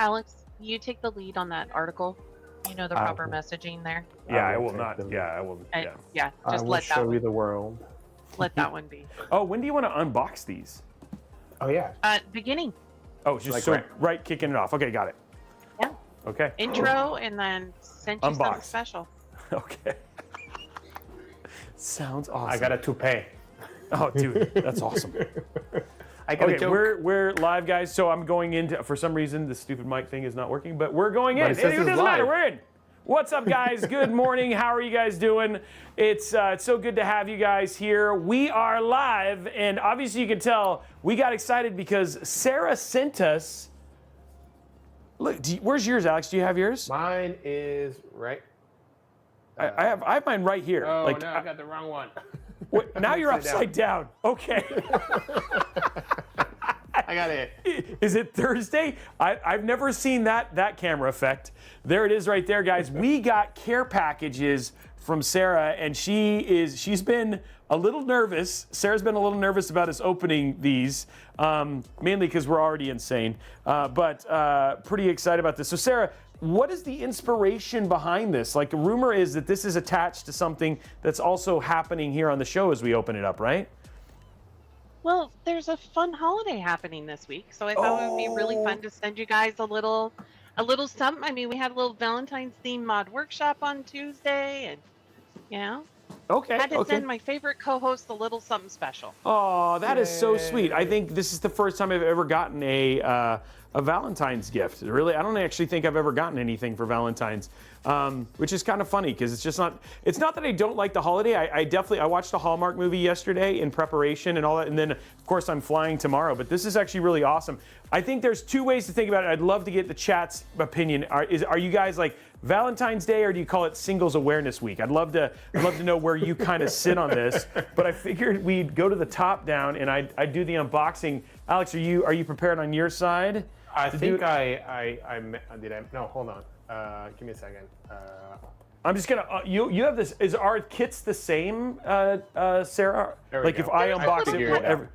Alex, you take the lead on that article. You know the proper messaging there. Yeah, I will not. Yeah, I will. Yeah. Yeah, just I will let that show one. you the world. Let that one be. Oh, when do you want to unbox these? Oh yeah. Beginning. Oh, just Like so right kicking it off. Okay, got it. Yeah. Okay. Intro and then send you something Unbox. special. Okay. Sounds awesome. I got a toupee. Oh, dude, that's awesome. I got a Okay, joke. we're live, guys. So I'm going into. For some reason, the stupid mic thing is not working, but we're going in. But it says It it's doesn't matter. live. We're in. What's up, guys? Good morning. How are you guys doing? It's so good to have you guys here. We are live, and obviously you can tell we got excited because Sarah sent us. Look, where's yours, Alex? Do you have yours? Mine is right. I have mine right here. Oh like, no, I got the wrong one. Wait, now you're upside down. Okay. I got it. Is it Thursday? I've never seen that camera effect. There it is right there, guys. We got care packages from Sarah, and she's been a little nervous. Sarah's been a little nervous about us opening these, mainly because we're already insane, but pretty excited about this. So Sarah, what is the inspiration behind this? Like, the rumor is that this is attached to something that's also happening here on the show as we open it up, right? Well, there's a fun holiday happening this week, so I thought it would be really fun to send you guys a little something. I mean, we had a little Valentine's themed mod workshop on Tuesday, and you know, Okay. had to okay. send my favorite co-host a little something special. Oh, that is so sweet. I think this is the first time I've ever gotten a Valentine's gift. Really, I don't actually think I've ever gotten anything for Valentine's, which is kind of funny because it's not that I don't like the holiday. I watched a Hallmark movie yesterday in preparation and all that, and then of course I'm flying tomorrow. But this is actually really awesome. I think there's two ways to think about it. I'd love to get the chat's opinion. Are you guys like Valentine's Day, or do you call it Singles Awareness Week? I'd love to know where you kind of sit on this. But I figured we'd go to the top down and I'd do the unboxing. Alex, are you prepared on your side? I think no, hold on. Give me a second. I'm just gonna. You have this. Is our kits the same, Sarah? There we Like go. if I There's a unbox little it, bit- whatever.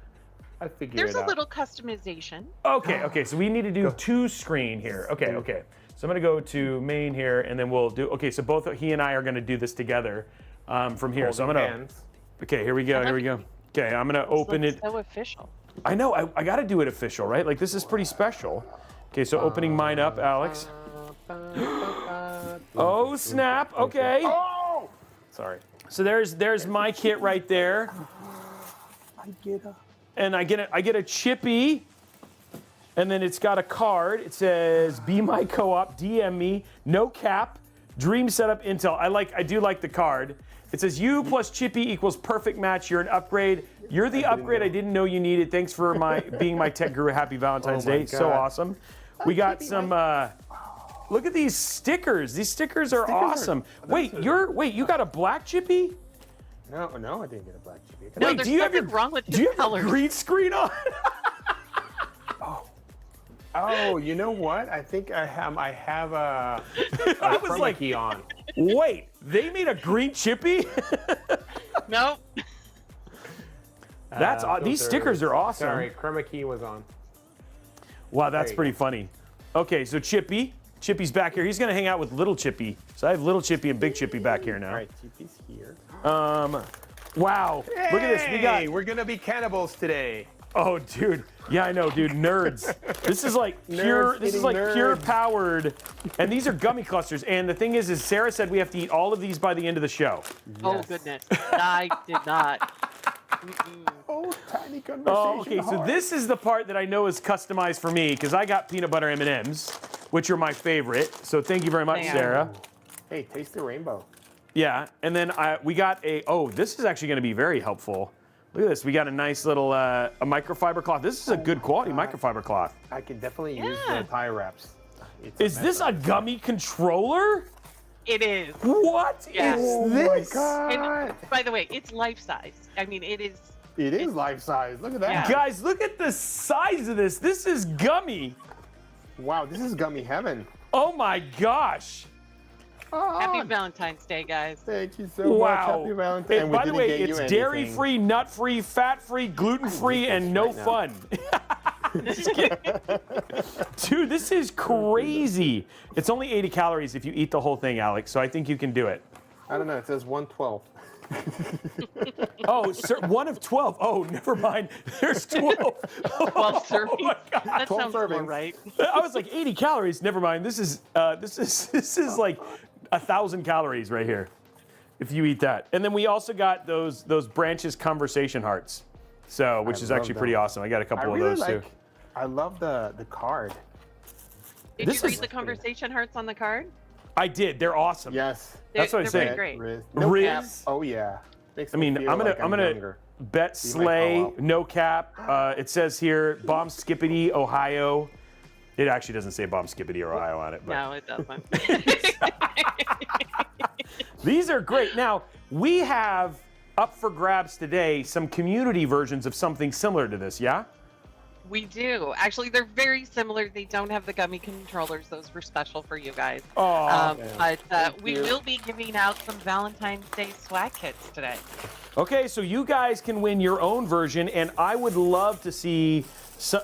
I figured There's it a out. little customization. Okay. So we need to do two screen here. Okay. So I'm gonna go to main here, and then we'll do. Okay. So both he and I are gonna do this together from here. So I'm gonna. Hands. Okay. Here we go. Okay. I'm gonna open it. So official. I know. I got to do it official, right? Like, this is pretty special. Okay, so opening mine up, Alex. Oh, snap. Okay. Oh! Sorry. So there's my kit right there. And I get a chippy. And then it's got a card. It says, "Be my co-op, DM me, no cap, dream setup intel." I do like the card. It says, "You plus Chippy equals perfect match. You're an upgrade. You're the upgrade I didn't know you needed. Thanks for being my tech guru. Happy Valentine's Oh my Day." So God. awesome. We got some. Look at these stickers. These stickers are awesome. Wait, you got a black Chippy? No, I didn't get a black chippy. No, Wait, there's do you have nothing wrong with do you his have colors. your green screen on? Oh, you know what? I think I have a I was chroma like, key on. wait, they made a green Chippy? Nope. That's these filter. stickers are awesome. Sorry, chroma key was on. Wow, that's There you pretty funny. Okay, so Chippy's back here. He's gonna hang out with little Chippy. So I have little Chippy and big Chippy back here now. All right, chippy's here. Wow, look at this. We're gonna be cannibals today. Oh, dude. Yeah, I know, dude. Nerds. This is like pure. Nerds This is eating like pure nerds. powered. And these are gummy clusters. And the thing is Sarah said we have to eat all of these by the end of the show. Oh goodness, I did not. Oh, tiny conversation. Oh, okay. So this is the part that I know is customized for me because I got peanut butter M&Ms, which are my favorite. So thank you very much, Man. Sarah. Hey, taste the rainbow. Yeah, and then we got this is actually going to be very helpful. Look at this. We got a nice little a microfiber cloth. This is a good quality microfiber cloth. I can definitely use Yeah. the tie wraps. It's Is this a gummy controller? It is. What is Yeah. Oh this? my God! And by the way, it's life size. I mean, it is. It is life size. Look at that. Yeah. Guys, look at the size of this. This is gummy. Wow, this is gummy heaven. Oh my gosh. Happy Valentine's Day, guys. Thank you so Wow. much. Happy Valentine's. And by the way, it's dairy-free, nut-free, fat-free, gluten-free, and no right now. fun. Just kidding. Dude, this is crazy. It's only 80 calories if you eat the whole thing, Alex, so I think you can do it. I don't know. It says 112. Oh, sir, 1 of 12. Oh, never mind. There's 12. 12 servings. Oh my God. That 12 sounds more servings. right. I was like 80 calories. Never mind. This is like 1,000 calories right here, if you eat that. And then we also got those branches conversation hearts, so which is actually pretty awesome. I got a couple of those too. I love the card. Did you read the conversation hearts on the card? I did. They're awesome. Yes. That's what I They're say. very great. Riz. No Riz. cap. Oh yeah. Makes I me mean, feel I'm like gonna younger. bet You might Slay, call out. no cap. It says here, Bomb Skippity, Ohio. It actually doesn't say Bomb Skippity or Ohio on it. But No, it doesn't. these are great. Now, we have up for grabs today some community versions of something similar to this, yeah? We do. Actually, they're very similar. They don't have the gummy controllers. Those were special for you guys. Oh, But we you. will be giving out some Valentine's Day swag kits today. okay, so you guys can win your own version, and I would love to see,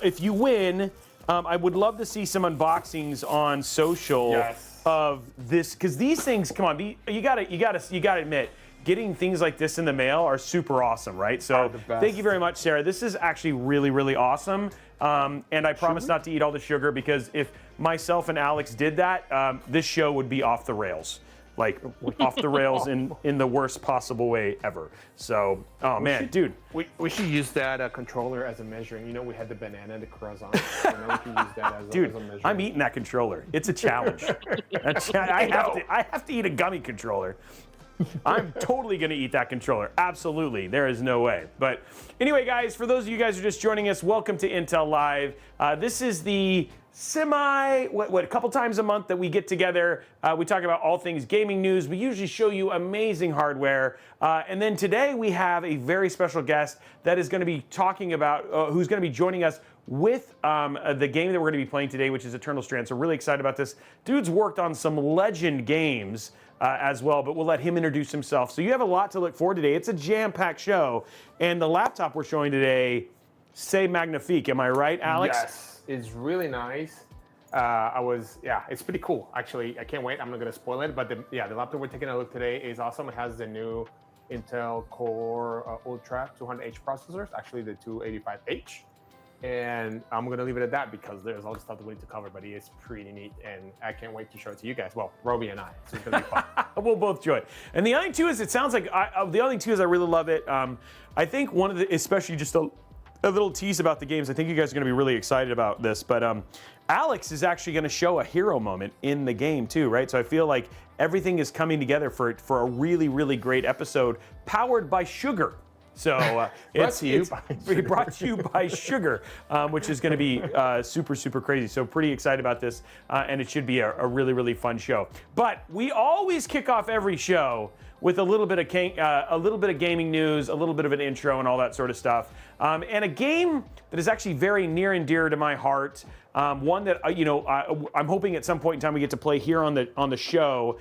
if you win, I would love to see some unboxings on social Yes. of this, because these things, come on, you gotta admit, getting things like this in the mail are super awesome, right? So Are the best. thank you very much, Sarah. This is actually really, really awesome. And I promise not to eat all the sugar, because if myself and Alex did that, this show would be off the rails. Like off the rails in the worst possible way ever. So, oh man, dude. We should use that controller as a measuring. You know, we had the banana, the croissant. So now we can use that as Dude, a measuring. I'm eating that controller. It's a challenge. I have to eat a gummy controller. I'm totally going to eat that controller. Absolutely. There is no way. But anyway, guys, for those of you guys who are just joining us, welcome to Intel Live. This is the a couple times a month that we get together. We talk about all things gaming news. We usually show you amazing hardware. And then today we have a very special guest that is going to be talking about, who's going to be joining us with the game that we're going to be playing today, which is Eternal Strands. So really excited about this. Dude's worked on some legend games as well, but we'll let him introduce himself. So you have a lot to look forward to today. It's a jam-packed show. And the laptop we're showing today, c'est magnifique. Am I right, Alex? Yes, it's really nice. It's pretty cool. Actually, I can't wait. I'm not going to spoil it, but the laptop we're taking a look today is awesome. It has the new Intel Core Ultra 200H processors, actually the 285H. And I'm going to leave it at that because there's all the stuff that we need to cover, but it is pretty neat, and I can't wait to show it to you guys. Well, Roby and I, so it's going to be fun. We'll both enjoy it. And the other thing too is, it sounds like the other thing too is I really love it. I think one of the, especially just a little tease about the games. I think you guys are going to be really excited about this. But Alex is actually going to show a hero moment in the game too, right? So I feel like everything is coming together for a really, really great episode, powered by sugar. So it's brought to you by sugar, which is going to be super, super crazy. So pretty excited about this, and it should be a really, really fun show. But we always kick off every show with a little bit of gaming news, a little bit of an intro, and all that sort of stuff. And a game that is actually very near and dear to my heart. One that I'm hoping at some point in time we get to play here on the show.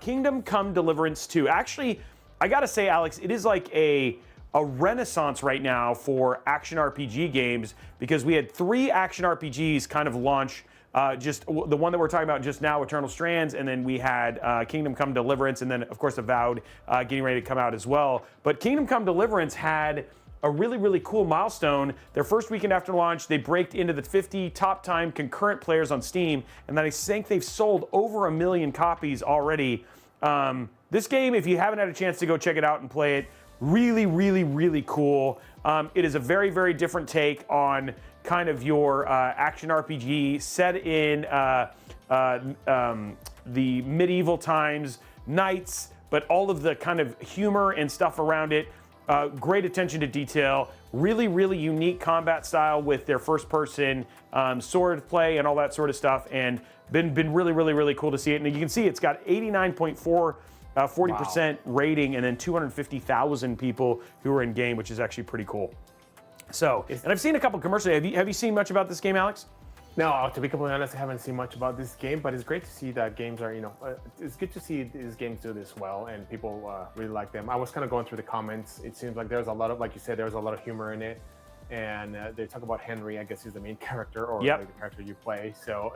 Kingdom Come Deliverance 2. Actually, I gotta say, Alex, it is like a renaissance right now for action RPG games, because we had 3 action RPGs kind of launch. Just the one that we're talking about just now, Eternal Strands, and then we had Kingdom Come Deliverance, and then of course Avowed getting ready to come out as well. But Kingdom Come Deliverance had a really, really cool milestone. Their first weekend after launch, they braked into the 50 top time concurrent players on Steam, and then I think they've sold over 1 million copies already. This game, if you haven't had a chance to go check it out and play it, really, really, really cool. It is a very, very different take on kind of your action RPG set in the medieval times, knights, but all of the kind of humor and stuff around it. Great attention to detail, really, really unique combat style with their first-person sword play and all that sort of stuff, and been really, really, really cool to see it. And you can see it's got 89.4 40% rating, and then 250,000 people who are in game, which is actually pretty cool. So, and I've seen a couple commercials. Have you seen much about this game, Alex? No, to be completely honest, I haven't seen much about this game, but it's great to see that games are, it's good to see these games do this well, and people really like them. I was kind of going through the comments. It seems like there's a lot of, like you said, there's a lot of humor in it, and they talk about Henry. I guess he's the main character, or Yep. like, the character you play. So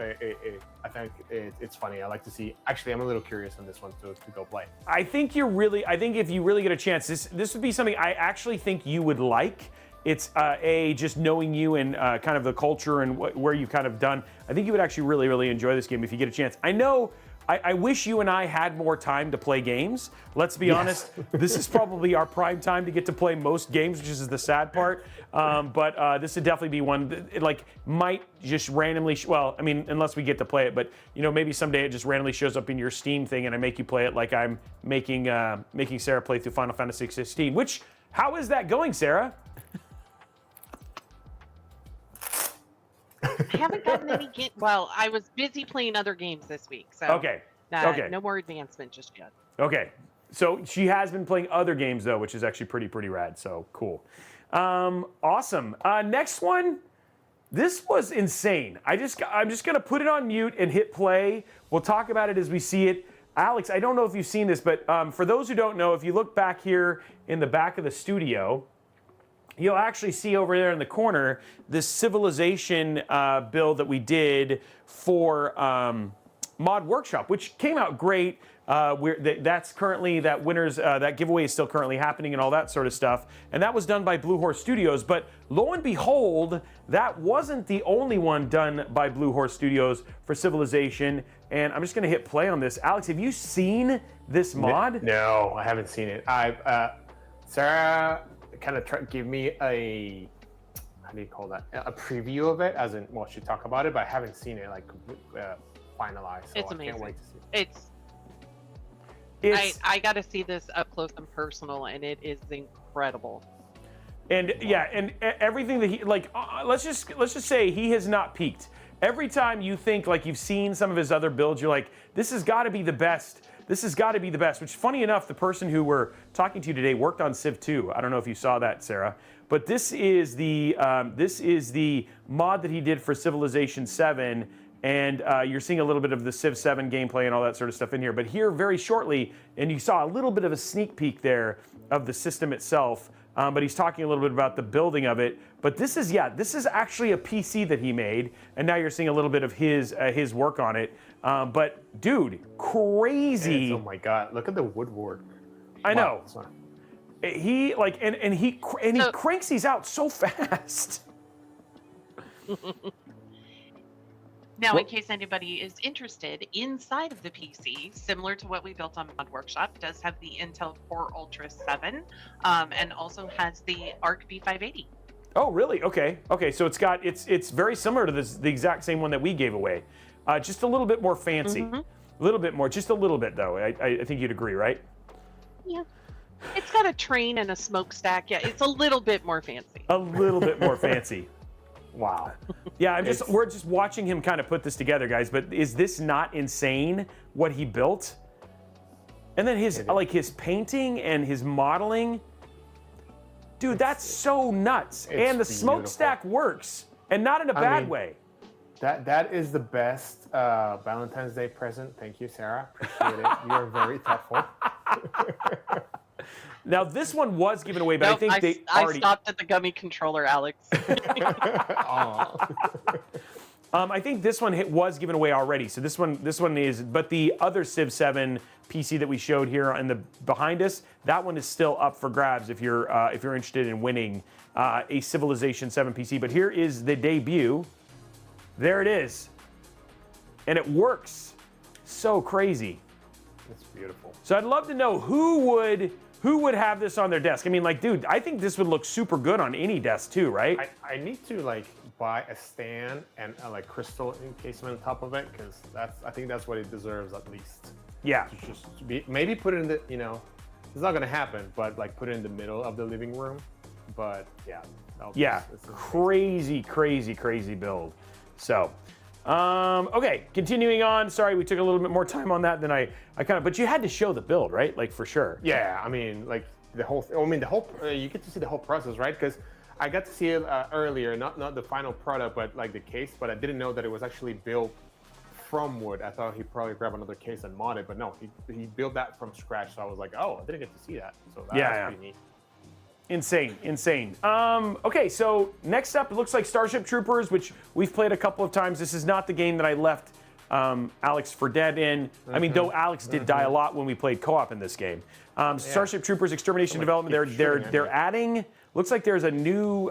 I think it's funny. I like to see. Actually, I'm a little curious on this one to go play. I think if you really get a chance, this would be something I actually think you would like. It's just knowing you and kind of the culture and where you've kind of done. I think you would actually really, really enjoy this game if you get a chance. I know. I wish you and I had more time to play games. Let's be honest. This is probably our prime time to get to play most games, which is the sad part. But this would definitely be one that it, might just randomly. Well, I mean, unless we get to play it, but maybe someday it just randomly shows up in your Steam thing, and I make you play it like I'm making Sarah play through Final Fantasy 16. Which, how is that going, Sarah? I haven't gotten any game. Well, I was busy playing other games this week, so Okay. no more advancement just yet. Okay. So she has been playing other games though, which is actually pretty rad. So cool. Awesome. Next one. This was insane. I'm just gonna put it on mute and hit play. We'll talk about it as we see it. Alex, I don't know if you've seen this, but for those who don't know, if you look back here in the back of the studio, you'll actually see over there in the corner this Civilization build that we did for Mod Workshop, which came out great. That's currently that winners that giveaway is still currently happening and all that sort of stuff. And that was done by Blue Horse Studios. But lo and behold, that wasn't the only one done by Blue Horse Studios for Civilization. And I'm just going to hit play on this. Alex, have you seen this mod? No, I haven't seen it. Sarah kind of give me a, how do you call that? A preview of it, as in, well, she talked about it, but I haven't seen it finalized. So It's I amazing. can't wait to see it. I got to see this up close and personal, and it is incredible. And yeah, and everything that he let's just say he has not peaked. Every time you think like you've seen some of his other builds, you're like, this has got to be the best. This has got to be the best. Which, funny enough, the person who we're talking to today worked on Civ 2. I don't know if you saw that, Sarah, but this is the mod that he did for Civilization 7. And you're seeing a little bit of the Civ 7 gameplay and all that sort of stuff in here. But here, very shortly, and you saw a little bit of a sneak peek there of the system itself. But he's talking a little bit about the building of it. But this is actually a PC that he made, and now you're seeing a little bit of his work on it. But dude, crazy! Oh my God, look at the woodwork. I know. Wow. He he cranks these out so fast. Now, in case anybody is interested, inside of the PC, similar to what we built on Mod Workshop, does have the Intel Core Ultra 7, and also has the Arc B580. Oh, really? Okay. So it's very similar to the exact same one that we gave away, just a little bit more fancy, a little bit more, just a little bit though. I think you'd agree, right? Yeah. It's got a train and a smokestack. Yeah, it's a little bit more fancy. A little bit more fancy. Wow. Yeah, we're just watching him kind of put this together, guys. But is this not insane what he built? And then his painting and his modeling, dude, that's so nuts. And the smokestack works, and not in a bad way. That is the best Valentine's Day present. Thank you, Sarah. Appreciate it. You're very thoughtful. Now, this one was given away, but I think I stopped at the gummy controller, Alex. I think this one was given away already. So this one is, but the other Civ 7 PC that we showed here behind us, that one is still up for grabs if you're interested in winning a Civilization 7 PC. But here is the debut. There it is, and it works. So crazy. It's beautiful. So I'd love to know who would have this on their desk. I mean, dude, I think this would look super good on any desk too, right? I need to buy a stand and a crystal encasement on top of it, because I think that's what it deserves at least. Yeah. Maybe put it in the, it's not gonna happen, but put it in the middle of the living room. But yeah. It's crazy build. So, okay, continuing on. Sorry, we took a little bit more time on that than I but you had to show the build, right? For sure. Yeah, I mean, you get to see the whole process, right? Because I got to see it earlier, not the final product, but the case. But I didn't know that it was actually built from wood. I thought he'd probably grab another case and mod it, but no, he built that from scratch. So I was like, oh, I didn't get to see that. So that's pretty neat. Insane. Okay, so next up, it looks like Starship Troopers, which we've played a couple of times. This is not the game that I left Alex for dead in. I mean, though Alex did die a lot when we played co-op in this game. Starship Troopers Extermination Development. They're adding. Looks like there's a new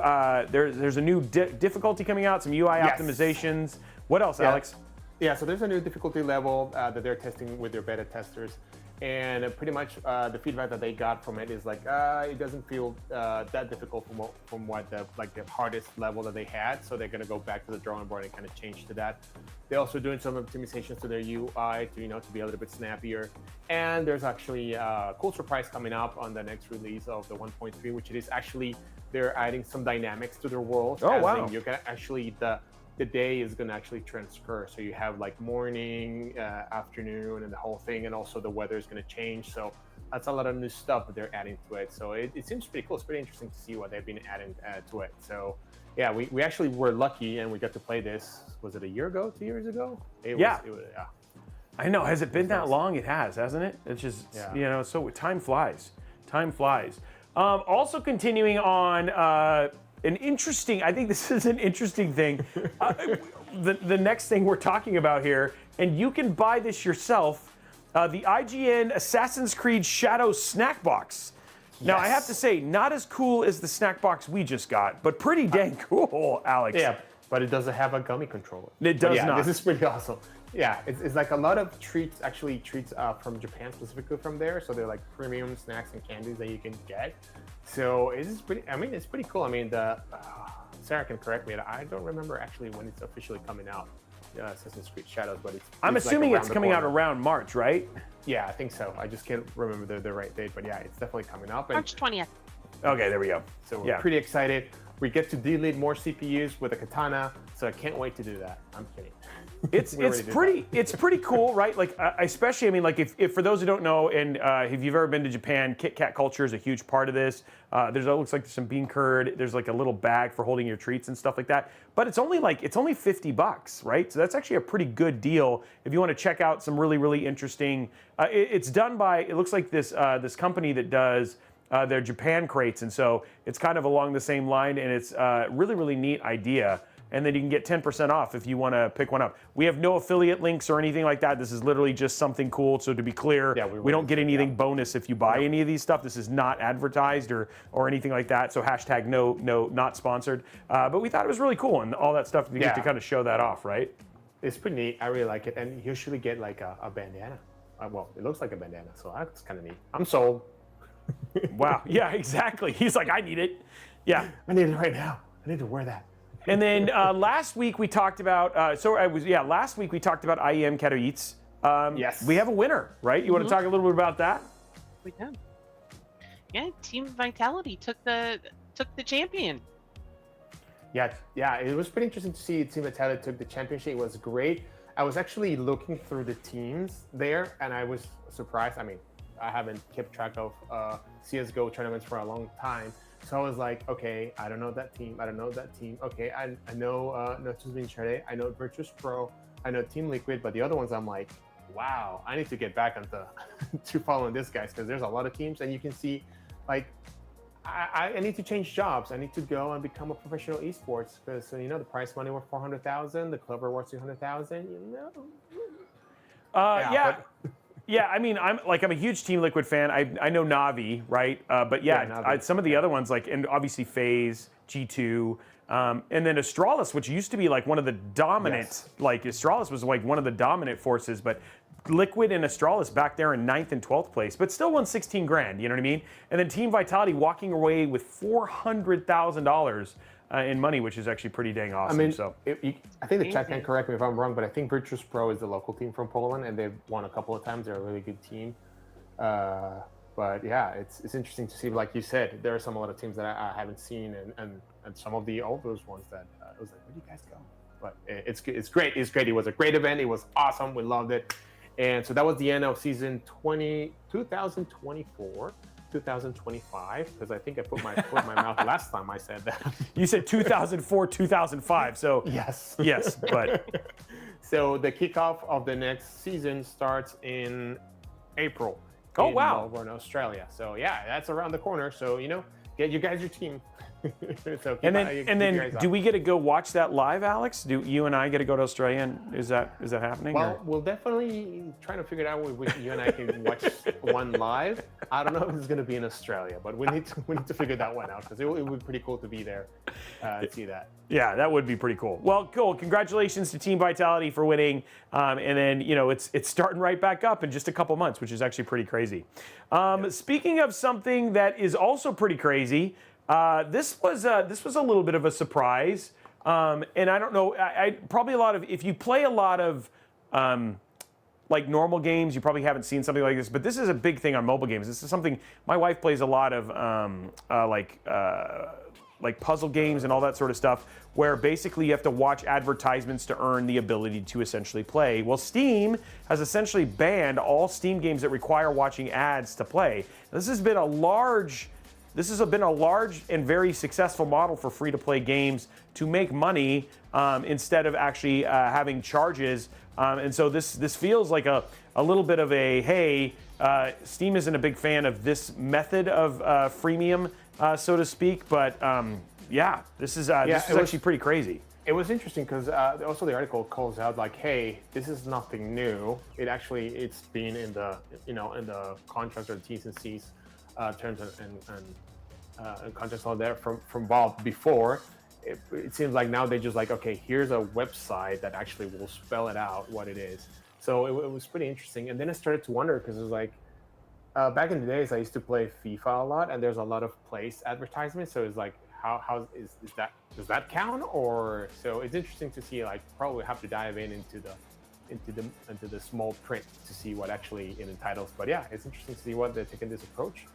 there's a new difficulty coming out. Some UI optimizations. What else, Alex? Yeah, so there's a new difficulty level that they're testing with their beta testers. And pretty much the feedback that they got from it is like it doesn't feel that difficult from what the hardest level that they had. So they're going to go back to the drawing board and kind of change to that. They're also doing some optimizations to their UI to be a little bit snappier. And there's actually a cool surprise coming up on the next release of the 1.3, which it is actually they're adding some dynamics to their world. Oh wow! You can actually the day is going to actually transfer. So you have like morning, afternoon, and the whole thing. And also the weather is going to change. So that's a lot of new stuff that they're adding to it. So it seems pretty cool. It's pretty interesting to see what they've been adding to it. So yeah, we actually were lucky and we got to play this. Was it a year ago, 2 years ago? Yeah. I know. Has it been that long? It has, hasn't it? It's just, so time flies. Time flies. Also continuing on, I think this is an interesting thing. The next thing we're talking about here, and you can buy this yourself, the IGN Assassin's Creed Shadows snack box. Now, I have to say, not as cool as the snack box we just got, but pretty dang cool, Alex. Yeah, but it doesn't have a gummy controller. It does not. This is pretty awesome. Yeah, it's like a lot of treats from Japan, specifically from there. So they're like premium snacks and candies that you can get. So it's pretty cool. I mean, Sarah can correct me. I don't remember actually when it's officially coming out, Assassin's Creed Shadows, but I'm assuming it's coming out around March, right? Yeah, I think so. I just can't remember the right date, but yeah, it's definitely coming up. March 20th. Okay, there we go. So we're pretty excited. We get to delete more CPUs with a katana, so I can't wait to do that. I'm kidding. It's pretty cool, right? Like especially, I mean, like if for those who don't know, and if you've ever been to Japan, Kit Kat culture is a huge part of this. It looks like there's some bean curd. There's like a little bag for holding your treats and stuff like that. But it's only $50, right? So that's actually a pretty good deal if you want to check out some really interesting. It's done by, it looks like this company that does their Japan crates, and so it's kind of along the same line, and it's a really neat idea. And then you can get 10% off if you want to pick one up. We have no affiliate links or anything like that. This is literally just something cool. So to be clear, we don't get anything bonus if you buy any of these stuff. This is not advertised or anything like that. So hashtag no, not sponsored. But we thought it was really cool and all that stuff to get to kind of show that off, right? It's pretty neat. I really like it. And you usually get like a bandana. Well, it looks like a bandana, so that's kind of neat. I'm sold. Wow. Yeah, exactly. He's like, I need it. Yeah. I need it right now. I need to wear that. And then last week we talked about last week we talked about IEM Katowice. Yes. We have a winner, right? You want to talk a little bit about that? We do. Yeah, Team Vitality took the champion. Yeah, it was pretty interesting to see Team Vitality took the championship. It was great. I was actually looking through the teams there, and I was surprised. I mean, I haven't kept track of CSGO tournaments for a long time. So I was like, okay, I don't know that team. Okay, I know Notus Vincere, I know Virtus Pro, I know Team Liquid, but the other ones I'm like, wow, I need to get back onto to following this guys because there's a lot of teams, and you can see, like, I need to change jobs. I need to go and become a professional esports because the prize money was 400,000, the club rewards 200,000. Yeah, I mean, I'm a huge Team Liquid fan. I know Navi, right? But Navi. Some of the other ones, and obviously FaZe, G2, and then Astralis, which used to be like one of the dominant, Astralis was like one of the dominant forces, but Liquid and Astralis back there in 9th and 12th place, but still won 16 grand, you know what I mean? And then Team Vitality walking away with $400,000 in money, which is actually pretty dang awesome. I mean, so I think the chat can correct me if I'm wrong, but I think Virtus Pro is the local team from Poland, and they've won a couple of times. They're a really good team. But yeah, it's interesting to see. Like you said, there are a lot of teams that I haven't seen, and some of the older ones that I was like, where do you guys go? But it's great. It's great. It was a great event. It was awesome. We loved it. And so that was the end of season 2024. 2025, because I think I put my foot in my mouth last time I said that. You said 2004, 2005, so yes, but so the kickoff of the next season starts in April. Oh in wow! Melbourne, Australia. So yeah, that's around the corner. So get you guys your team. So keep And you then guys do up. we get to go watch that live, Alex? Do you and I get to go to Australia? And is that happening? Well, or? we'll definitely try to figure it out. You and I can watch one live. I don't know if it's going to be in Australia, but we need to figure that one out because it would be pretty cool to be there and see that. Yeah, that would be pretty cool. Well, cool. Congratulations to Team Vitality for winning. And then, it's starting right back up in just a couple months, which is actually pretty crazy. Speaking of something that is also pretty crazy, this was a little bit of a surprise. And I don't know, probably if you play a lot of like normal games, you probably haven't seen something like this, but this is a big thing on mobile games. This is something, my wife plays a lot of like puzzle games and all that sort of stuff, where basically you have to watch advertisements to earn the ability to essentially play. Well, Steam has essentially banned all Steam games that require watching ads to play. This has been a large and very successful model for free-to-play games to make money instead of actually having charges. And so this feels like a little bit of a, hey, Steam isn't a big fan of this method of freemium, so to speak. But this is actually pretty crazy. It was interesting because also the article calls out like, hey, this is nothing new. It's been in the in the contracts or the T's and C's terms and contracts all there from Valve before. It seems like now they just like, okay, here's a website that actually will spell it out what it is. So it was pretty interesting. And then I started to wonder because it was like, back in the days, I used to play FIFA a lot, and there's a lot of place advertisements. So it's like, how does that count? Or so it's interesting to see. Like, probably have to dive into the small print to see what actually it entitles. But yeah, it's interesting to see what they're taking this approach,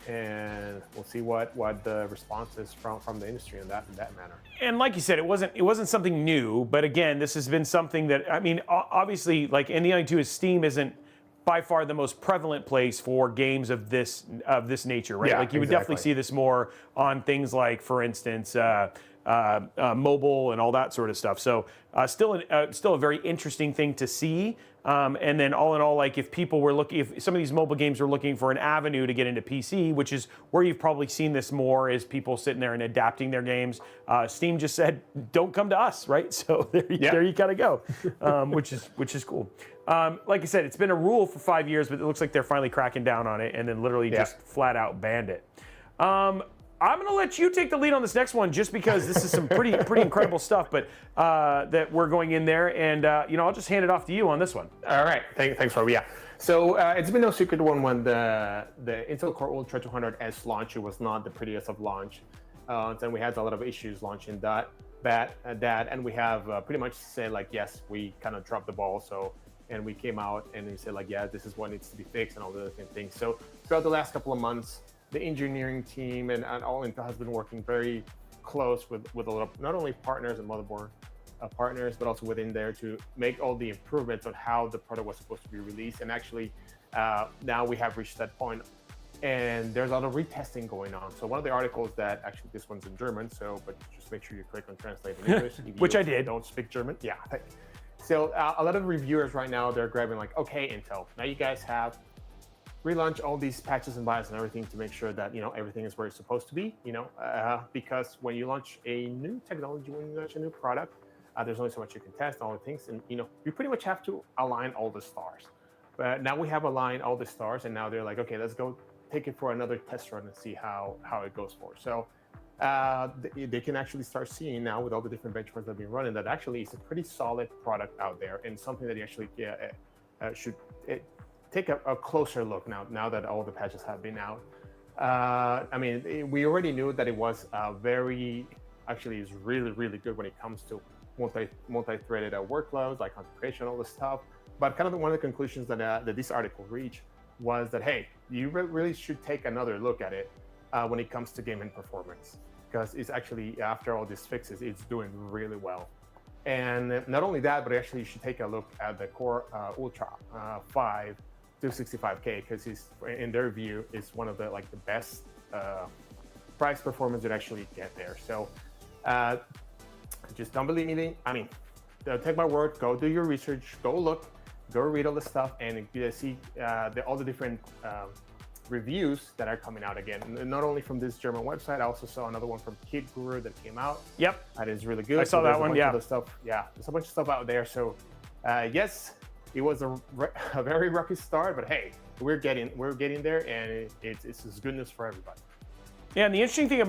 and we'll see what the response is from the industry in that manner. And like you said, it wasn't something new, but again, this has been something that, I mean, obviously, like, and the only two is Steam isn't by far the most prevalent place for games of this nature, right? Yeah, like you would definitely see this more on things like, for instance, mobile and all that sort of stuff. So still a very interesting thing to see. And then all in all, like if some of these mobile games are looking for an avenue to get into PC, which is where you've probably seen this more, is people sitting there and adapting their games. Steam just said, "Don't come to us," right? So there you gotta go, which is cool. Like I said, it's been a rule for 5 years, but it looks like they're finally cracking down on it and then literally just flat out banned it. I'm going to let you take the lead on this next one, just because this is some pretty incredible stuff, but that we're going in there, and I'll just hand it off to you on this one. All right, thanks, Robbie. Yeah, so it's been no secret when the Intel Core Ultra 200S launch, it was not the prettiest of launch, and we had a lot of issues launching that, and we have pretty much said like, yes, we kind of dropped the ball. And we came out and we said like, yeah, this is what needs to be fixed and all the different things. So throughout the last couple of months, the engineering team and all Intel has been working very close with a lot of not only partners and motherboard partners, but also within there to make all the improvements on how the product was supposed to be released. And actually, now we have reached that point, and there's a lot of retesting going on. So one of the articles that actually, this one's in German, but just make sure you click on translate in English. Which I did. Don't speak German. Yeah. So a lot of reviewers right now, they're grabbing like, okay, Intel, now you guys have relaunched all these patches and BIOS and everything to make sure that, everything is where it's supposed to be, because when you launch a new technology, when you launch a new product, there's only so much you can test, all the things. And, you pretty much have to align all the stars. But now we have aligned all the stars, and now they're like, okay, let's go take it for another test run and see how it goes for. So they can actually start seeing now with all the different benchmarks that have been running that actually it's a pretty solid product out there, and something that you actually should take a closer look now that all the patches have been out. I mean, we already knew that it was is really, really good when it comes to multi-threaded workloads like concentration, all this stuff. But kind of one of the conclusions that this article reached was that, hey, you really should take another look at it when it comes to gaming performance, because it's actually, after all these fixes, it's doing really well. And not only that, but actually you should take a look at the Core Ultra 5 265K, because in their view, is one of the best price performance that actually get there. So just don't believe anything. I mean, take my word, go do your research, go look, go read all the stuff, and see all the different reviews that are coming out again. And not only from this German website, I also saw another one from Kid Guru that came out. Yep. That is really good. I saw that one, yeah. There's a bunch of stuff out there. So yes, it was a very rocky start, but hey, we're getting there, and it's good news for everybody. Yeah, and the interesting thing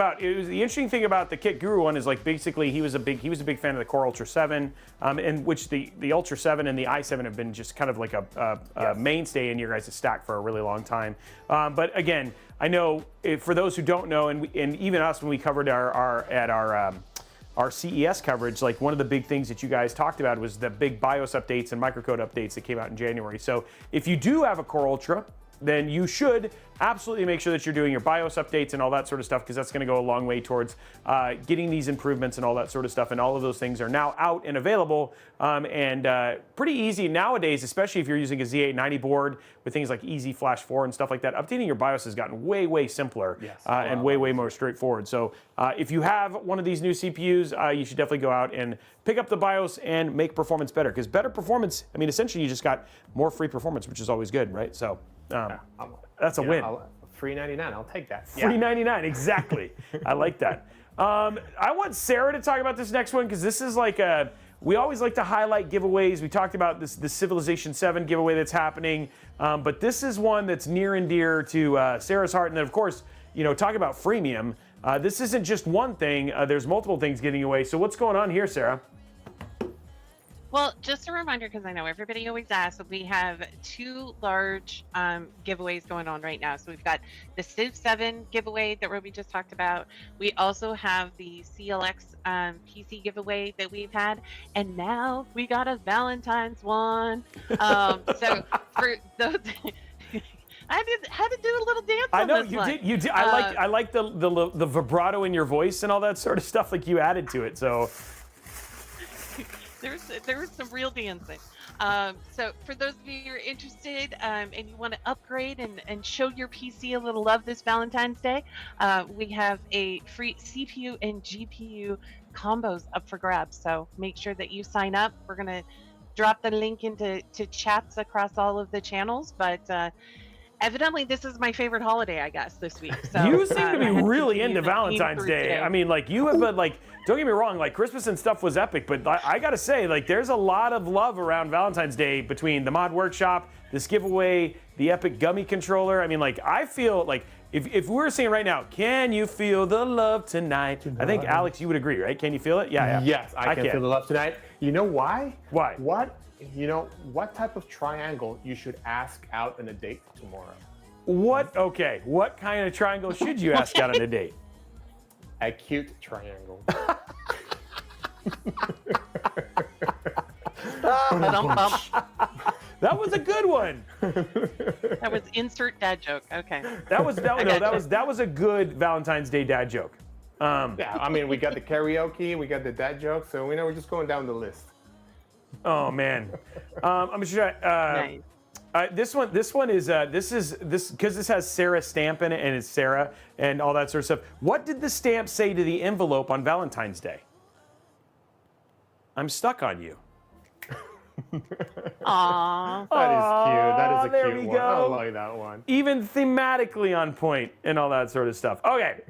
about the Kit Guru one is like basically he was a big fan of the Core Ultra 7, in which the Ultra 7 and the i7 have been just kind of like a mainstay in your guys' stack for a really long time. But again, I know for those who don't know, and even us when we covered our CES coverage, like one of the big things that you guys talked about was the big BIOS updates and microcode updates that came out in January. So if you do have a Core Ultra, then you should absolutely make sure that you're doing your BIOS updates and all that sort of stuff, because that's going to go a long way towards getting these improvements and all that sort of stuff. And all of those things are now out and available, and pretty easy nowadays, especially if you're using a Z890 board with things like Easy Flash 4 and stuff like that. Updating your BIOS has gotten way simpler, and way more straightforward. So if you have one of these new CPUs, you should definitely go out and pick up the BIOS and make performance better, because better performance, I mean, essentially you just got more free performance, which is always good, right? So that's a win. Free 99, I'll take that. Free 99, exactly. I like that. I want Sarah to talk about this next one, because this is like we always like to highlight giveaways. We talked about this Civilization 7 giveaway that's happening, but this is one that's near and dear to Sarah's heart. And then, of course, talk about freemium. This isn't just one thing. There's multiple things getting away. So what's going on here, Sarah? Well, just a reminder, because I know everybody always asks, we have two large giveaways going on right now. So we've got the Civ 7 giveaway that Roby just talked about. We also have the CLX PC giveaway that we've had. And now we got a Valentine's one. So for those... I had to do a little dance. I know on this you one. did. You did. I like the vibrato in your voice and all that sort of stuff. Like you added to it. So there was some real dancing. So for those of you who are interested and you want to upgrade and show your PC a little love this Valentine's Day, we have a free CPU and GPU combos up for grabs. So make sure that you sign up. We're gonna drop the link into chats across all of the channels, but. Evidently, this is my favorite holiday, I guess, this week. So, you seem to be really into Valentine's Day. Today. I mean, like you have been like, don't get me wrong, like Christmas and stuff was epic, but I gotta say, like, there's a lot of love around Valentine's Day between the mod workshop, this giveaway, the epic gummy controller. I mean, like, I feel like if we were saying right now, can you feel the love tonight? I think Alex, you would agree, right? Can you feel it? Yeah. Yes, I can feel the love tonight. You know why? Why? What type of triangle you should ask out on a date tomorrow? What kind of triangle should you ask out on a date? A cute triangle. That was a good one. That was insert dad joke. Okay. That was a good Valentine's Day dad joke. Yeah, I mean, we got the karaoke, we got the dad joke, so we're just going down the list. Oh man, I'm sure. Nice. This one is because this has Sarah's stamp in it and it's Sarah and all that sort of stuff. What did the stamp say to the envelope on Valentine's Day? I'm stuck on you. Aww. That is cute. That is a there cute we one. go. I like that one. Even thematically on point and all that sort of stuff. Okay.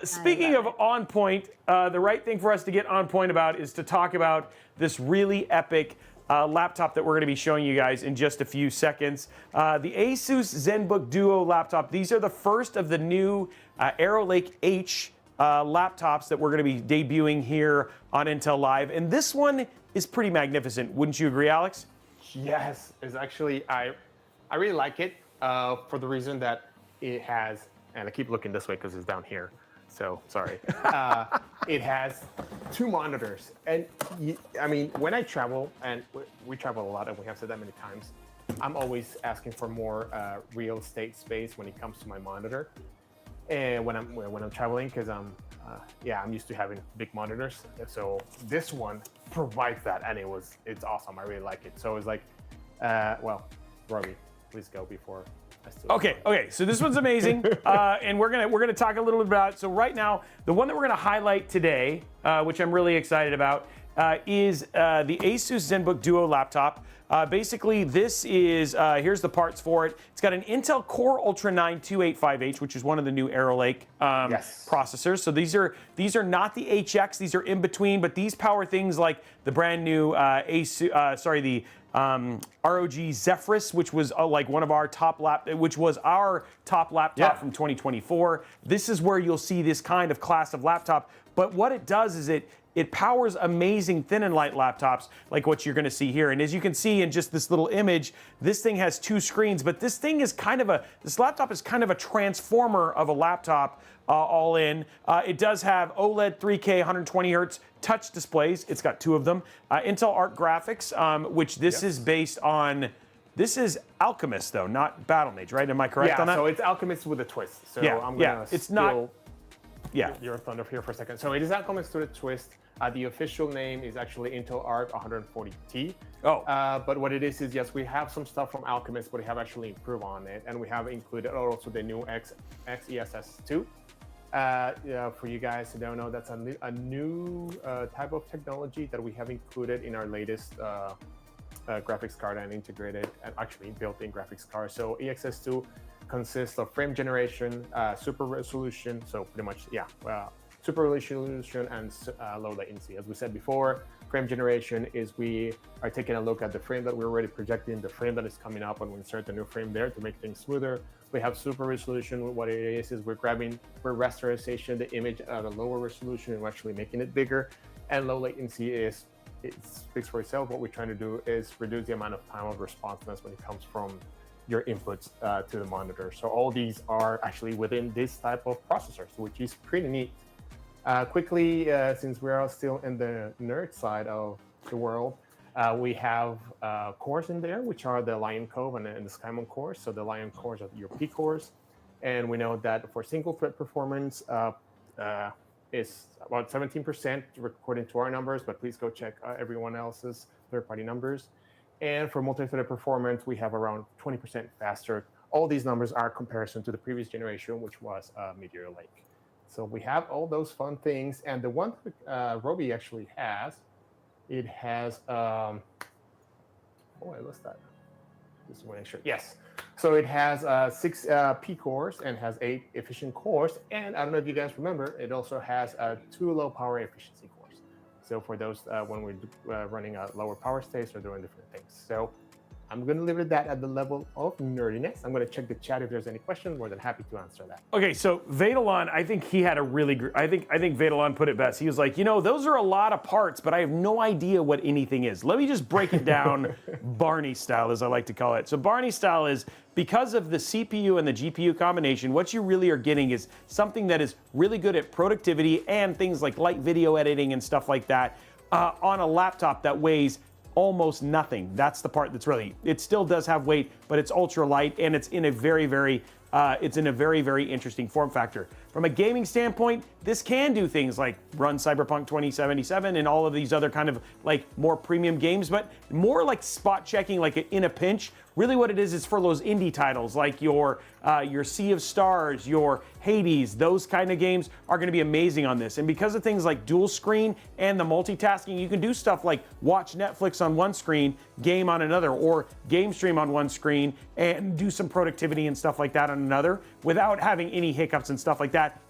Speaking of on point, the right thing for us to get on point about is to talk about this really epic laptop that we're going to be showing you guys in just a few seconds. The ASUS Zenbook DUO laptop. These are the first of the new Arrow Lake H laptops that we're going to be debuting here on Intel Live. And this one is pretty magnificent. Wouldn't you agree, Alex? Yes, it's actually, I really like it for the reason that it has, and I keep looking this way because it's down here, so sorry. It has two monitors. And I mean, when I travel, and we travel a lot and we have said that many times, I'm always asking for more real estate space when it comes to my monitor. And when I'm traveling, because I'm used to having big monitors. So this one provides that, and it's awesome. I really like it. So it's like, Robbie, please go before I still. Okay. So this one's amazing, and we're gonna talk a little bit about it. So right now, the one that we're gonna highlight today, which I'm really excited about, is the ASUS Zenbook DUO laptop. Basically, this is, here's the parts for it. It's got an Intel Core Ultra 9 285H, which is one of the new Arrow Lake processors. So these are not the HX, these are in between, but these power things like the brand new ROG Zephyrus, which was like one of our top laptop from 2024. This is where you'll see this kind of class of laptop. But what it does is it powers amazing thin and light laptops like what you're going to see here. And as you can see in just this little image, this thing has 2 screens, but this laptop is kind of a transformer of a laptop all in. It does have OLED 3K 120 hertz touch displays. It's got 2 of them. Intel Arc graphics, which this is based on. This is Alchemist though, not Battlemage, right? Am I correct on that? Yeah, so it's Alchemist with a twist. So I'm gonna your thunder here for a second. So it is Alchemist with a twist. The official name is actually Intel Arc 140T. But what it is yes, we have some stuff from Alchemist, but we have actually improved on it, and we have included also the new XESS2. For you guys who don't know, that's a new type of technology that we have included in our latest graphics card and integrated and actually built-in graphics card. So EXS2 consists of frame generation, super resolution, so pretty much super resolution and low latency. As we said before, frame generation is we are taking a look at the frame that we're already projecting, the frame that is coming up, and we insert the new frame there to make things smoother. We have super resolution. What it is we're rasterization the image at a lower resolution and we're actually making it bigger. And low latency it speaks for itself. What we're trying to do is reduce the amount of time of responsiveness when it comes from your inputs to the monitor. So all these are actually within this type of processors, which is pretty neat. Quickly, since we're all still in the nerd side of the world, we have cores in there, which are the Lion Cove and the Skymon cores. So the Lion cores are your P cores. And we know that for single thread performance is about 17% according to our numbers, but please go check everyone else's third-party numbers. And for multi-threaded performance, we have around 20% faster. All these numbers are comparison to the previous generation, which was Meteor Lake. So we have all those fun things. And the one that Roby actually has, it has, I lost that. Just want to make sure. Yes. So it has 6 P cores and has 8 efficient cores. And I don't know if you guys remember, it also has 2 low power efficiency cores. So for those when we're running at lower power states or doing different things. So I'm going to leave it at the level of nerdiness. I'm going to check the chat if there's any questions. More than happy to answer that. Okay, so Vedalon, I think he had a really great, I think Vedalon put it best. He was like, those are a lot of parts, but I have no idea what anything is. Let me just break it down Barney style, as I like to call it. So Barney style is, because of the CPU and the GPU combination, what you really are getting is something that is really good at productivity and things like light video editing and stuff like that on a laptop that weighs almost nothing. That's the part that's really, it still does have weight, but it's ultra light and it's in a very, very interesting form factor. From a gaming standpoint, this can do things like run Cyberpunk 2077 and all of these other kind of like more premium games, but more like spot checking, like in a pinch. Really what it is for those indie titles like your Sea of Stars, your Hades, those kind of games are going to be amazing on this. And because of things like dual screen and the multitasking, you can do stuff like watch Netflix on one screen, game on another, or game stream on one screen and do some productivity and stuff like that on another without having any hiccups and stuff like that.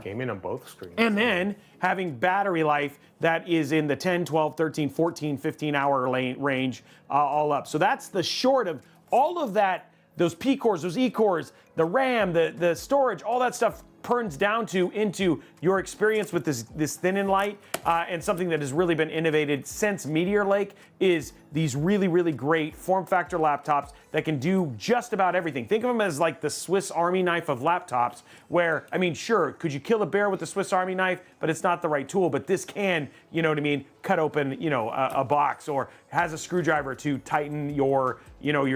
Gaming on both screens. And then having battery life that is in the 10, 12, 13, 14, 15 hour range all up. So that's the short of all of that, those P cores, those E cores, the RAM, the storage, all that stuff turns down into your experience with this thin and light, and something that has really been innovated since Meteor Lake is these really, really great form factor laptops that can do just about everything. Think of them as like the Swiss Army knife of laptops, where, I mean, sure, could you kill a bear with the Swiss Army knife, but it's not the right tool, but this can, you know what I mean, cut open, a box, or has a screwdriver to tighten your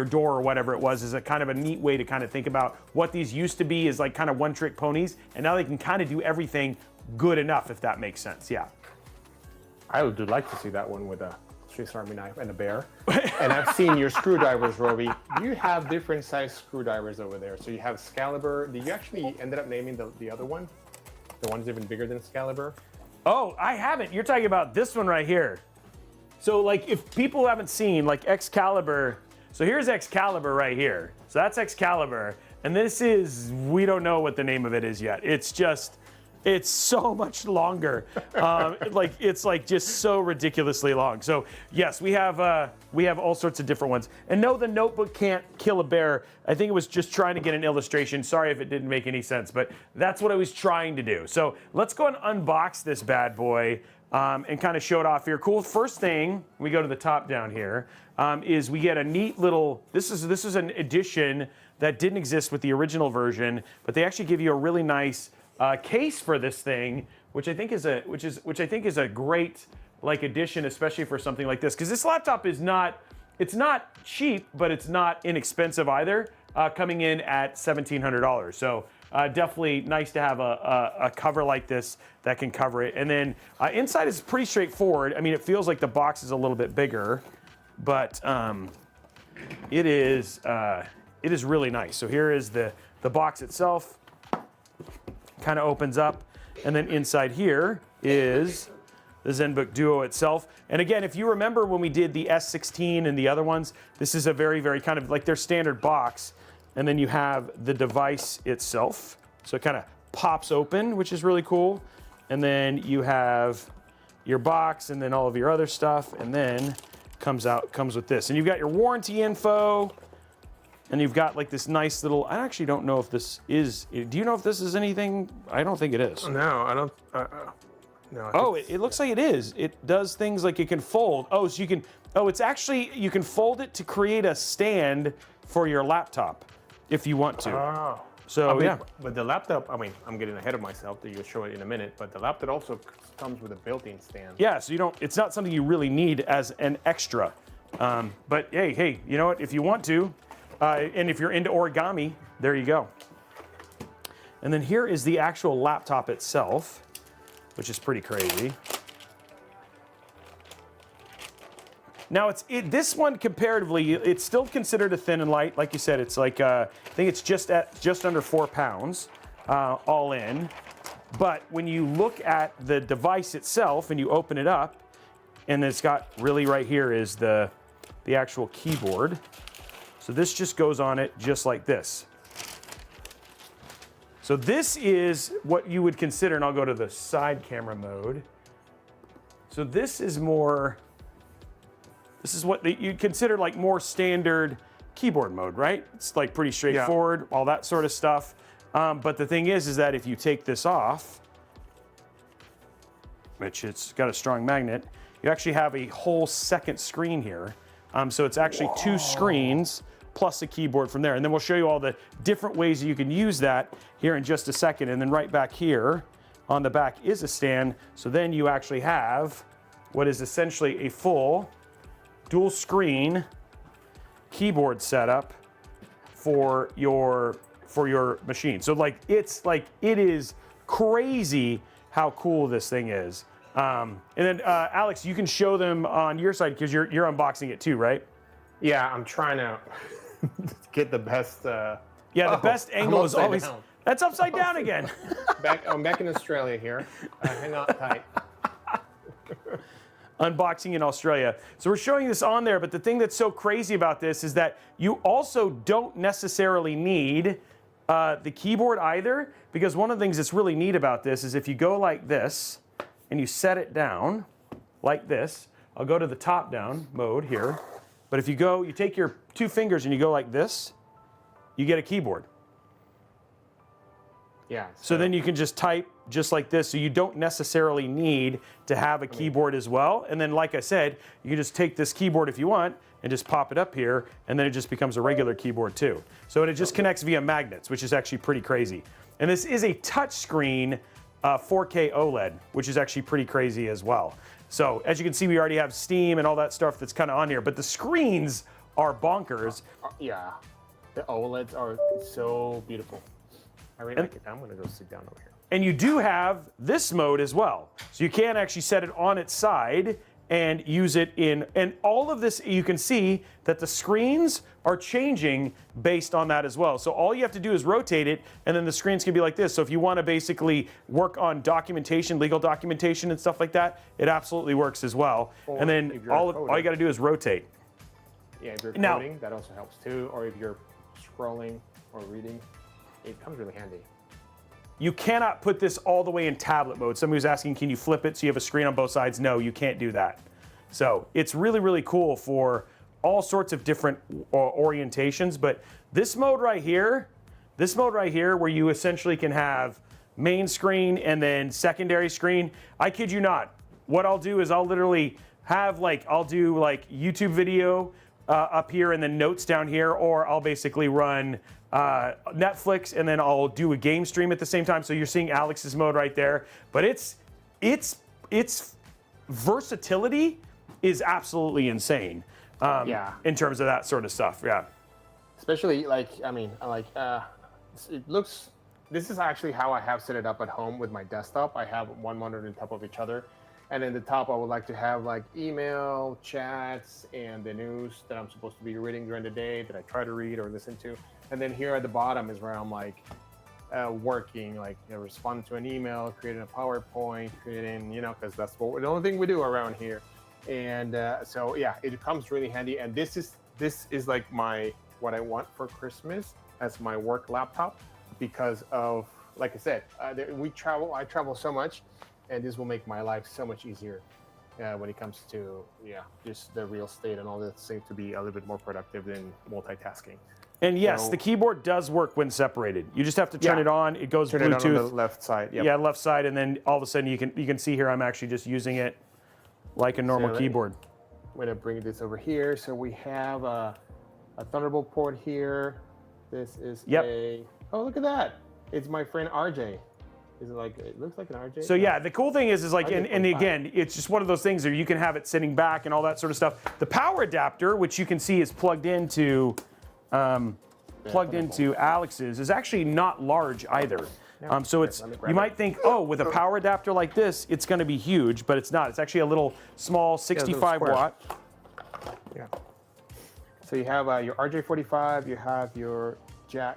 door or whatever it was, is a kind of a neat way to kind of think about what these used to be as like kind of one-trick ponies, and now they can kind of do everything good enough, if that makes sense. Yeah. I would like to see that one with a Swiss Army knife and a bear. And I've seen your screwdrivers, Roby. You have different size screwdrivers over there. So you have Excalibur. Did you actually ended up naming the other one? The one that's even bigger than Excalibur? Oh, I haven't. You're talking about this one right here. So like if people haven't seen like Excalibur, so here's Excalibur right here. So that's Excalibur. And this is, we don't know what the name of it is yet. It's so much longer. It's like just so ridiculously long. So yes, we have all sorts of different ones. And no, the notebook can't kill a bear. I think it was just trying to get an illustration. Sorry if it didn't make any sense, but that's what I was trying to do. So let's go and unbox this bad boy and kind of show it off here. Cool. First thing, we go to the top down here, is we get a neat little, this is an edition that didn't exist with the original version, but they actually give you a really nice case for this thing, which I think is a great like addition, especially for something like this, because this laptop is not cheap, but it's not inexpensive either, coming in at $1,700. So definitely nice to have a cover like this that can cover it. And then inside is pretty straightforward. I mean, it feels like the box is a little bit bigger, but it is really nice. So here is the box itself. Kind of opens up, and then inside here is the Zenbook DUO itself. And again, if you remember when we did the S16 and the other ones, this is a very, very kind of like their standard box. And then you have the device itself. So it kind of pops open, which is really cool. And then you have your box and then all of your other stuff, and then comes with this. And you've got your warranty info. And you've got like this nice little, I actually don't know if this is, do you know if this is anything? I don't think it is. No, I don't, no. Oh, it looks like it is. It does things like it can fold. Oh, so you can, it's actually, you can fold it to create a stand for your laptop if you want to. Oh. So yeah. But the laptop, I mean, I'm getting ahead of myself, you'll show it in a minute, but the laptop also comes with a built-in stand. Yeah, so it's not something you really need as an extra. But hey, you know what, if you want to, and if you're into origami, there you go. And then here is the actual laptop itself, which is pretty crazy. Now this one comparatively, it's still considered a thin and light. Like you said, it's like I think it's just under 4 pounds, all in. But when you look at the device itself and you open it up, and it's got really right here is the actual keyboard. So this just goes on it just like this. So this is what you would consider, and I'll go to the side camera mode. So this is what you'd consider like more standard keyboard mode, right? It's like pretty straightforward, all that sort of stuff. But the thing is that if you take this off, which it's got a strong magnet, you actually have a whole second screen here. So it's actually 2 screens plus a keyboard from there. And then we'll show you all the different ways that you can use that here in just a second. And then right back here on the back is a stand. So then you actually have what is essentially a full dual screen keyboard setup for your machine. So it is crazy how cool this thing is. And then Alex, you can show them on your side because you're unboxing it too, right? Yeah, I'm trying to get the best. The best angle is always. Down. That's upside down again. I'm back in Australia here. Hang on tight. Unboxing in Australia. So we're showing this on there, but the thing that's so crazy about this is that you also don't necessarily need the keyboard either, because one of the things that's really neat about this is if you go like this and you set it down like this, I'll go to the top down mode here, but if you take your 2 fingers and you go like this, you get a keyboard. Yeah. So then you can just type just like this, so you don't necessarily need to have a keyboard as well. And then, like I said, you can just take this keyboard if you want and just pop it up here, and then it just becomes a regular keyboard too. So it just connects via magnets, which is actually pretty crazy. And this is a touchscreen 4K OLED, which is actually pretty crazy as well. So as you can see, we already have Steam and all that stuff that's kind of on here, but the screens are bonkers. Yeah, the OLEDs are so beautiful. I really like it. I'm gonna go sit down over here. And you do have this mode as well. So you can actually set it on its side and use it in, and all of this, you can see that the screens are changing based on that as well. So all you have to do is rotate it, and then the screens can be like this. So if you want to basically work on documentation, legal documentation and stuff like that, it absolutely works as well. Or and then all you got to do is rotate. Yeah, if you're Now- coding, that also helps too. Or if you're scrolling or reading, it comes really handy. You cannot put this all the way in tablet mode. Somebody was asking, can you flip it so you have a screen on both sides? No, you can't do that. So it's really, really cool for all sorts of different orientations. But this mode right here, where you essentially can have main screen and then secondary screen, I kid you not. What I'll do is I'll literally have I'll do YouTube video up here and then notes down here, or I'll basically run Netflix and then I'll do a game stream at the same time. So you're seeing Alex's mode right there. But its versatility is absolutely insane. In terms of that sort of stuff. Yeah. Especially it looks. This is actually how I have set it up at home with my desktop. I have one monitor on top of each other, and in the top I would like to have email, chats, and the news that I'm supposed to be reading during the day that I try to read or listen to. And then here at the bottom is where I'm working, responding to an email, creating a PowerPoint, creating, because that's the only thing we do around here. And so yeah, it comes really handy. And this is what I want for Christmas as my work laptop, because of, like I said, I travel so much, and this will make my life so much easier when it comes to just the real estate and all that. Seems to be a little bit more productive than multitasking. And yes, the keyboard does work when separated. You just have to turn it on. It goes Turn Bluetooth. it on the left side. Yep. Yeah, left side, and then all of a sudden you can see here I'm actually just using it like a normal keyboard. I'm gonna bring this over here. So we have a Thunderbolt port here. This is oh, look at that. It's my friend RJ. Is it it looks like an RJ? So yeah, the cool thing is and again, it's just one of those things where you can have it sitting back and all that sort of stuff. The power adapter, which you can see is plugged into Alex's, is actually not large either. So you might think, with a power adapter like this, it's going to be huge, but it's not. It's actually a little small 65 watt. Yeah. So you have your RJ45, you have your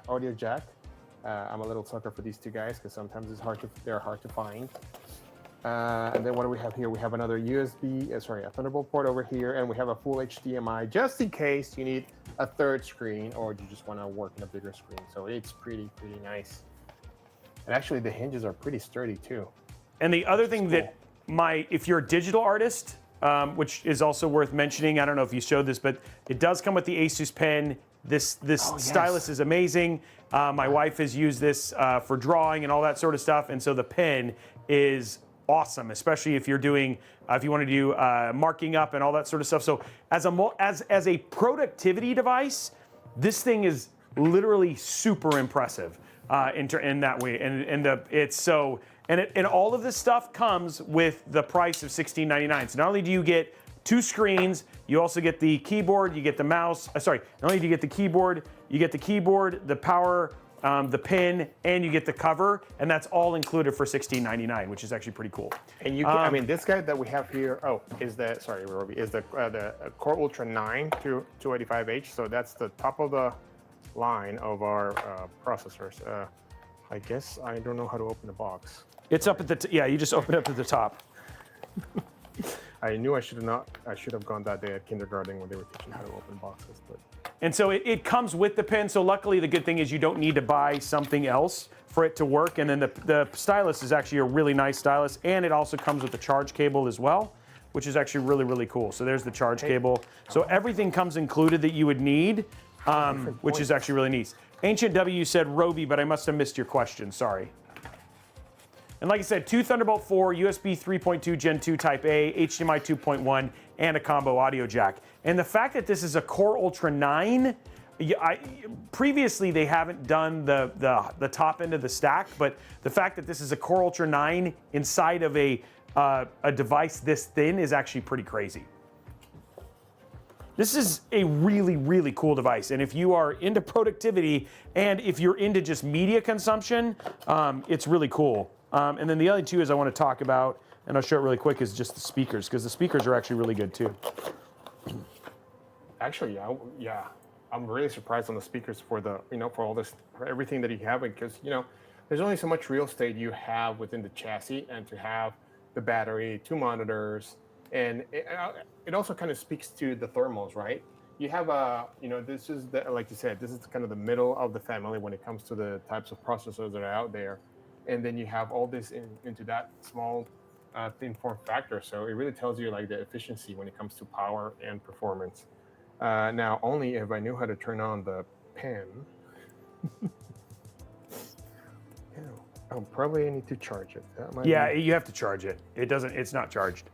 audio jack. I'm a little sucker for these two guys because sometimes they're hard to find. And then what do we have here? We have another a Thunderbolt port over here, and we have a full HDMI just in case you need a third screen or you just want to work in a bigger screen. So it's pretty nice. And actually the hinges are pretty sturdy too. And the other thing that if you're a digital artist, which is also worth mentioning, I don't know if you showed this, but it does come with the ASUS pen. This stylus is amazing. My wife has used this for drawing and all that sort of stuff, and so the pen is awesome, especially if you're doing, if you want to do marking up and all that sort of stuff. So as a productivity device, this thing is literally super impressive in that way. And all of this stuff comes with the price of $16.99. So not only do you get 2 screens, you also get the keyboard, you get the mouse. Not only do you get the keyboard, the power, the pin, and you get the cover, and that's all included for $16.99, which is actually pretty cool. And you can, this guy that we have here, is the Core Ultra 9 285H. So that's the top of the line of our processors. I guess I don't know how to open the box. It's up at the you just open it up at the top. I knew I should have gone that day at kindergarten when they were teaching how to open boxes. And so it comes with the pen. So luckily, the good thing is you don't need to buy something else for it to work. And then the stylus is actually a really nice stylus, and it also comes with a charge cable as well, which is actually really, really cool. So there's the charge cable. So everything comes included that you would need, which is actually really neat. Ancient W said Roby, but I must have missed your question. Sorry. And like I said, 2 Thunderbolt 4, USB 3.2 Gen 2 Type A, HDMI 2.1, and a combo audio jack. And the fact that this is a Core Ultra 9, previously they haven't done the top end of the stack, but the fact that this is a Core Ultra 9 inside of a device this thin is actually pretty crazy. This is a really, really cool device. And if you are into productivity and if you're into just media consumption, it's really cool. And then the other two is I want to talk about and I'll show it really quick, is just the speakers, because the speakers are actually really good too. Actually, yeah. I'm really surprised on the speakers for the, for all this, for everything that you have, because, there's only so much real estate you have within the chassis, and to have the battery, 2 monitors, and it also kind of speaks to the thermals, right? You have this is like you said, this is kind of the middle of the family when it comes to the types of processors that are out there, and then you have all this into that small, thin form factor. So it really tells you like the efficiency when it comes to power and performance. Now, only if I knew how to turn on the pen. I'll probably need to charge it. You have to charge it. It's not charged.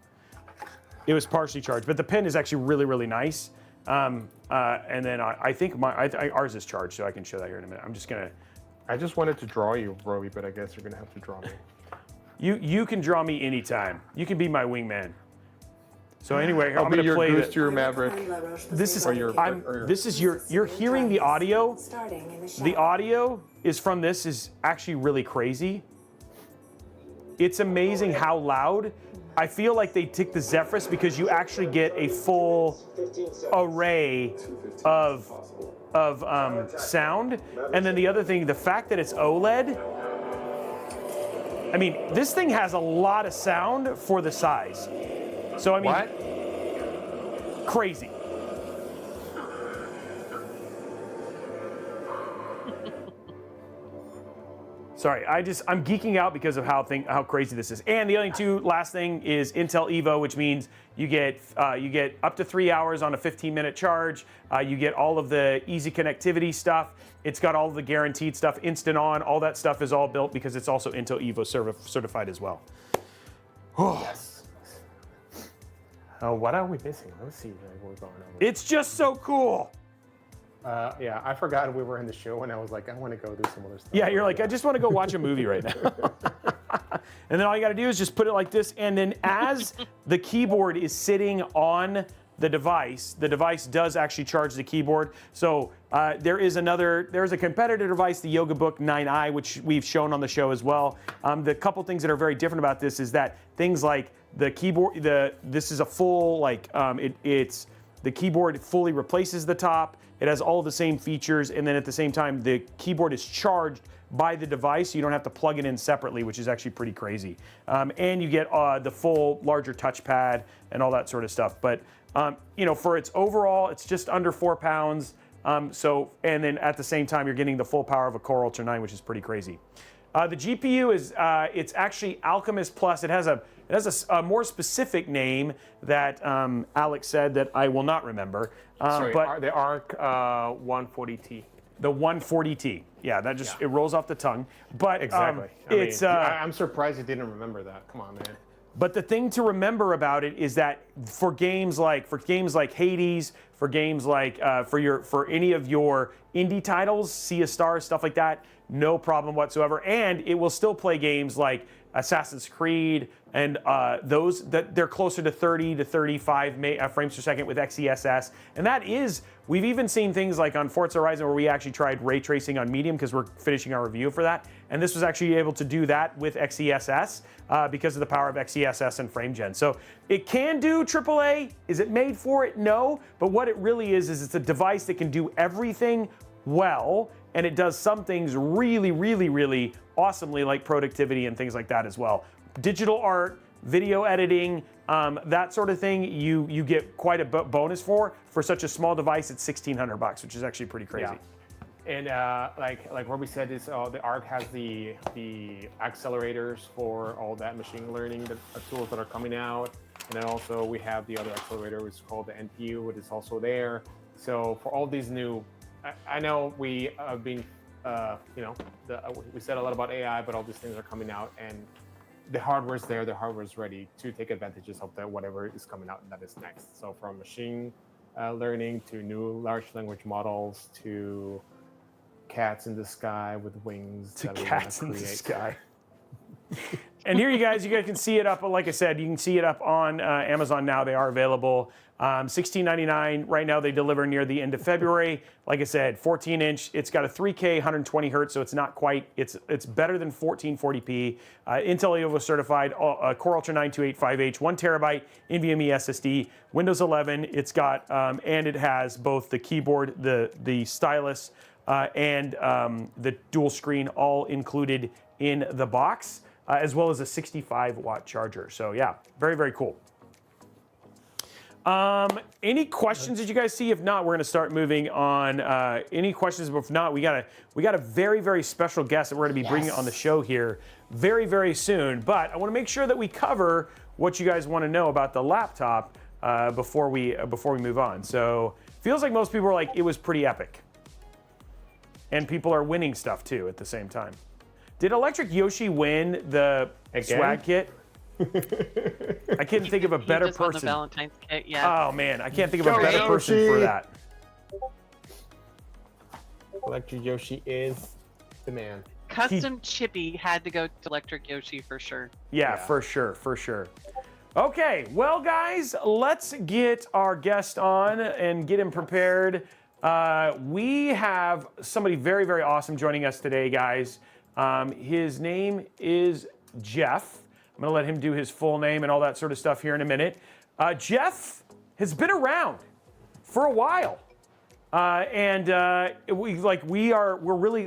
It was partially charged, but the pen is actually really, really nice. And then I think ours is charged, so I can show that here in a minute. I just wanted to draw you, Roby, but I guess you're gonna have to draw me. You can draw me anytime. You can be my wingman. So anyway, I'll I'm be going to your play Goose to your Maverick. You're hearing the audio. The audio is actually really crazy. It's amazing how loud. I feel like they took the Zephyrus because you actually get a full array of sound. And then the other thing, the fact that it's OLED. I mean, this thing has a lot of sound for the size. So I mean, what? Crazy. Sorry, I'm geeking out because of how crazy this is. And the only last thing is Intel Evo, which means you get up to 3 hours on a 15-minute charge. You get all of the easy connectivity stuff. It's got all of the guaranteed stuff, instant on. All that stuff is all built because it's also Intel Evo certified as well. Yes. What are we missing? Let's see what we're going over. It's just so cool. Yeah, I forgot we were in the show, and I was like, I want to go do some other stuff. Yeah, you're like, I just want to go watch a movie right now. And then all you got to do is just put it like this, and then as the keyboard is sitting on the device does actually charge the keyboard. So there's a competitor device, the YogaBook 9i, which we've shown on the show as well. The couple things that are very different about this is that things like the keyboard, this is a full the keyboard fully replaces the top. It has all the same features, and then at the same time, the keyboard is charged by the device. So you don't have to plug it in separately, which is actually pretty crazy. And you get the full larger touchpad and all that sort of stuff. But for its overall, it's just under 4 pounds. And then at the same time, you're getting the full power of a Core Ultra 9, which is pretty crazy. The GPU is it's actually Alchemist Plus. It has a more specific name that Alex said that I will not remember. But the ARC 140T. The 140T. Yeah, that just it rolls off the tongue. But exactly. I'm surprised you didn't remember that. Come on, man. But the thing to remember about it is that for games like Hades, for games like for any of your indie titles, Sea of Stars, stuff like that, no problem whatsoever. And it will still play games like Assassin's Creed and those that they're closer to 30 to 35 frames per second with XeSS. And that is, we've even seen things like on Forza Horizon where we actually tried ray tracing on medium because we're finishing our review for that. And this was actually able to do that with XeSS because of the power of XeSS and FrameGen. So it can do AAA. Is it made for it? No. But what it really is it's a device that can do everything well, and it does some things really, really, really awesomely, like productivity and things like that as well. Digital art, video editing, that sort of thing, you get quite a bonus for such a small device. It's $1,600, which is actually pretty crazy. Yeah. And like Roby said, the ARC has the accelerators for all that machine learning tools that are coming out, and then also we have the other accelerator, which is called the NPU, which is also there. So for all these new, I know we have been, we said a lot about AI, but all these things are coming out, and the hardware's there, the hardware's ready to take advantages of that, whatever is coming out that is next. So from machine learning to new large language models to cats in the sky with wings. To cats in the sky. And here you guys can see it up. Like I said, you can see it up on Amazon now. They are available. $16.99 right now. They deliver near the end of February. Like I said, 14-inch. It's got a 3K 120 hertz, so it's not quite. It's better than 1440p. Intel Evo certified. Core Ultra 92850H, 1 terabyte NVMe SSD. Windows 11. It's got and it has both the keyboard, the stylus, and the dual screen all included in the box, as well as a 65-watt charger. So yeah, very, very cool. Any questions that you guys see? If not, we're going to start moving on. Any questions? But if not, we got a very, very special guest that we're going to be bringing on the show here very, very soon. But I want to make sure that we cover what you guys want to know about the laptop before we move on. So feels like most people are like, it was pretty epic, and people are winning stuff too at the same time. Did Electric Yoshi win the swag kit? I can't think of a better just won person. the Valentine's kit, yeah. Oh man, I can't think of a better person for that. Electric Yoshi is the man. Custom Chippy had to go to Electric Yoshi for sure. Yeah, for sure, for sure. Okay, well guys, let's get our guest on and get him prepared. We have somebody very, very awesome joining us today, guys. His name is Jeff. I'm going to let him do his full name and all that sort of stuff here in a minute. Jeff has been around for a while, and we're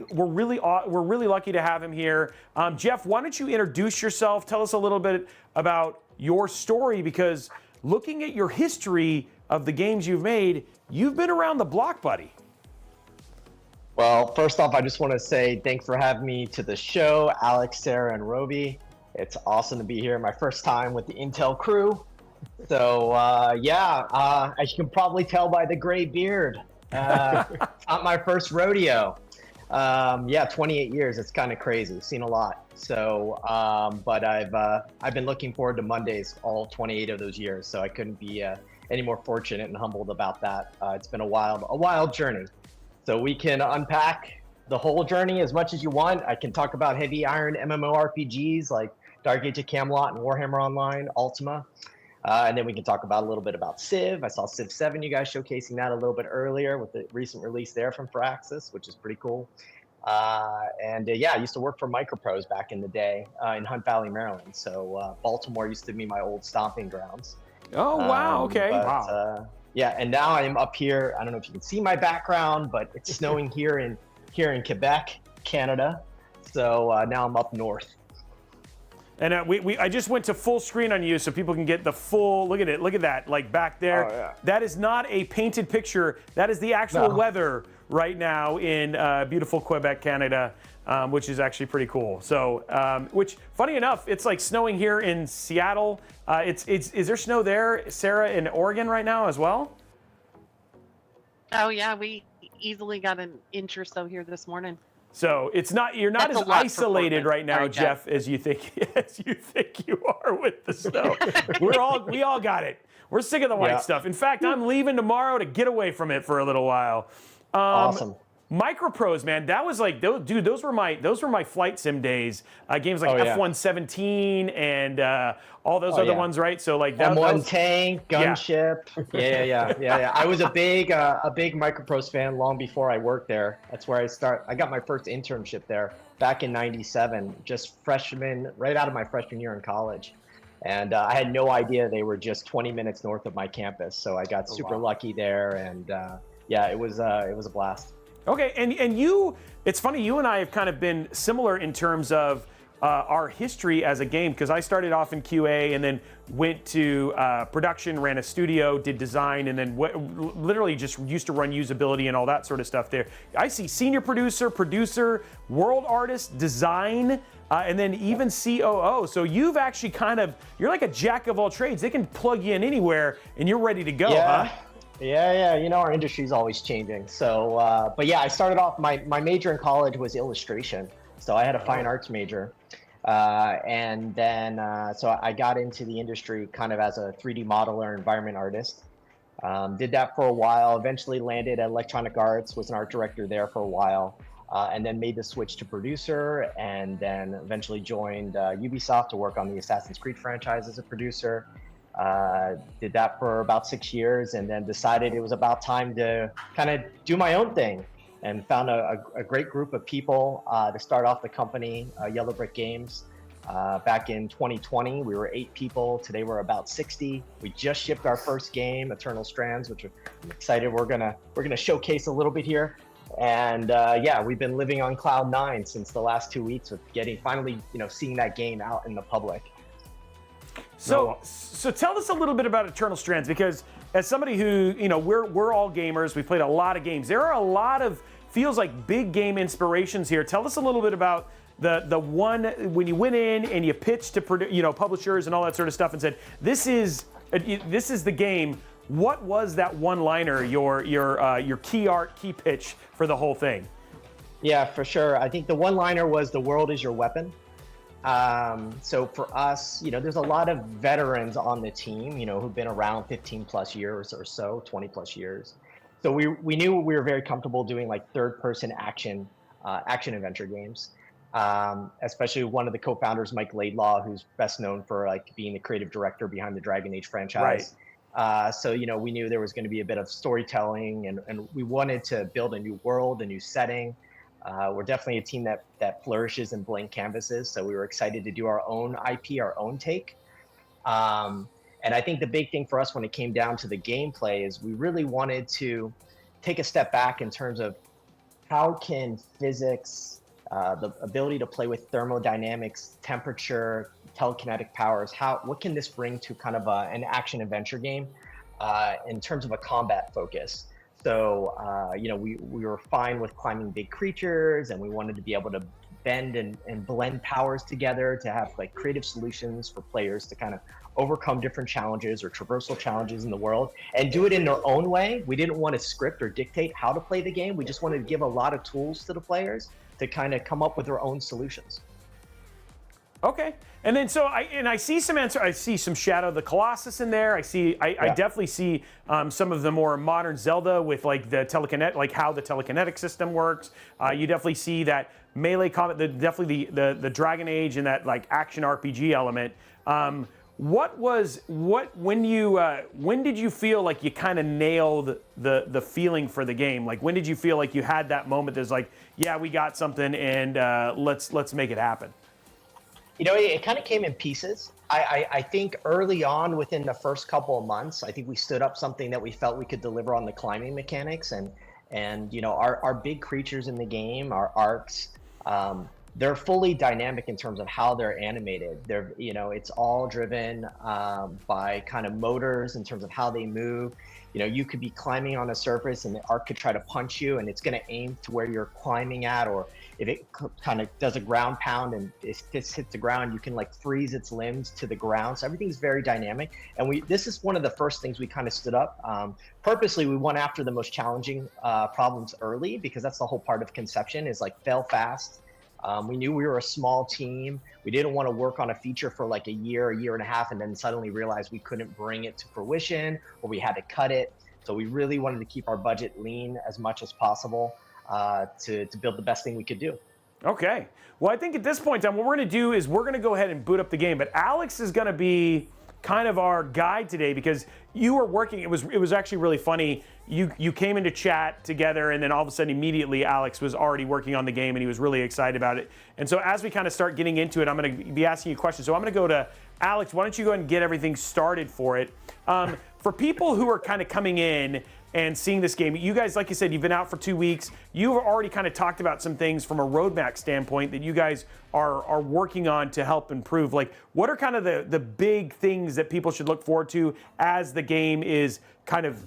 really lucky to have him here. Jeff, why don't you introduce yourself? Tell us a little bit about your story, because looking at your history of the games you've made, you've been around the block, buddy. Well, first off, I just want to say thanks for having me to the show, Alex, Sarah, and Roby. It's awesome to be here. My first time with the Intel crew. So, as you can probably tell by the gray beard, it's not my first rodeo. 28 years. It's kind of crazy. Seen a lot. So, but I've been looking forward to Mondays all 28 of those years. So I couldn't be any more fortunate and humbled about that. It's been a wild journey. So we can unpack the whole journey as much as you want. I can talk about heavy iron MMORPGs like Dark Age of Camelot and Warhammer Online, Ultima. And then we can talk about a little bit about Civ. I saw Civ 7, you guys showcasing that a little bit earlier with the recent release there from Firaxis, which is pretty cool. I used to work for Microprose back in the day in Hunt Valley, Maryland. So Baltimore used to be my old stomping grounds. Oh, wow. Okay. Wow. And now I'm up here. I don't know if you can see my background, but it's snowing here in Quebec, Canada. So now I'm up north. And I just went to full screen on you so people can get the full, look at it, look at that, like back there. Oh, yeah. That is not a painted picture. That is the actual weather right now in beautiful Quebec, Canada, which is actually pretty cool. So, which, funny enough, it's like snowing here in Seattle. Is there snow there, Sarah, in Oregon right now as well? Oh yeah, we easily got an inch or so here this morning. So you're not That's as isolated right now, Sorry, Jeff, as you think you are with the snow. we all got it. We're sick of the white stuff. In fact, I'm leaving tomorrow to get away from it for a little while. Awesome. Microprose, man, that was like, those were my flight sim days. Games like F-117 and all those other ones, right? So like that M1 tank, gunship. Yeah. I was a big Microprose fan long before I worked there. That's where I got my first internship there back in '97, just freshman, right out of my freshman year in college. And I had no idea they were just 20 minutes north of my campus. So I got super lucky there, and it was a blast. Okay, and you, it's funny, you and I have kind of been similar in terms of our history as a game, because I started off in QA and then went to production, ran a studio, did design, and then literally just used to run usability and all that sort of stuff there. I see senior producer, world artist, design, and then even COO. So you've actually you're like a jack of all trades. They can plug you in anywhere and you're ready to go, huh? Yeah. You know, our industry is always changing. So, I started off, my major in college was illustration. So I had a fine arts major. And then I got into the industry kind of as a 3D modeler, environment artist. Did that for a while, eventually landed at Electronic Arts, was an art director there for a while. and then made the switch to producer, and then eventually joined Ubisoft to work on the Assassin's Creed franchise as a producer. Did that for about 6 years, and then decided it was about time to kind of do my own thing, and found a great group of people to start off the company, yellowBrick Games. Back in 2020, we were 8 people. Today we're about 60. We just shipped our first game, Eternal Strands, which I'm excited we're gonna showcase a little bit here. And yeah, we've been living on cloud 9 since the last 2 weeks with finally seeing that game out in the public. So tell us a little bit about Eternal Strands, because as somebody who, we're all gamers, we've played a lot of games. There are a lot of, feels like big game inspirations here. Tell us a little bit about the one when you went in and you pitched to publishers and all that sort of stuff and said, this is the game. What was that one-liner, your key pitch for the whole thing? Yeah, for sure. I think the one-liner was, "The world is your weapon." So for us, there's a lot of veterans on the team, who've been around 15 plus years or so, 20 plus years. So we knew we were very comfortable doing like third-person action adventure games. Especially one of the co-founders, Mike Laidlaw, who's best known for like being the creative director behind the Dragon Age franchise. Right. So we knew there was going to be a bit of storytelling, and we wanted to build a new world, a new setting. We're definitely a team that flourishes in blank canvases, so we were excited to do our own IP, our own take. And I think the big thing for us when it came down to the gameplay is we really wanted to take a step back in terms of how can physics, the ability to play with thermodynamics, temperature, telekinetic powers, what can this bring to kind of an action adventure game in terms of a combat focus? So, we were fine with climbing big creatures, and we wanted to be able to bend and blend powers together to have like creative solutions for players to kind of overcome different challenges or traversal challenges in the world and do it in their own way. We didn't want to script or dictate how to play the game. We just wanted to give a lot of tools to the players to kind of come up with their own solutions. Okay. And then I see some answer. I see some Shadow of the Colossus in there. I definitely see some of the more modern Zelda with like the telekinetic, like how the telekinetic system works. You definitely see that melee combat, the Dragon Age and that like action RPG element. When did you feel like you kind of nailed the feeling for the game? Like when did you feel like you had that moment that's like, yeah, we got something, and let's make it happen? It kind of came in pieces. I think early on, within the first couple of months, I think we stood up something that we felt we could deliver on the climbing mechanics, and our big creatures in the game, our arcs, they're fully dynamic in terms of how they're animated. It's all driven by kind of motors in terms of how they move. You could be climbing on a surface and the arc could try to punch you, and it's going to aim to where you're climbing at, or if it kind of does a ground pound and it hits the ground, you can like freeze its limbs to the ground. So everything's very dynamic. And this is one of the first things we kind of stood up. Purposely, we went after the most challenging problems early, because that's the whole part of conception, is like fail fast. We knew we were a small team. We didn't want to work on a feature for like a year and a half, and then suddenly realize we couldn't bring it to fruition, or we had to cut it. So we really wanted to keep our budget lean as much as possible to build the best thing we could do. Okay. Well, I think at this point in time, what we're going to do is we're going to go ahead and boot up the game. But Alex is going to be kind of our guide today, because you were working. It was actually really funny. You came into chat together, and then all of a sudden, immediately, Alex was already working on the game, and he was really excited about it. And so as we kind of start getting into it, I'm going to be asking you questions. So I'm going to go to Alex. Why don't you go ahead and get everything started for it? For people who are kind of coming in and seeing this game, you guys, like you said, you've been out for 2 weeks. You've already kind of talked about some things from a roadmap standpoint that you guys are working on to help improve. Like, what are kind of the big things that people should look forward to as the game is kind of,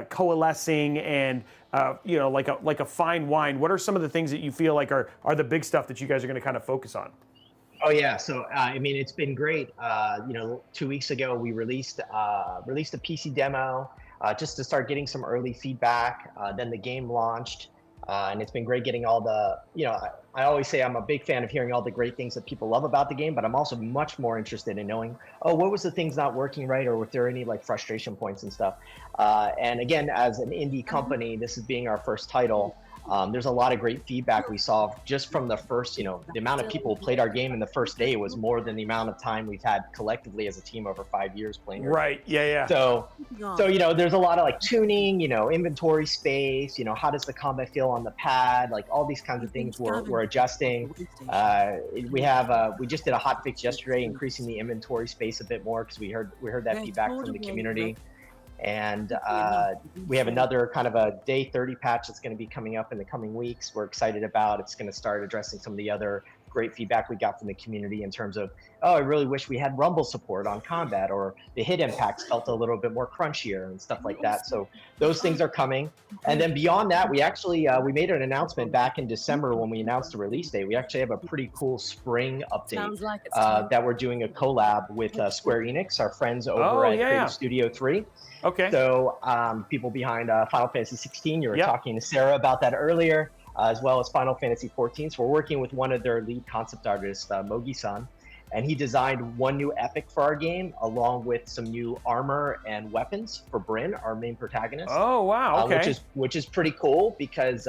coalescing and, like a fine wine? What are some of the things that you feel like are the big stuff that you guys are going to kind of focus on? Oh yeah, so it's been great. 2 weeks ago we released a PC demo just to start getting some early feedback. Then the game launched, and it's been great getting all the. I always say I'm a big fan of hearing all the great things that people love about the game, but I'm also much more interested in knowing, what was the things not working right, or if there are any like frustration points and stuff. And again, as an indie company, this is being our first title. There's a lot of great feedback we saw just from the first, the amount of people who played our game in the first day was more than the amount of time we've had collectively as a team over 5 years playing. Right. Yeah. So there's a lot of like tuning, inventory space, how does the combat feel on the pad, like all these kinds of things we're adjusting. We just did a hot fix yesterday, increasing the inventory space a bit more because we heard that feedback from the community. And we have another kind of a day 30 patch that's going to be coming up in the coming weeks. We're excited about. It's going to start addressing some of the other great feedback we got from the community in terms of, I really wish we had rumble support on combat, or the hit impacts felt a little bit more crunchier and stuff like that. So those things are coming. And then beyond that, we actually we made an announcement back in December when we announced the release date. We actually have a pretty cool spring update that we're doing a collab with Square Enix, our friends over at Creative Studio 3. Okay. So people behind Final Fantasy 16, you were talking to Sarah about that earlier, as well as Final Fantasy 14. So we're working with one of their lead concept artists, Mogi-san, and he designed one new epic for our game, along with some new armor and weapons for Bryn, our main protagonist. Oh, wow. Okay. Which is pretty cool because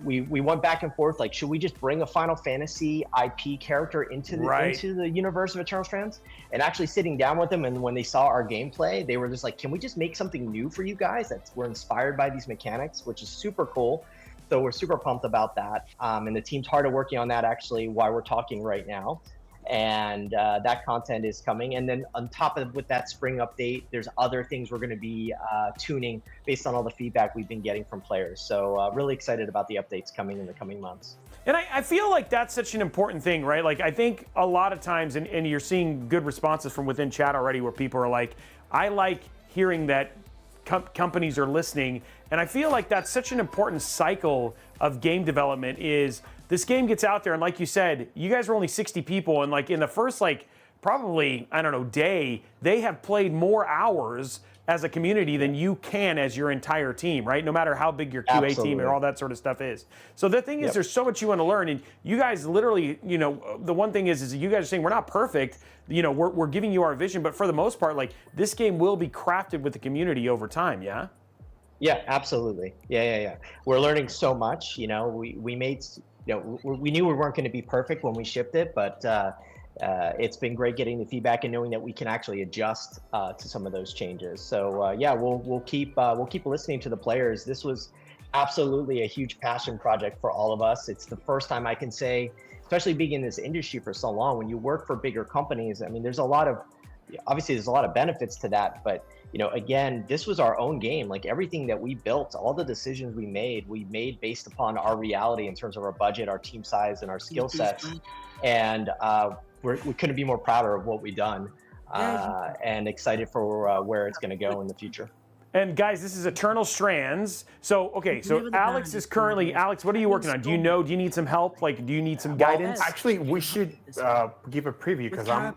we went back and forth, like, should we just bring a Final Fantasy IP character into the universe of Eternal Strands? And actually sitting down with them, and when they saw our gameplay, they were just like, can we just make something new for you guys we're inspired by these mechanics, which is super cool. So we're super pumped about that. And the team's hard at working on that actually while we're talking right now. And that content is coming. And then on top of with that spring update, there's other things we're going to be tuning based on all the feedback we've been getting from players. So really excited about the updates coming in the coming months. And I feel like that's such an important thing, right? Like, I think a lot of times, and you're seeing good responses from within chat already, where people are like, I like hearing that companies are listening. And I feel like that's such an important cycle of game development. Is this game gets out there, and like you said, you guys are only 60 people, and like in the first probably, I don't know, day, they have played more hours as a community than you can as your entire team, right? No matter how big your QA team and all that sort of stuff is. So the thing is, there's so much you want to learn, and you guys literally, the one thing is you guys are saying we're not perfect. We're giving you our vision, but for the most part, like, this game will be crafted with the community over time. Yeah. Yeah, absolutely. Yeah. We're learning so much. We made. We knew we weren't going to be perfect when we shipped it, but it's been great getting the feedback and knowing that we can actually adjust to some of those changes. So we'll keep listening to the players. This was absolutely a huge passion project for all of us. It's the first time I can say, especially being in this industry for so long, when you work for bigger companies, I mean, there's a lot of benefits to that, but again, this was our own game. Like, everything that we built, all the decisions we made based upon our reality in terms of our budget, our team size, and our skill sets. And we couldn't be more prouder of what we've done, and excited for where it's going to go in the future. And guys, this is Eternal Strands. So Alex is currently, Alex, what are you working on? Do you need some help? Like, do you need some guidance? Actually, we should give a preview, because I'm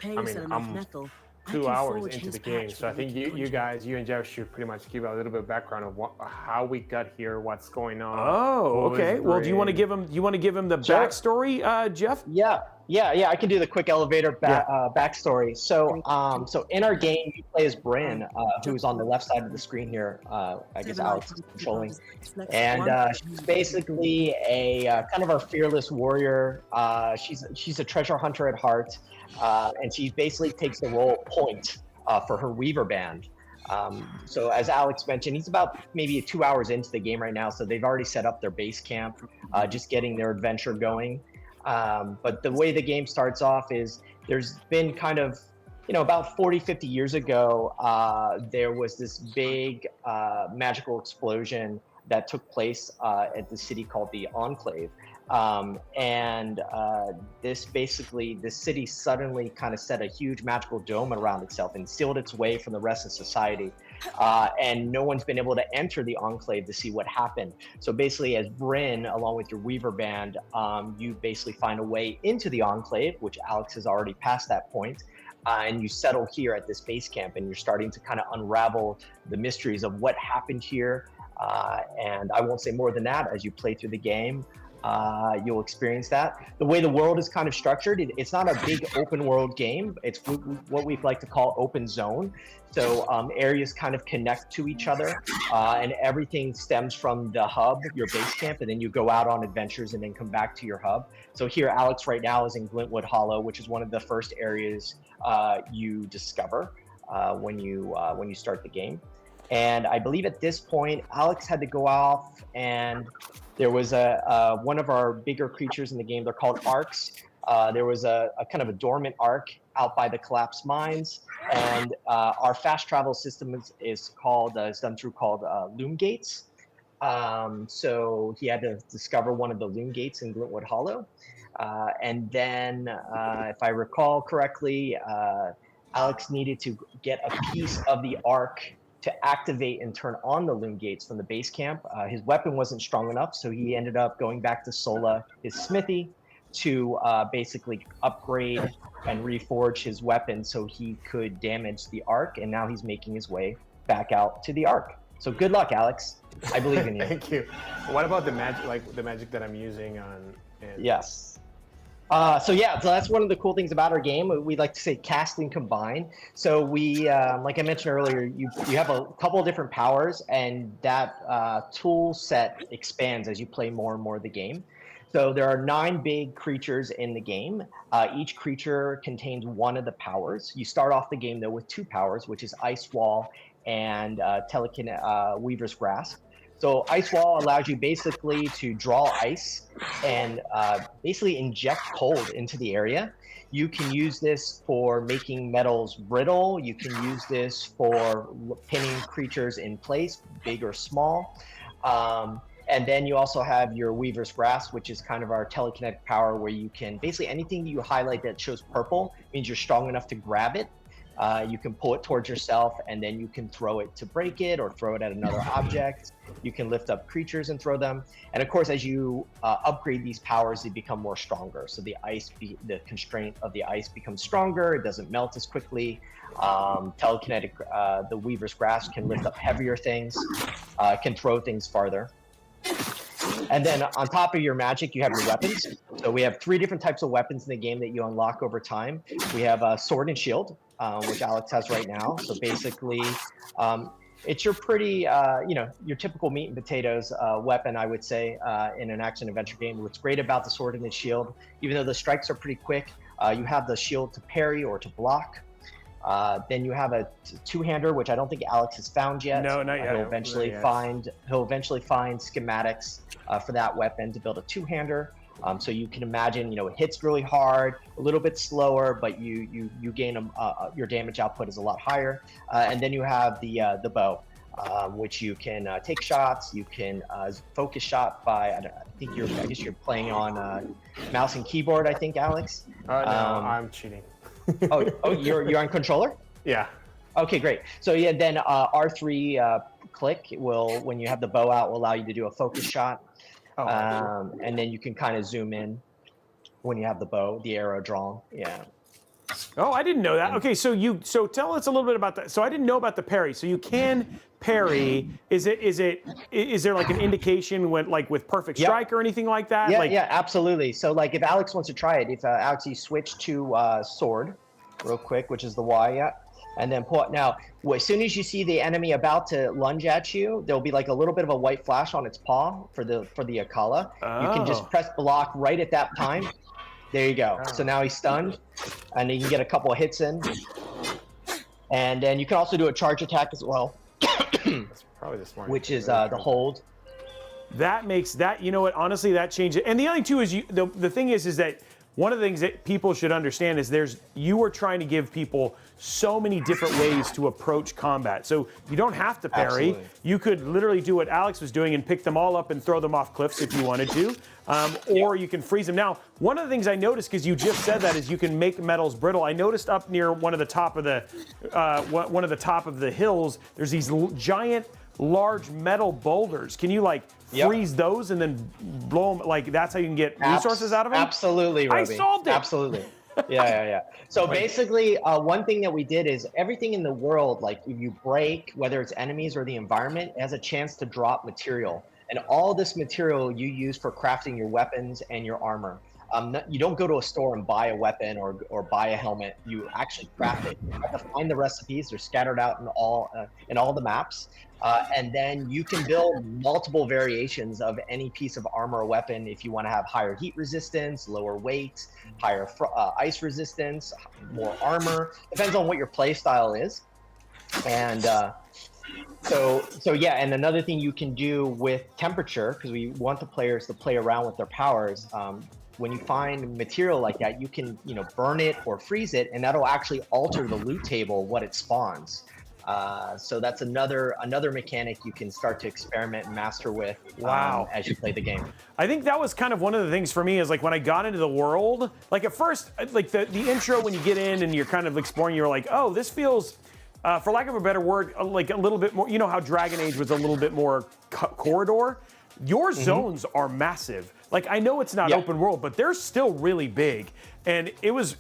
2 hours into the game. So I think you guys, you and Jeff, should pretty much give a little bit of background of how we got here, what's going on. Oh, okay. Well, do you want to give him the backstory, Jeff? Yeah. I can do the quick elevator backstory. So in our game, you play as Bryn, who's on the left side of the screen here. I guess Alex is controlling, and she's basically a kind of our fearless warrior. She's a treasure hunter at heart, and she basically takes the role of point for her Weaver band. So as Alex mentioned, he's about maybe 2 hours into the game right now. So they've already set up their base camp, just getting their adventure going. But the way the game starts off is there's been kind of, about 40, 50 years ago, there was this big magical explosion that took place at the city called the Enclave. This city suddenly kind of set a huge magical dome around itself and sealed its way from the rest of society. And no one's been able to enter the Enclave to see what happened. So basically, as Bryn, along with your Weaver band, you basically find a way into the Enclave, which Alex has already passed that point. And you settle here at this base camp, and you're starting to kind of unravel the mysteries of what happened here. And I won't say more than that as you play through the game. you'll experience that. The way the world is kind of structured, it's not a big open world game. It's what we like to call open zone. So areas kind of connect to each other, and everything stems from the hub, your base camp, and then you go out on adventures and then come back to your hub. So here, Alex right now is in Glintwood Hollow, which is one of the first areas you discover when you start the game. And I believe at this point, Alex had to go off, and there was one of our bigger creatures in the game. They're called arcs. There was a kind of a dormant arc out by the collapsed mines, and our fast travel system is done through called loom gates. So he had to discover one of the loom gates in Glintwood Hollow, and then if I recall correctly, Alex needed to get a piece of the arc to activate and turn on the loom gates from the base camp. His weapon wasn't strong enough, so he ended up going back to Sola, his smithy, to basically upgrade and reforge his weapon so he could damage the arc, and now he's making his way back out to the arc. So good luck, Alex. I believe in you. Thank you. What about the magic, like the magic that I'm using on? Yes. So that's one of the cool things about our game. We like to say cast and combine. So we, like I mentioned earlier, you have a couple of different powers, and that tool set expands as you play more and more of the game. So there are 9 big creatures in the game. Each creature contains one of the powers. You start off the game though with 2 powers, which is Ice Wall and Weaver's Grasp. So Ice Wall allows you basically to draw ice and basically inject cold into the area. You can use this for making metals brittle. You can use this for pinning creatures in place, big or small. And then you also have your Weaver's Grasp, which is kind of our telekinetic power, where you can basically anything you highlight that shows purple means you're strong enough to grab it. You can pull it towards yourself, and then you can throw it to break it or throw it at another object. You can lift up creatures and throw them. And of course, as you upgrade these powers, they become more stronger. So the constraint of the ice becomes stronger. It doesn't melt as quickly. Telekinetic, the Weaver's Grasp can lift up heavier things, can throw things farther. And then on top of your magic, you have your weapons. So we have 3 different types of weapons in the game that you unlock over time. We have a sword and shield, which Alex has right now. So basically, it's your pretty, your typical meat and potatoes weapon, I would say, in an action adventure game. What's great about the sword and the shield, even though the strikes are pretty quick, you have the shield to parry or to block. Then you have a 2-hander, which I don't think Alex has found yet. No, not yet. He'll Not yet. He'll eventually find schematics for that weapon to build a 2-hander. So you can imagine, it hits really hard, a little bit slower, but you gain your damage output is a lot higher. And then you have the bow, which you can take shots. You can focus shot by. I guess you're playing on mouse and keyboard. I think, Alex. No, I'm cheating. You're on controller? Yeah. Okay, great. So yeah, then R3 click when you have the bow out, will allow you to do a focus shot. And then you can kind of zoom in when you have the arrow drawn. Yeah. Oh, I didn't know that. Okay, so tell us a little bit about that. So I didn't know about the parry. So you can parry. Is there like an indication when, like with perfect strike or anything like that? Yeah, absolutely. So like if Alex wants to try it, if Alex, you switch to sword real quick, which is the Y, and then pull it. Now, as soon as you see the enemy about to lunge at you, there'll be like a little bit of a white flash on its paw for the Akala. You can just press block right at that time. There you go. So now he's stunned, and you can get a couple of hits in. And then you can also do a charge attack as well. That's probably the smartest. Which is the hold. That makes that, honestly, that changes. And the other thing too is the thing is that one of the things that people should understand is you are trying to give people so many different ways to approach combat. So you don't have to parry. Absolutely. You could literally do what Alex was doing and pick them all up and throw them off cliffs if you wanted to, or you can freeze them. Now, one of the things I noticed, because you just said that, is you can make metals brittle. I noticed up near one of the top of the hills, there's these giant, large metal boulders. Can you freeze those and then blow them? Like that's how you can get resources out of them? Absolutely, Roby. I solved it. Absolutely. Yeah. So basically, one thing that we did is everything in the world, like if you break, whether it's enemies or the environment, it has a chance to drop material. And all this material you use for crafting your weapons and your armor. You don't go to a store and buy a weapon or buy a helmet. You actually craft it. You have to find the recipes. They're scattered out in all the maps. And then you can build multiple variations of any piece of armor or weapon if you want to have higher heat resistance, lower weight, higher ice resistance, more armor. Depends on what your play style is. And so yeah, and another thing you can do with temperature, because we want the players to play around with their powers. When you find material like that, you can burn it or freeze it, and that'll actually alter the loot table what it spawns. So that's another mechanic you can start to experiment and master with as you play the game. I think that was kind of one of the things for me is like when I got into the world, like at first, like the intro when you get in and you're kind of exploring, you're like, oh, this feels, for lack of a better word, like a little bit more, you know how Dragon Age was a little bit more corridor? Your zones are massive. Like, I know it's not open world, but they're still really big. And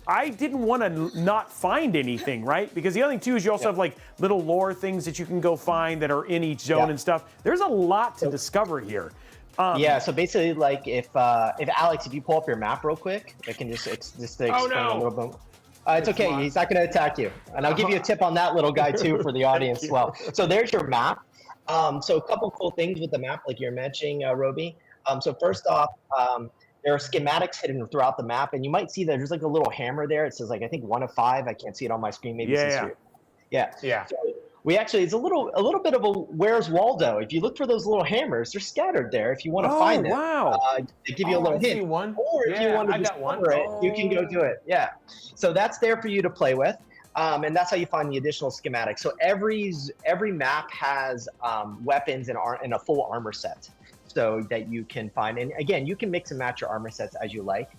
I didn't want to not find anything, right? Because the other thing, too, is you also have, like, little lore things that you can go find that are in each zone and stuff. There's a lot to discover here. So basically, like, if Alex, if you pull up your map real quick, I can just explain a little bit. It's okay. He's not going to attack you. And I'll give you a tip on that little guy, too, for the audience as well. So there's your map. So a couple cool things with the map, like you're mentioning, Roby. So first off, there are schematics hidden throughout the map, and you might see that there's like a little hammer there. It says like I think 1 of 5. I can't see it on my screen. Maybe yeah. So we actually it's a little bit of a Where's Waldo. If you look for those little hammers, they're scattered there. If you want to find them, they give you a little hint. Or if you want to discover it, you can go do it. Yeah. So that's there for you to play with. And that's how you find the additional schematics. So every map has weapons and a full armor set, so that you can find. And again, you can mix and match your armor sets as you like.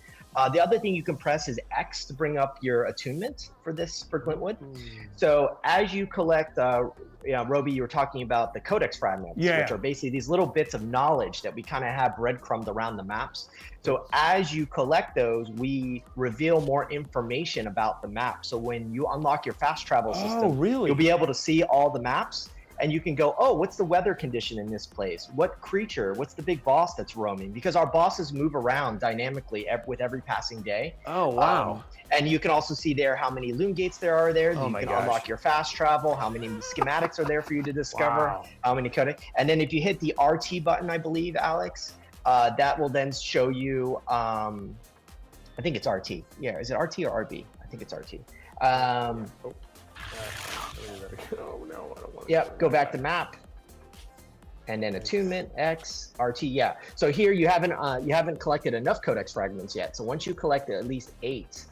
The other thing you can press is X to bring up your attunement for Glintwood. So as you collect, Roby, you were talking about the codex fragments, which are basically these little bits of knowledge that we kind of have breadcrumbed around the maps. So as you collect those, we reveal more information about the map. So when you unlock your fast travel system, you'll be able to see all the maps. And you can go, oh, what's the weather condition in this place? What creature? What's the big boss that's roaming? Because our bosses move around dynamically with every passing day. Oh, wow. And you can also see there how many loom gates there are there. You can unlock your fast travel, how many schematics are there for you to discover, how many codec. And then if you hit the RT button, I believe, Alex, that will then show you, I think it's RT. Yeah, is it RT or RB? I think it's RT. Oh no, I don't want to. Yep, go back to map, and then attunement X RT. Yeah. So here you haven't collected enough codex fragments yet. So once you collect at least 8,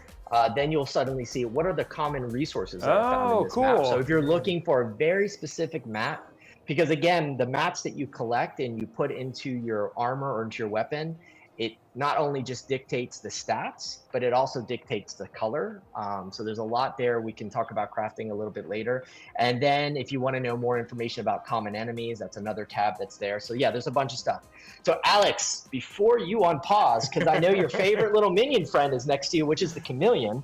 then you'll suddenly see what are the common resources that are found in this map. So if you're looking for a very specific map, because again, the maps that you collect and you put into your armor or into your weapon, it not only just dictates the stats, but it also dictates the color. So there's a lot there. We can talk about crafting a little bit later. And then if you want to know more information about common enemies, that's another tab that's there. So yeah, there's a bunch of stuff. So Alex, before you unpause, because I know your favorite little minion friend is next to you, which is the chameleon.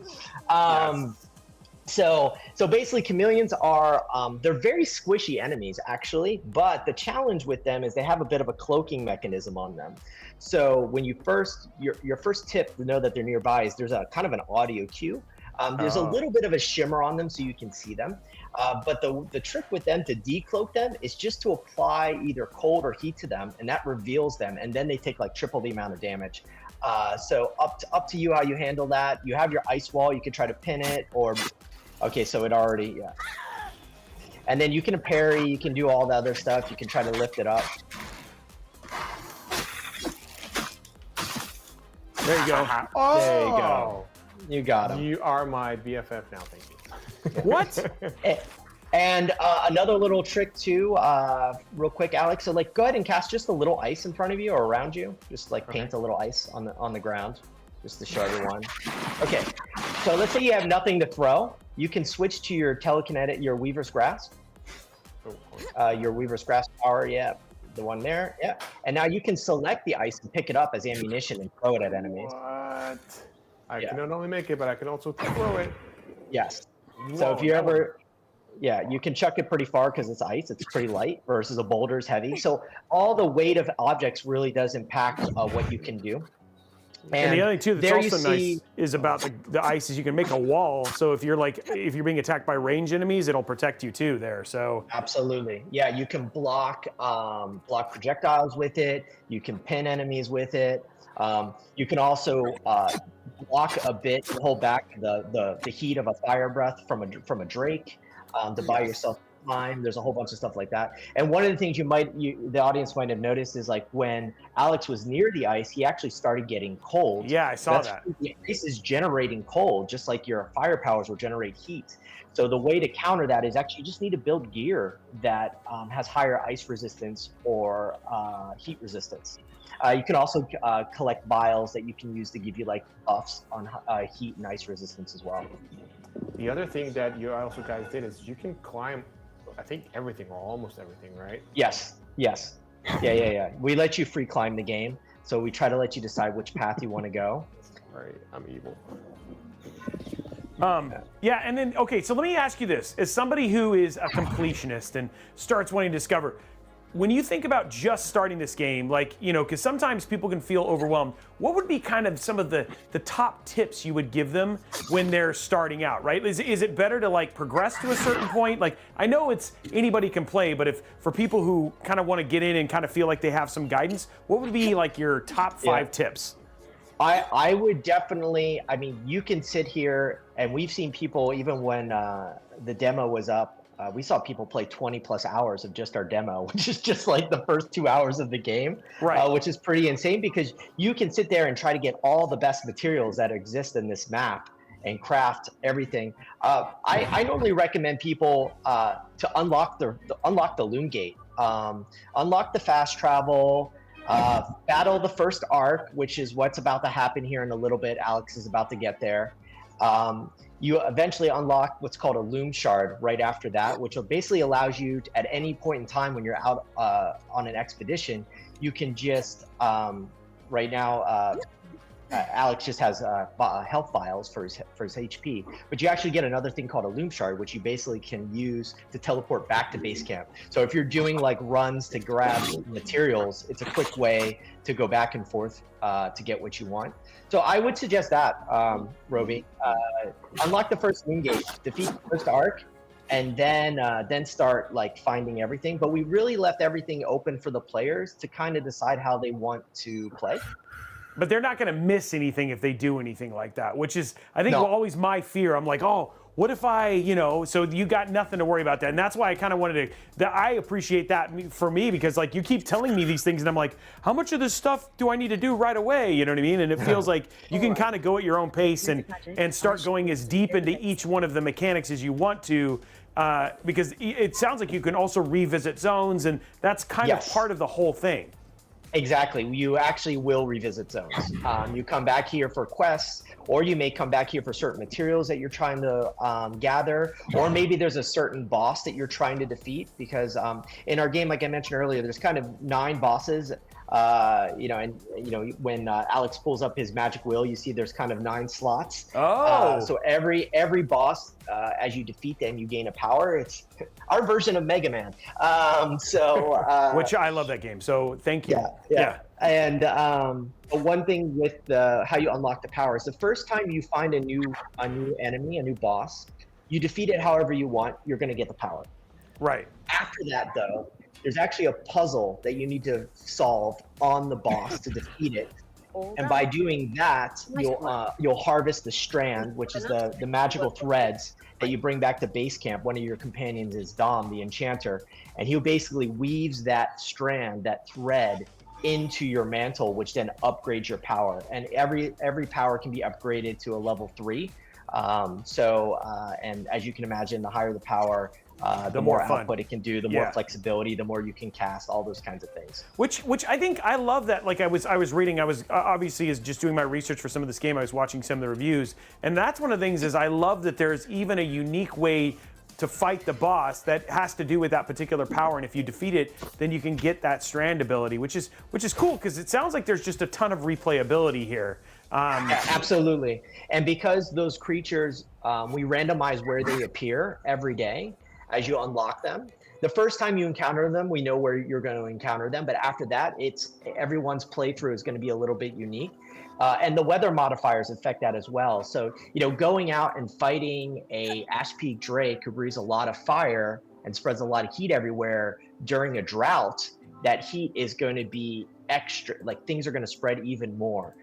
So basically chameleons are, they're very squishy enemies actually, but the challenge with them is they have a bit of a cloaking mechanism on them. So when you your first tip to know that they're nearby is there's a kind of an audio cue. There's a little bit of a shimmer on them so you can see them. But the trick with them to decloak them is just to apply either cold or heat to them, and that reveals them, and then they take like triple the amount of damage. So up to you how you handle that. You have your ice wall, you can try to pin it or... Okay, so it already, And then you can parry, you can do all the other stuff. You can try to lift it up. There you go. Oh! There you go. You got him. You are my BFF now, thank you. What? And another little trick too, real quick, Alex. So like, go ahead and cast just a little ice in front of you or around you. Just like paint a little ice on the ground, just to show everyone. Okay, so let's say you have nothing to throw. You can switch to your telekinetic, your Weaver's Grasp. Your Weaver's Grasp power, the one there, And now you can select the ice and pick it up as ammunition and throw it at enemies. What? I can not only make it, but I can also throw it. Yes. Whoa, So if you ever... Yeah, you can chuck it pretty far because it's ice. It's pretty light versus a boulder is heavy. So all the weight of objects really does impact what you can do. And the other thing too that's there also you see- nice is about the ice is you can make a wall. So if you're being attacked by range enemies, it'll protect you too there. So Absolutely. Yeah, you can block projectiles with it. You can pin enemies with it. You can also block a bit, hold back the heat of a fire breath from a Drake to buy yourself time. There's a whole bunch of stuff like that. And one of the things the audience might have noticed is like when Alex was near the ice, he actually started getting cold. yeah, I saw that. The ice is generating cold, just like your fire powers will generate heat. So the way to counter that is actually you just need to build gear that has higher ice resistance or heat resistance. You can also collect vials that you can use to give you like buffs on heat and ice resistance as well. The other thing that you also guys did is you can climb, I think everything or almost everything, right? Yes. Yeah. We let you free climb the game, so we try to let you decide which path you want to go. Right, I'm evil. Yeah, and then, okay, so let me ask you this. As somebody who is a completionist and starts wanting to discover, when you think about just starting this game, like, you know, because sometimes people can feel overwhelmed, what would be kind of some of the top tips you would give them when they're starting out, right? Is it better to like progress to a certain point? Like, I know it's anybody can play, but if for people who kind of want to get in and kind of feel like they have some guidance, what would be like your top 5 tips? I would definitely, I mean, you can sit here and we've seen people, even when the demo was up, we saw people play 20 plus hours of just our demo, which is just like the first 2 hours of the game, right. Which is pretty insane because you can sit there and try to get all the best materials that exist in this map and craft everything. I normally recommend people to unlock the Loom Gate, unlock the fast travel, battle the first arc, which is what's about to happen here in a little bit. Alex is about to get there. You eventually unlock what's called a Loom Shard right after that, which basically allows you to, at any point in time when you're out on an expedition, you can just, right now, Alex just has health vials for his HP, but you actually get another thing called a Loom Shard, which you basically can use to teleport back to base camp. So if you're doing like runs to grab materials, it's a quick way to go back and forth to get what you want. So I would suggest that, Roby. Unlock the first Loom Gate, defeat the first arc, and then start like finding everything. But we really left everything open for the players to kind of decide how they want to play. But they're not going to miss anything if they do anything like that, which is, I think, always my fear. I'm like, oh, what if so you got nothing to worry about that. And that's why I kind of wanted to, I appreciate that for me because like you keep telling me these things and I'm like, how much of this stuff do I need to do right away? You know what I mean? And it feels like you can kind of go at your own pace and start going as deep into each one of the mechanics as you want to. Because it sounds like you can also revisit zones and that's kind of part of the whole thing. Exactly. You actually will revisit zones. You come back here for quests, or you may come back here for certain materials that you're trying to gather, or maybe there's a certain boss that you're trying to defeat because in our game, like I mentioned earlier, there's kind of 9 bosses. When Alex pulls up his magic wheel, you see there's kind of 9 slots. So every boss, as you defeat them, you gain a power. It's our version of Mega Man. Which I love that game. So thank you. Yeah. And one thing with how you unlock the powers, the first time you find a new enemy, a new boss, you defeat it however you want, you're going to get the power. Right. After that, though, there's actually a puzzle that you need to solve on the boss to defeat it. And by doing that, you'll harvest the strand, which is the magical threads that you bring back to base camp. One of your companions is Dom, the enchanter, and he basically weaves that strand, that thread, into your mantle, which then upgrades your power. And every power can be upgraded to a level 3. And as you can imagine, the higher the power, the more output it can do, the more flexibility, the more you can cast, all those kinds of things. Which I think I love that. Like I was reading, I was obviously is just doing my research for some of this game. I was watching some of the reviews, and that's one of the things is I love that there's even a unique way to fight the boss that has to do with that particular power. And if you defeat it, then you can get that strand ability, which is cool because it sounds like there's just a ton of replayability here. Absolutely. And because those creatures, we randomize where they appear every day. as you unlock them. The first time you encounter them, we know where you're going to encounter them, but after that, everyone's playthrough is going to be a little bit unique. And the weather modifiers affect that as well. So, going out and fighting a Ash Peak Drake who breathes a lot of fire and spreads a lot of heat everywhere during a drought, that heat is going to be extra, like things are going to spread even more.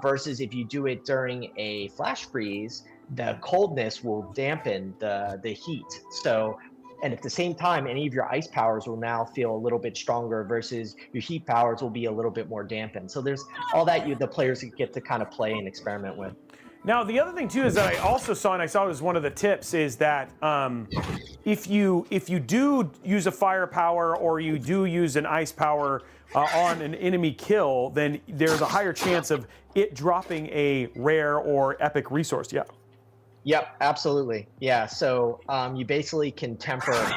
Versus if you do it during a flash freeze, the coldness will dampen the heat. So, and at the same time, any of your ice powers will now feel a little bit stronger versus your heat powers will be a little bit more dampened. So there's all that the players get to kind of play and experiment with. Now, the other thing too is that I also saw, and I saw it as one of the tips, is that if you do use a fire power or you do use an ice power on an enemy kill, then there's a higher chance of it dropping a rare or epic resource. Yeah. Yep, absolutely. Yeah, so you basically can temper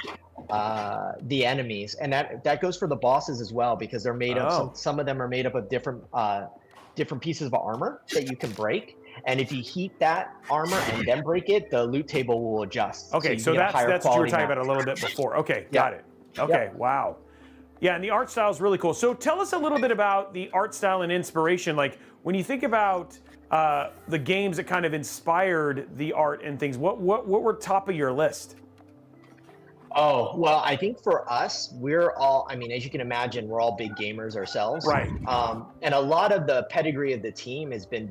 the enemies, and that goes for the bosses as well, because they're made of some of them are made up of different pieces of armor that you can break. And if you heat that armor and then break it, the loot table will adjust. Okay, so that's what you were talking about a little bit before. Okay, got it. Okay, wow. Yeah, and the art style is really cool. So tell us a little bit about the art style and inspiration. Like when you think about the games that kind of inspired the art and things, what were top of your list? Oh, well, I think for us, we're all, I mean, as you can imagine, we're all big gamers ourselves. Right. And a lot of the pedigree of the team has been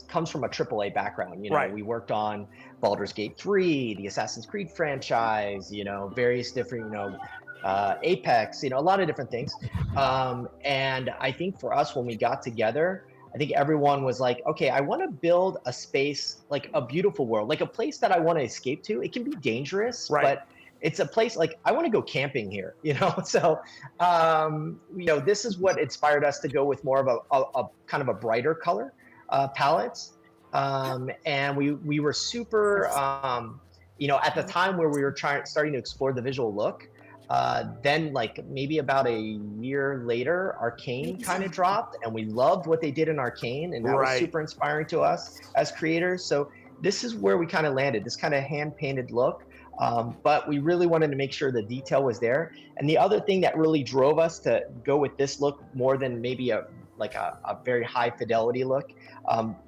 comes from a AAA background. Right. We worked on Baldur's Gate 3, the Assassin's Creed franchise, various different, Apex, a lot of different things. And I think for us, when we got together, I think everyone was like, okay, I want to build a space, like a beautiful world, like a place that I want to escape to. It can be dangerous, right, but it's a place like I want to go camping here, So, this is what inspired us to go with more of a kind of a brighter color palettes. And we were super, at the time where we were starting to explore the visual look. Then like maybe about a year later, Arcane kind of dropped, and we loved what they did in Arcane, and that was super inspiring to us as creators. So this is where we kind of landed, this kind of hand-painted look. But we really wanted to make sure the detail was there. And the other thing that really drove us to go with this look more than maybe a very high fidelity look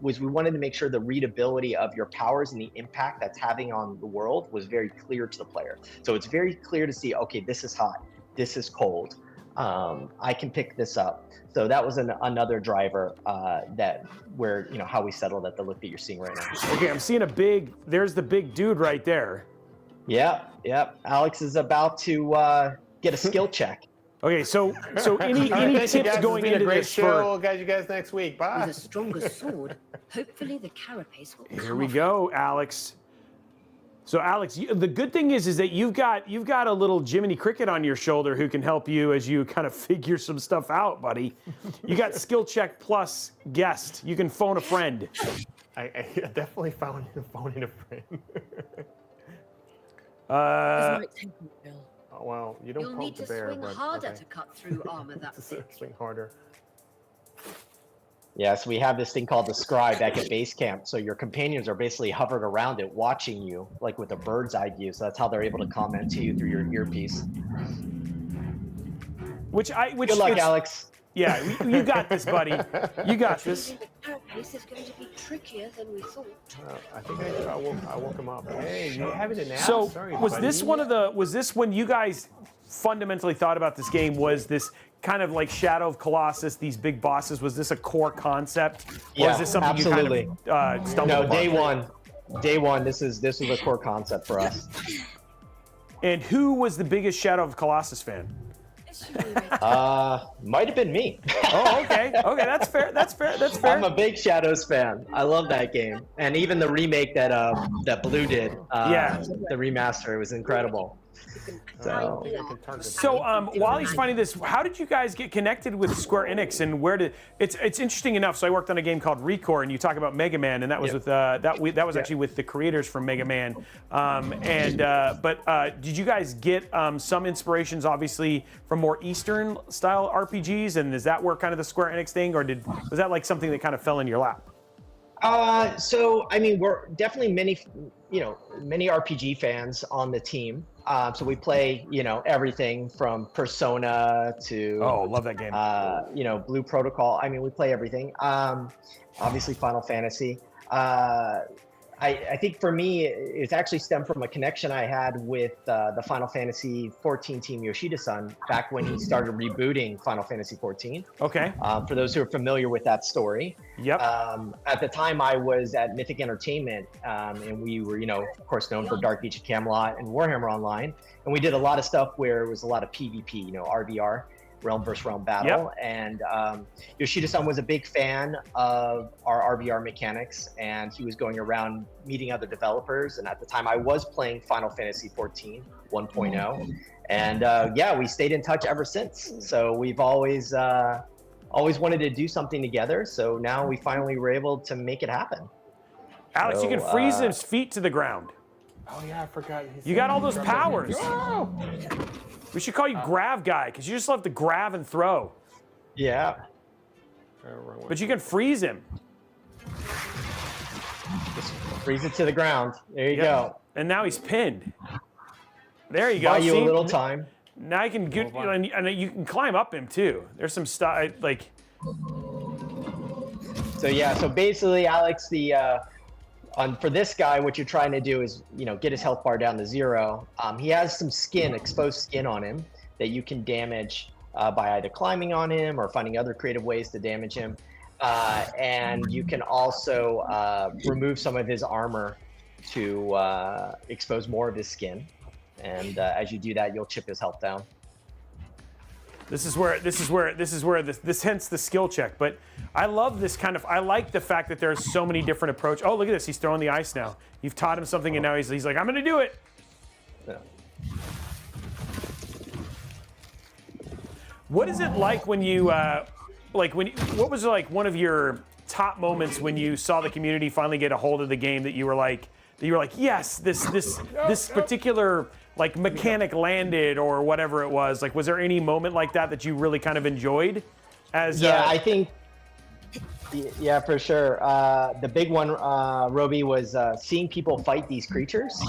was we wanted to make sure the readability of your powers and the impact that's having on the world was very clear to the player. So it's very clear to see, okay, this is hot, this is cold. I can pick this up. So that was another driver how we settled at the look that you're seeing right now. Okay, I'm seeing there's the big dude right there. Yep. Alex is about to get a skill check. Okay, so any tips going into this show? We'll catch you guys next week. Bye. With a stronger sword, hopefully the carapace will. Here we go, Alex. So Alex, the good thing is that you've got a little Jiminy Cricket on your shoulder who can help you as you kind of figure some stuff out, buddy. You got skill check plus guest. You can phone a friend. I definitely found phoning a friend. Well, you don't You'll need to swing harder to cut through armor that thick. Swing harder. Yes, we have this thing called the scribe back at base camp. So your companions are basically hovered around it, watching you, like with a bird's eye view. So that's how they're able to comment to you through your earpiece. Good luck, Alex. Yeah, you got this, buddy. You got this. The carapace is going to be trickier than we thought. I think I woke him up. Hey, you having a nap? So Sorry, was buddy. was this when you guys fundamentally thought about this game? Was this kind of like Shadow of Colossus, these big bosses? Was this a core concept? Or Yeah, is this something absolutely. you kind of stumbled upon? Day one. This was a core concept for us. And who was the biggest Shadow of Colossus fan? Might have been me. Oh, okay. Okay, that's fair. That's fair. I'm a big Shadows fan. I love that game, and even the remake that Blue did. The remaster, it was incredible. So while he's finding this, how did you guys get connected with Square Enix, and it's interesting enough. So I worked on a game called Recore, and you talk about Mega Man, and that was with that was actually with the creators from Mega Man. But did you guys get some inspirations, obviously, from more Eastern style RPGs, and is that where kind of the Square Enix thing, or was that like something that kind of fell in your lap? So I mean, we're definitely many RPG fans on the team. So we play, everything from Persona to Oh, love that game. Blue Protocol. I mean, we play everything. Obviously, Final Fantasy. I think for me, it actually stemmed from a connection I had with the Final Fantasy 14 team, Yoshida-san, back when he started rebooting Final Fantasy 14. Okay. For those who are familiar with that story. Yep. At the time, I was at Mythic Entertainment, and we were, of course, known for Dark Age of Camelot and Warhammer Online. And we did a lot of stuff where it was a lot of PvP, RVR. Realm versus realm battle. Yep. And Yoshida-san was a big fan of our RVR mechanics, and he was going around meeting other developers. And at the time I was playing Final Fantasy 14 1.0. And we stayed in touch ever since. So we've always wanted to do something together. So now we finally were able to make it happen. Alex, you can freeze his feet to the ground. Oh yeah, I forgot. You got all those powers. We should call you Grav Guy, because you just love to grab and throw. Yeah. But you can freeze him. Just freeze it to the ground. There you go. And now he's pinned. There you go. Buy you a little time. Now you can get, and you can climb up him too. There's some stuff like. So basically, Alex, for this guy, what you're trying to do is, get his health bar down to 0. He has some exposed skin on him that you can damage by either climbing on him or finding other creative ways to damage him. And you can also remove some of his armor to expose more of his skin. And as you do that, you'll chip his health down. This hence the skill check. But I love this kind of, I like the fact that there's so many different approaches. Oh, look at this. He's throwing the ice now. You've taught him something, and now he's like, I'm going to do it. Yeah. What is it like when you, what was like one of your top moments when you saw the community finally get a hold of the game that you were like, yes, this particular like mechanic landed or whatever it was? Like, was there any moment like that you really kind of enjoyed? I think, for sure. The big one, Roby, was seeing people fight these creatures.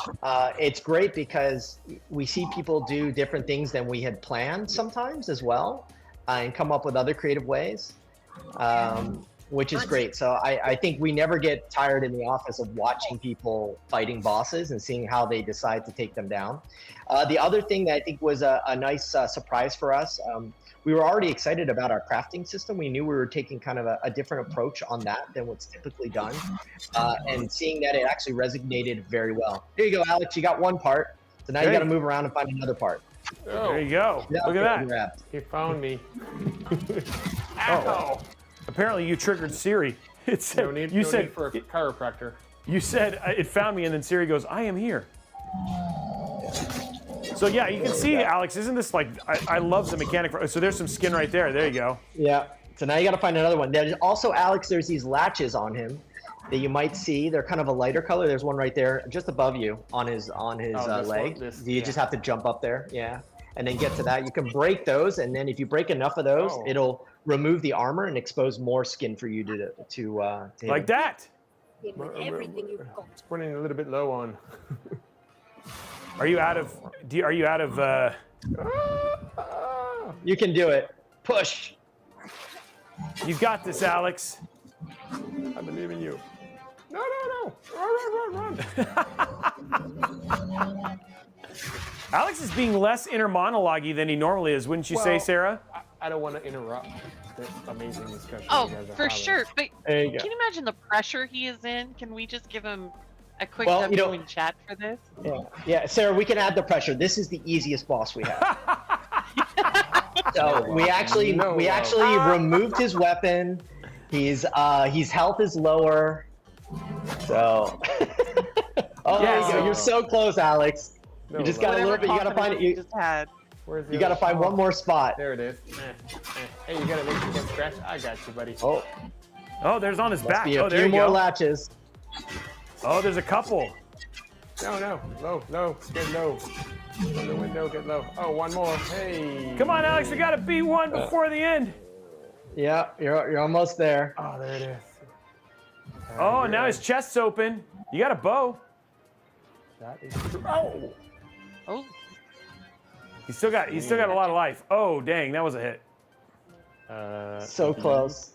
It's great because we see people do different things than we had planned sometimes as well, and come up with other creative ways, which is great. So I think we never get tired in the office of watching people fighting bosses and seeing how they decide to take them down. The other thing that I think was a nice surprise for us, we were already excited about our crafting system. We knew we were taking kind of a different approach on that than what's typically done. And seeing that it actually resonated very well. There you go, Alex, you got one part. So now you got to move around and find another part. Oh. There you go. Yeah, look at that. He found me. Ow. Apparently you triggered Siri. It said, No need for a chiropractor. You said it found me, and then Siri goes, I am here. So yeah, you can see, Alex, isn't this like, I love the mechanic. So there's some skin right there. There you go. Yeah. So now you got to find another one. There's also, Alex, there's these latches on him that you might see. They're kind of a lighter color. There's one right there just above you on his leg. You just have to jump up there. Yeah. And then get to that. You can break those. And then if you break enough of those, it'll remove the armor and expose more skin for you to like that. With everything you've got. It's running a little bit low on. Are you out of? You can do it. Push. You've got this, Alex. I believe in you. No. Run. Alex is being less inner monologue-y than he normally is, wouldn't you say, Sarah? I don't want to interrupt this amazing discussion. Oh, you guys are for having. sure. But There you can go. you imagine the pressure he is in? Can we just give him a quick Well, demo in chat for this? Yeah, Sarah, we can add the pressure. This is the easiest boss we have. So we actually removed his weapon. His health is lower. So there you go. You're so close, Alex. No, you just got a little bit. You gotta find it. You gotta find one more spot. There it is. Hey, you gotta make it get scratched. I got you, buddy. Oh, there's on his back. Be a Oh, there few you more go. latches. Oh, there's a couple. No. Low. Get low. From the window, get low. Oh, one more. Hey. Come on, Alex. We gotta beat one before the end. Yeah, you're almost there. Oh, there it is. Oh, now his chest's open. You got a bow. That is true. Oh. He's still got a lot of life. Oh, dang, that was a hit. So close.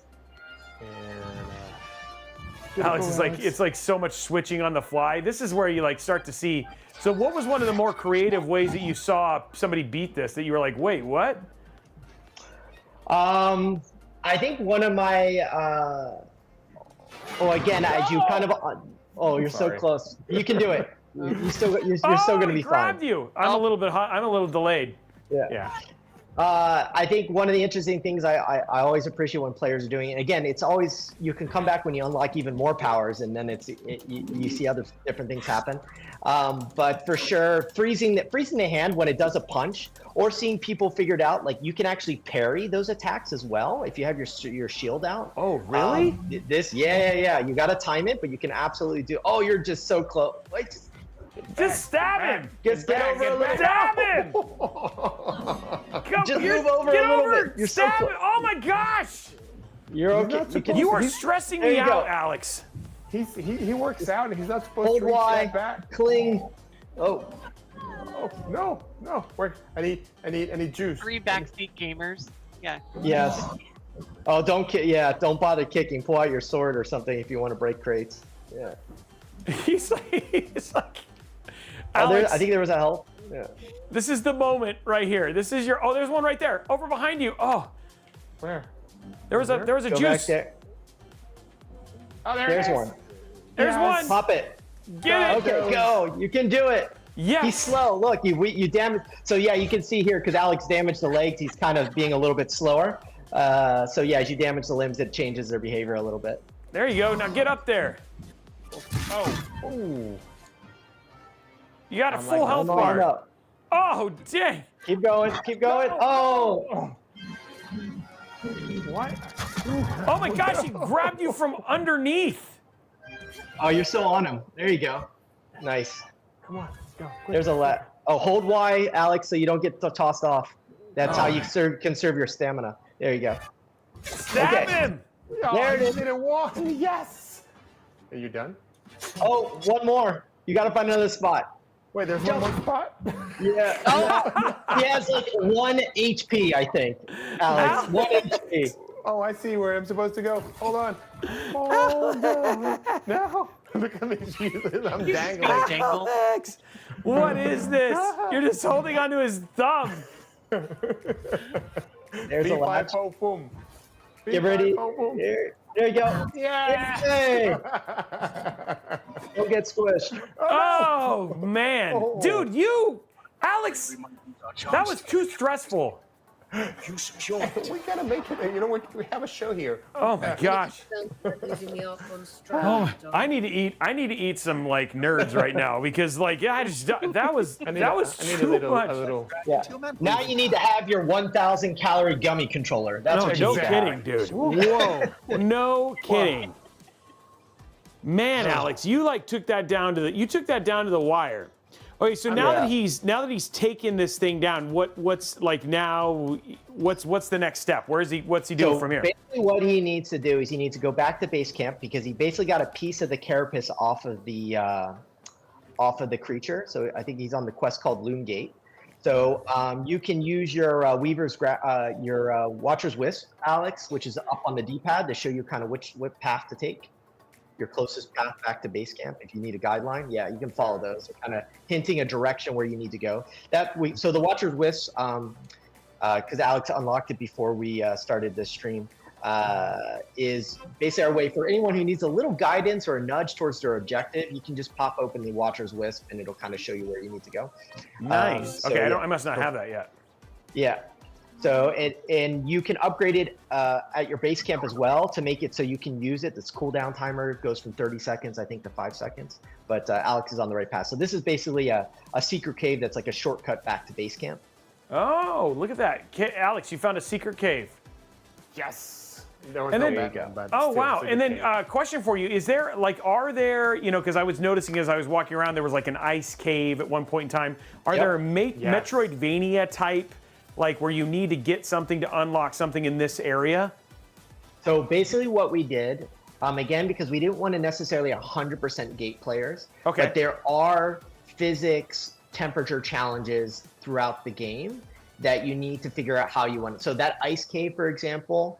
Alex is like, it's like so much switching on the fly. This is where you like start to see. So what was one of the more creative ways that you saw somebody beat this that you were like, wait, what? I think one of my, again, as you kind of, you're so close. You can do it. You're still going to be fine. Grabbed you. I'm a little bit hot. I'm a little delayed. Yeah. I think one of the interesting things I always appreciate when players are doing it. Again, it's always you can come back when you unlock even more powers, and then you see other different things happen. But for sure, freezing the hand when it does a punch, or seeing people figured out like you can actually parry those attacks as well if you have your shield out. Oh, really? Yeah. You got to time it, but you can absolutely do. Oh, you're just so close. Like, just stab him. Just get over a little bit. Stab him. Just move over a little bit. You're so close. Oh my gosh. You're okay. You are stressing me out, Alex. He works out, and he's not supposed Hold to reach Y, that back. cling. Oh, no. Wait, I need juice. 3 backseat gamers. Yeah. yes. Oh, don't bother kicking. Pull out your sword or something if you want to break crates. Yeah. He's like. Oh, Alex, I think there was a help. Yeah. this is the moment right here. This is your. Oh, there's one right there, over behind you. Oh, Where? there was a Go back juice. there. Oh, There's one. There's one. Pop it. Get it. Okay, go. You can do it. Yes. He's slow. Look, you damaged. So yeah, you can see here because Alex damaged the legs. He's kind of being a little bit slower. So yeah, as you damage the limbs, it changes their behavior a little bit. There you go. Now get up there. Ooh. You got a full health bar. Up. Oh, dang. Keep going. Oh. What? Oh my gosh, he grabbed you from underneath. Oh, you're still on him. There you go. Nice. Come on, let's go. Quick. There's a let. Oh, hold Y, Alex, so you don't get tossed off. That's how you conserve your stamina. There you go. Stab him. Oh, There it is. Did it walk? Yes. Are you done? Oh, one more. You got to find another spot. Wait, there's one more spot? Yeah. He has like 1 HP, I think. Alex, 1 HP. Oh, I see where I'm supposed to go. Hold on. Hold on. No. Look at me. I'm dangling. Jangle. Alex, what is this? You're just holding onto his thumb. There's a latch. Boom. Get ready. Boom. There you go. Yeah. Hey. Don't get squished. Oh, man. Dude, Alex, that was too stressful. We gotta make it. You know, we have a show here. Oh my gosh. Using me off on Oh, Strand. I need to eat some like nerds right now because like that was I need too much. a little. Yeah. Now you need to have your 1,000 calorie gummy controller. That's what you No need. kidding, dude. Whoa. No kidding. Man, Alex, you like took that down to the wire. Okay, so now that he's taken this thing down, what's the next step? What's he doing from here? Basically, what he needs to do is he needs to go back to base camp because he basically got a piece of the carapace off of the creature. So I think he's on the quest called Loom Gate. So you can use your Watcher's Wisp, Alex, which is up on the D-pad to show you kind of what path to take. Your closest path back to base camp. If you need a guideline, yeah, you can follow those. They're kind of hinting a direction where you need to go. So the Watcher's Wisp, because Alex unlocked it before we started this stream, is basically our way for anyone who needs a little guidance or a nudge towards their objective. You can just pop open the Watcher's Wisp and it'll kind of show you where you need to go. Nice. So, okay, yeah. I must not have that yet. Yeah. So and you can upgrade it at your base camp as well to make it so you can use it. This cooldown timer goes from 30 seconds, I think, to 5 seconds. But Alex is on the right path. So this is basically a secret cave that's like a shortcut back to base camp. Oh, look at that. Alex, you found a secret cave. Yes. There was And no then- Batman, but Oh, still, wow. it's a And good then game. question for you. Are there, because I was noticing as I was walking around, there was like an ice cave at one point in time. Are Yep. there Yes. Metroidvania type, like where you need to get something to unlock something in this area? So basically what we did, again, because we didn't want to necessarily 100% gate players, Okay. but there are physics temperature challenges throughout the game that you need to figure out how you want it. So that ice cave, for example,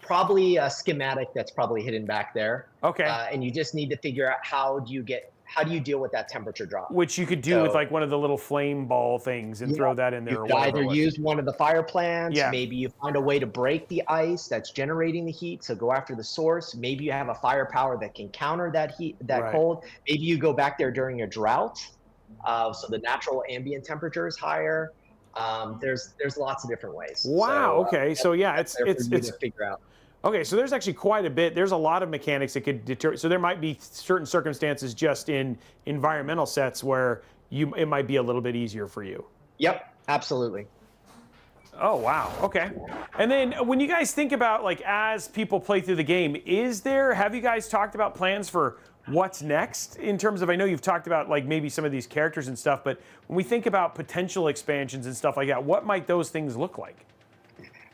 probably a schematic that's probably hidden back there. Okay. And you just need to figure out how do you deal with that temperature drop? Which you could do with like one of the little flame ball things and throw that in there. You or could whatever either use one of the fire plants. Yeah. Maybe you find a way to break the ice that's generating the heat. So go after the source. Maybe you have a firepower that can counter that heat, that cold. Maybe you go back there during a drought. So the natural ambient temperature is higher. There's lots of different ways. Wow. So, okay. So yeah, it's to figure out. Okay, so there's actually quite a bit. There's a lot of mechanics that could deter. So there might be certain circumstances just in environmental sets where it might be a little bit easier for you. Yep, absolutely. Oh wow. Okay. And then when you guys think about like as people play through the game, have you guys talked about plans for what's next in terms of? I know you've talked about like maybe some of these characters and stuff, but when we think about potential expansions and stuff like that, what might those things look like?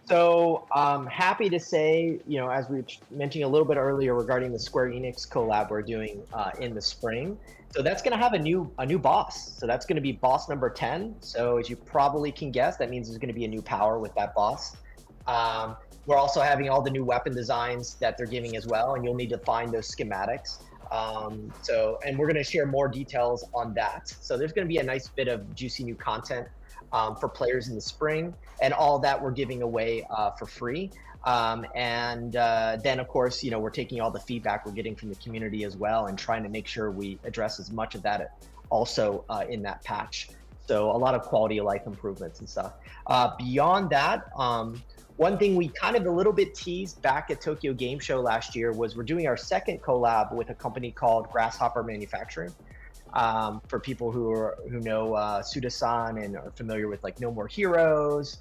So happy to say, as we were mentioning a little bit earlier regarding the Square Enix collab we're doing in the spring. So that's going to have a new boss. So that's going to be boss number 10. So as you probably can guess, that means there's going to be a new power with that boss. We're also having all the new weapon designs that they're giving as well, and you'll need to find those schematics. And we're going to share more details on that. So there's going to be a nice bit of juicy new content for players in the spring, and all that we're giving away for free. Then of course, we're taking all the feedback we're getting from the community as well and trying to make sure we address as much of that also in that patch. So a lot of quality of life improvements and stuff. Beyond that, one thing we kind of a little bit teased back at Tokyo Game Show last year was we're doing our second collab with a company called Grasshopper Manufacturing. For people who know Suda-san and are familiar with like No More Heroes,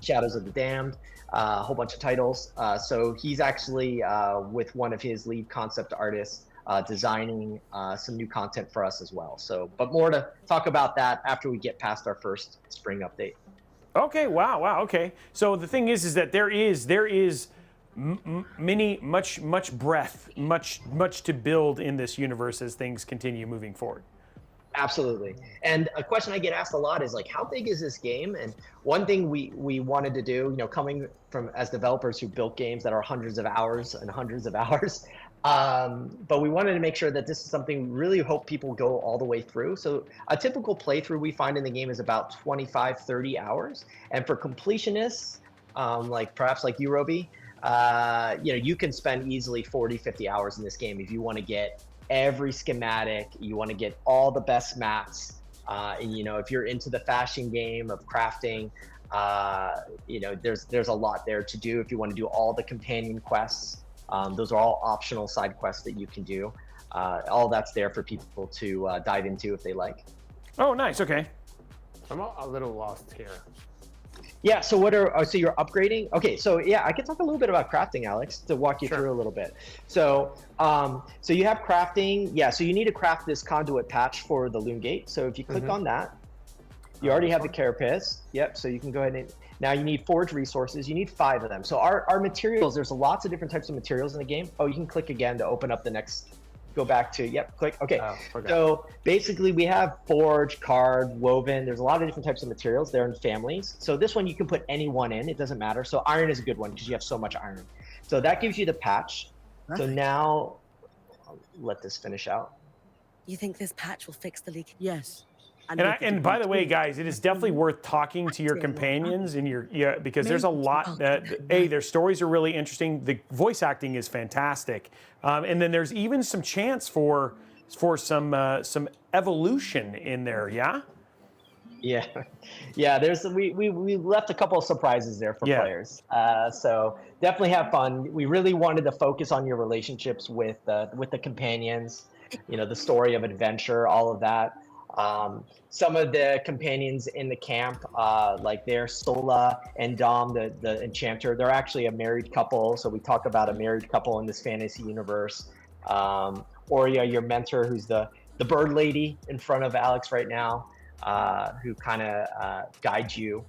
Shadows of the Damned, a whole bunch of titles. So he's actually with one of his lead concept artists designing some new content for us as well. So, but more to talk about that after we get past our first spring update. Okay. Wow. Okay. So the thing is that there is much breadth, much to build in this universe as things continue moving forward. Absolutely. And a question I get asked a lot is like, how big is this game? And one thing we wanted to do, coming from as developers who built games that are hundreds of hours and hundreds of hours, but we wanted to make sure that this is something we really hope people go all the way through. So a typical playthrough we find in the game is about 25, 30 hours. And for completionists, perhaps like you, Roby, you can spend easily 40, 50 hours in this game if you want to get every schematic, you want to get all the best mats. If you're into the fashion game of crafting, there's a lot there to do. If you want to do all the companion quests, those are all optional side quests that you can do. All that's there for people to dive into if they like. Oh, nice. Okay. I'm a little lost here. Yeah, so so you're upgrading? Okay, so yeah, I can talk a little bit about crafting, Alex, to walk you through a little bit. So so you have crafting. Yeah, so you need to craft this conduit patch for the Loom Gate. So if you click on that, you already have the carapace. Yep, so you can go ahead and, now you need forge resources. You need 5 of them. So our materials, there's lots of different types of materials in the game. Oh, you can click again to open up the next, go back to, click. Okay. So basically we have forge, card, woven. There's a lot of different types of materials. They're in families. So this one you can put any one in. It doesn't matter. So iron is a good one because you have so much iron. So that gives you the patch. So now I'll let this finish out. You think this patch will fix the leak? Yes. And by the way, guys, it is definitely worth talking to your companions and because there's a lot that their stories are really interesting. The voice acting is fantastic, and then there's even some chance for some evolution in there. Yeah. There's we left a couple of surprises there for players. So definitely have fun. We really wanted to focus on your relationships with the companions. The story of adventure, all of that. Some of the companions in the camp, like they're Sola and Dom, the enchanter, they're actually a married couple. So we talk about a married couple in this fantasy universe. Oria, your mentor, who's the bird lady in front of Alex right now, who kind of guides you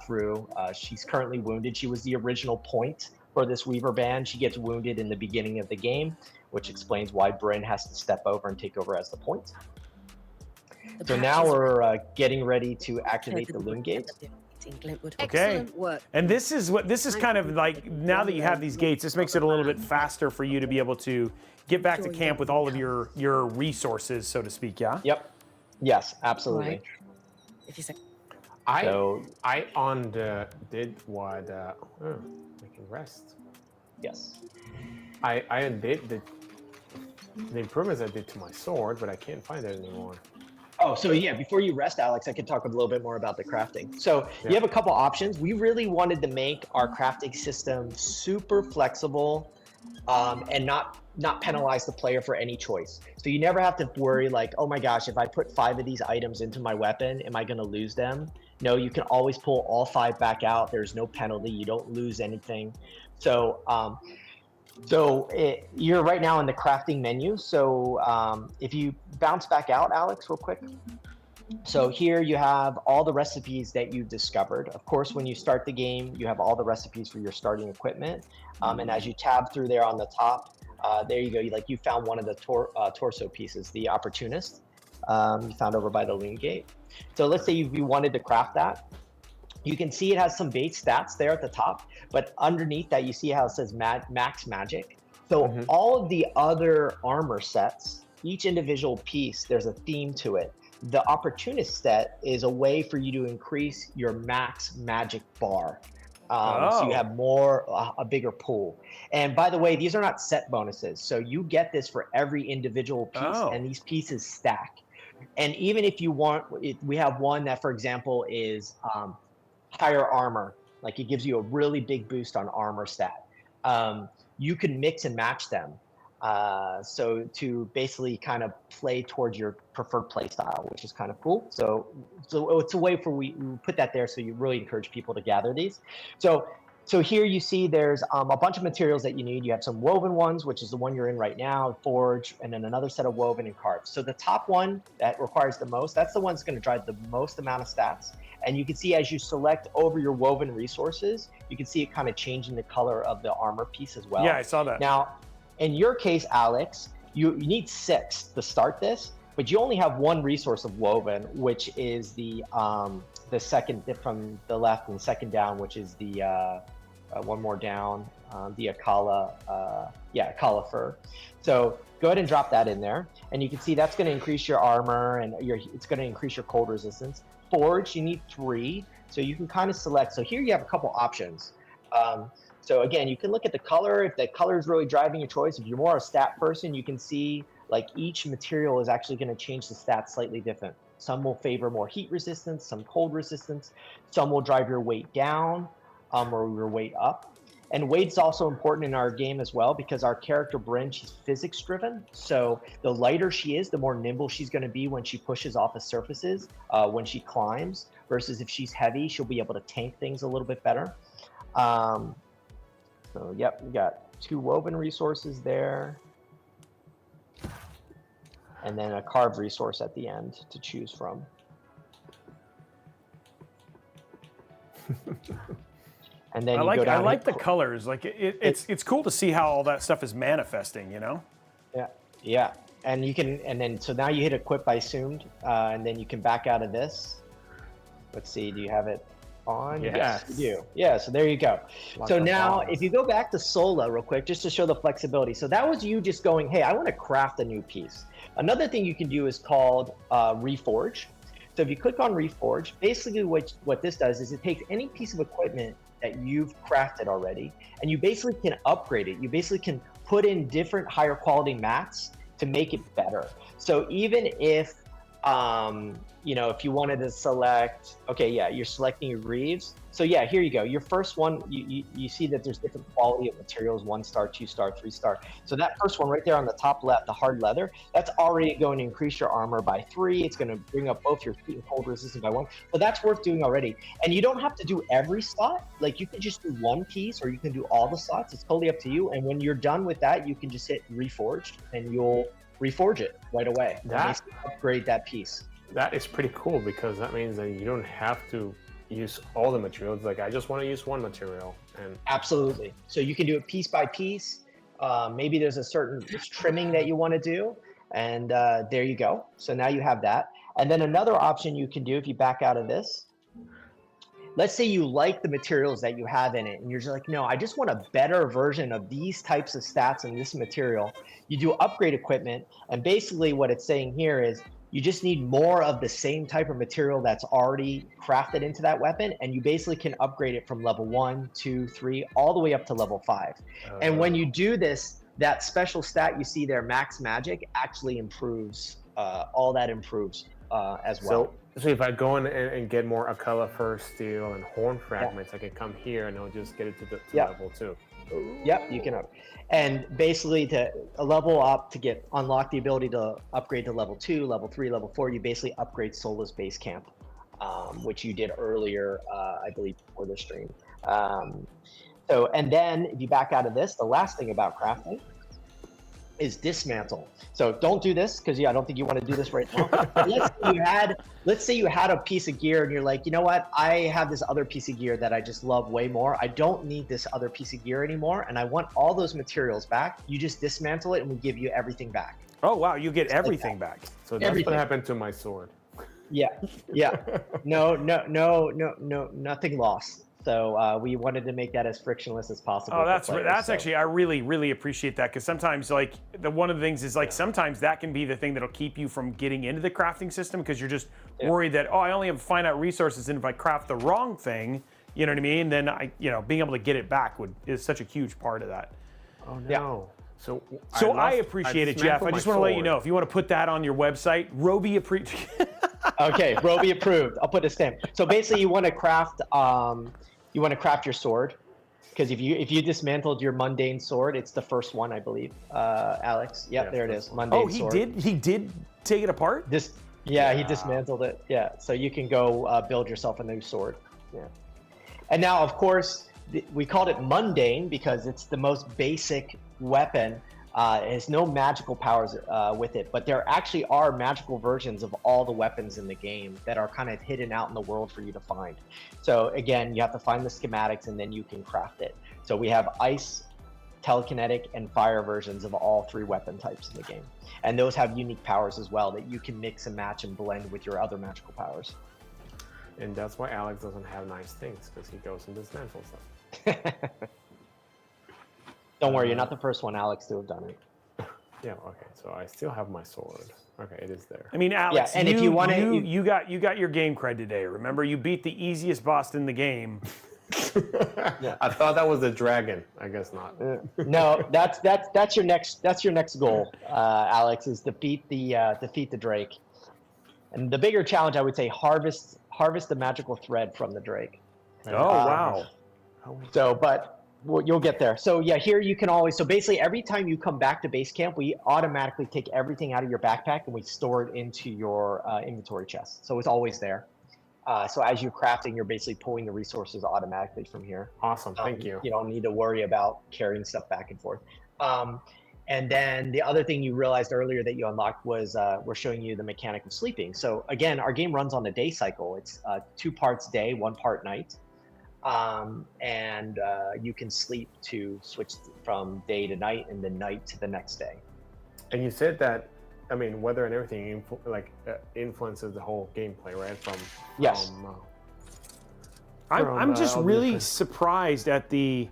through. She's currently wounded. She was the original point for this Weaver band. She gets wounded in the beginning of the game, which explains why Bryn has to step over and take over as the point. The So patch now is we're getting ready to okay, activate the loom gate. Glintwood. Okay. Excellent work. And this is kind of like, now that you have these gates, this makes it a little bit faster for you to be able to get back to camp with all of your resources, so to speak, yeah? Yep. Yes, absolutely. Right. If you say I on the did what I can rest. Yes. I undid the improvements I did to my sword, but I can't find it anymore. Oh, so yeah, before you rest, Alex, I can talk a little bit more about the crafting. So you have a couple options. We really wanted to make our crafting system super flexible and not penalize the player for any choice. So you never have to worry like, oh my gosh, if I put 5 of these items into my weapon, am I going to lose them? No, you can always pull all 5 back out. There's no penalty. You don't lose anything. So you're right now in the crafting menu. So if you bounce back out, Alex, real quick. So here you have all the recipes that you've discovered. Of course, when you start the game, you have all the recipes for your starting equipment. And as you tab through there on the top, there you go. You found one of the torso pieces, the opportunist. You found over by the loom gate. So let's say you wanted to craft that. You can see it has some base stats there at the top, but underneath that, you see how it says max magic. So all of the other armor sets, each individual piece, there's a theme to it. The opportunist set is a way for you to increase your max magic bar. So you have a bigger pool. And by the way, these are not set bonuses. So you get this for every individual piece, and these pieces stack. And even if you want, we have one that, for example, is higher armor. Like it gives you a really big boost on armor stat. You can mix and match them. So to basically kind of play towards your preferred play style, which is kind of cool. So it's a way for we put that there. So you really encourage people to gather these. So here you see there's a bunch of materials that you need. You have some woven ones, which is the one you're in right now, forge, and then another set of woven and carved. So the top one that requires the most, that's the one that's going to drive the most amount of stats. And you can see as you select over your woven resources, you can see it kind of changing the color of the armor piece as well. Yeah, I saw that. Now, in your case, Alex, you need 6 to start this, but you only have 1 resource of woven, which is the second from the left and second down, which is the one more down, the Akala, Akala fur. So go ahead and drop that in there, and you can see that's going to increase your armor and it's going to increase your cold resistance. Forge, you need 3, so you can kind of select. So here you have a couple options. So again, you can look at the color. If the color is really driving your choice, if you're more a stat person, you can see like each material is actually going to change the stats slightly different. Some will favor more heat resistance, some cold resistance. Some will drive your weight down or your weight up. And weight's also important in our game as well because our character Bryn, she's physics driven. So the lighter she is, the more nimble she's going to be when she pushes off of surfaces, when she climbs, versus if she's heavy, she'll be able to tank things a little bit better. So yep, we got 2 woven resources there. And then a carved resource at the end to choose from. And then I like the here. colors. Like it's cool to see how all that stuff is manifesting, you know? Yeah. And you can, and then, so now you hit equip, I assumed, and then you can back out of this. Let's see, do you have it on? Yes. You do. Yeah, so there you go. So now if you go back to Sola real quick, just to show the flexibility. So that was you just going, hey, I want to craft a new piece. Another thing you can do is called Reforge. So if you click on Reforge, basically what this does is it takes any piece of equipment that you've crafted already, and you basically can upgrade it. You basically can put in different higher quality mats to make it better. So even if, if you wanted to select, you're selecting your Reeves. So yeah, here you go. Your first one, you see that there's different quality of materials, 1 star, 2 star, 3 star. So that first one right there on the top left, the hard leather, that's already going to increase your armor by 3. It's going to bring up both your heat and cold resistance by 1. So that's worth doing already. And you don't have to do every slot. Like you can just do 1 piece or you can do all the slots. It's totally up to you. And when you're done with that, you can just hit Reforged and you'll reforge it right away. That upgrade that piece. That is pretty cool because that means that you don't have to use all the materials. Like I just want to use 1 material. And absolutely. So you can do it piece by piece. Maybe there's a certain trimming that you want to do, and there you go. So now you have that. And then another option you can do if you back out of this, let's say you like the materials that you have in it and you're just like, no, I just want a better version of these types of stats in this material. You do upgrade equipment, and basically what it's saying here is you just need more of the same type of material that's already crafted into that weapon, and you basically can upgrade it from level 1, 2, 3, all the way up to level 5. And when you do this, that special stat you see there, Max Magic, actually improves, all that improves as well. So if I go in and get more Akala First Steel and Horn Fragments, I can come here and I'll just get it to level 2. Yep, you can up. And basically to level up to unlock the ability to upgrade to level 2, level 3, level 4, you basically upgrade Sola's base camp, which you did earlier, I believe, before the stream. And then if you back out of this, the last thing about crafting is dismantle. So don't do this because I don't think you want to do this right now. But let's say you had a piece of gear and you're like, you know what? I have this other piece of gear that I just love way more. I don't need this other piece of gear anymore, and I want all those materials back. You just dismantle it and we give you everything back. Oh wow, you get everything back. So that's what happened to my sword. Yeah. No, nothing lost. So we wanted to make that as frictionless as possible. Oh, that's actually, I really appreciate that, because sometimes one of the things is sometimes that can be the thing that'll keep you from getting into the crafting system, because you're just worried that, I only have finite resources, and if I craft the wrong thing, you know what I mean? Then being able to get it back is such a huge part of that. Oh no. So I appreciate it, Jeff. I just want to let you know, if you want to put that on your website, Roby appreciate. Okay, Roby approved. I'll put a stamp. So basically, you want to craft your sword, because if you dismantled your mundane sword, it's the first one, I believe. Alex, yep, there it is. Mundane sword. He did take it apart. He dismantled it. Yeah, so you can go build yourself a new sword. Yeah, and now of course we called it mundane because it's the most basic weapon. It has no magical powers with it, but there actually are magical versions of all the weapons in the game that are kind of hidden out in the world for you to find. So again, you have to find the schematics and then you can craft it. So we have ice, telekinetic, and fire versions of all 3 weapon types in the game. And those have unique powers as well that you can mix and match and blend with your other magical powers. And that's why Alex doesn't have nice things, because he goes and dismantles them. Don't worry, you're not the first one, Alex, to have done it. Yeah, okay. So I still have my sword. Okay, it is there. I mean, Alex, and if you want to, you got your game cred today. Remember, you beat the easiest boss in the game. I thought that was the dragon. I guess not. No, that's your next goal, Alex, is defeat the Drake. And the bigger challenge, I would say, harvest the magical thread from the Drake. Oh wow. So, but you'll get there. So yeah, here you can always, so basically every time you come back to base camp, we automatically take everything out of your backpack and we store it into your inventory chest. So it's always there. So as you're crafting, you're basically pulling the resources automatically from here. Awesome, thank you. You don't need to worry about carrying stuff back and forth. And then the other thing you realized earlier that you unlocked was we're showing you the mechanic of sleeping. So again, our game runs on a day cycle. It's 2 parts day, 1 part night. And you can sleep to switch from day to night and then night to the next day. And you said that, I mean, weather and everything influences the whole gameplay, right? Yes. I'm just really surprised at the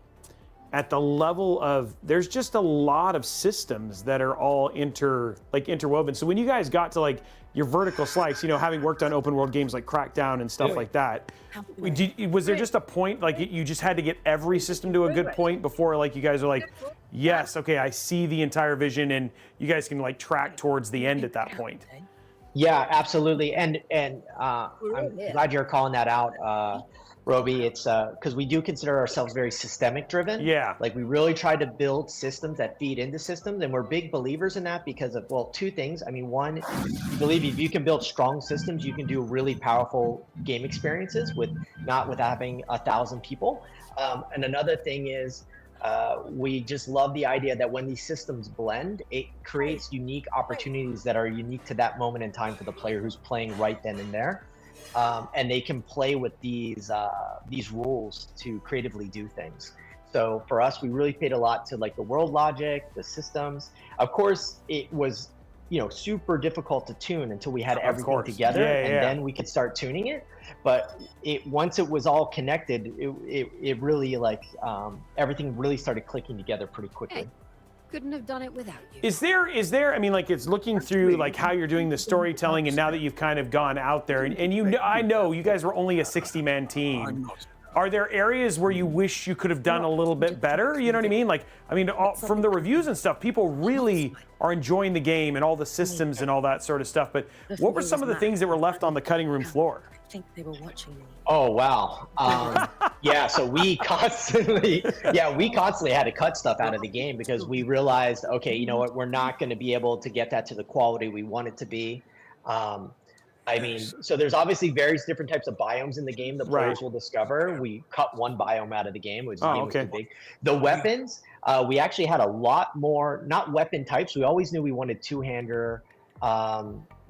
level of, there's just a lot of systems that are all interwoven. So when you guys got to your vertical slice, having worked on open world games like Crackdown and stuff like that, was there just a point, you just had to get every system to a good point before you guys are like, yes, okay, I see the entire vision, and you guys can track towards the end at that point? Yeah, absolutely. And I'm glad you're calling that out, Roby. It's because we do consider ourselves very systemic driven. Yeah. We really try to build systems that feed into systems, and we're big believers in that because of, 2 things. I mean, one, believe if you can build strong systems, you can do really powerful game experiences without having 1,000 people. And another thing is, we just love the idea that when these systems blend, it creates unique opportunities that are unique to that moment in time for the player who's playing right then and there. And they can play with these rules to creatively do things. So for us, we really paid a lot to the world logic, the systems. Of course, it was, super difficult to tune until we had everything course. together, Yeah, and yeah. then we could start tuning it. But once it was all connected, it really everything really started clicking together pretty quickly. Hey, couldn't have done it without you. Is there, I mean, like, it's looking through, like, how you're doing the storytelling, and now that you've kind of gone out there, and I know you guys were only a 60-man team. Are there areas where you wish you could have done a little bit better? You know what I mean? Like, I mean, from the reviews and stuff, people really are enjoying the game and all the systems and all that sort of stuff. But what were some of the things that were left on the cutting room floor? I think they were watching me. Oh wow. Yeah, so we constantly had to cut stuff out of the game because we realized, okay, you know what, we're not going to be able to get that to the quality we want it to be. I mean, so there's obviously various different types of biomes in the game that players will discover. We cut one biome out of the game, which was too big. The weapons, we actually had a lot more, not weapon types. We always knew we wanted two-hander,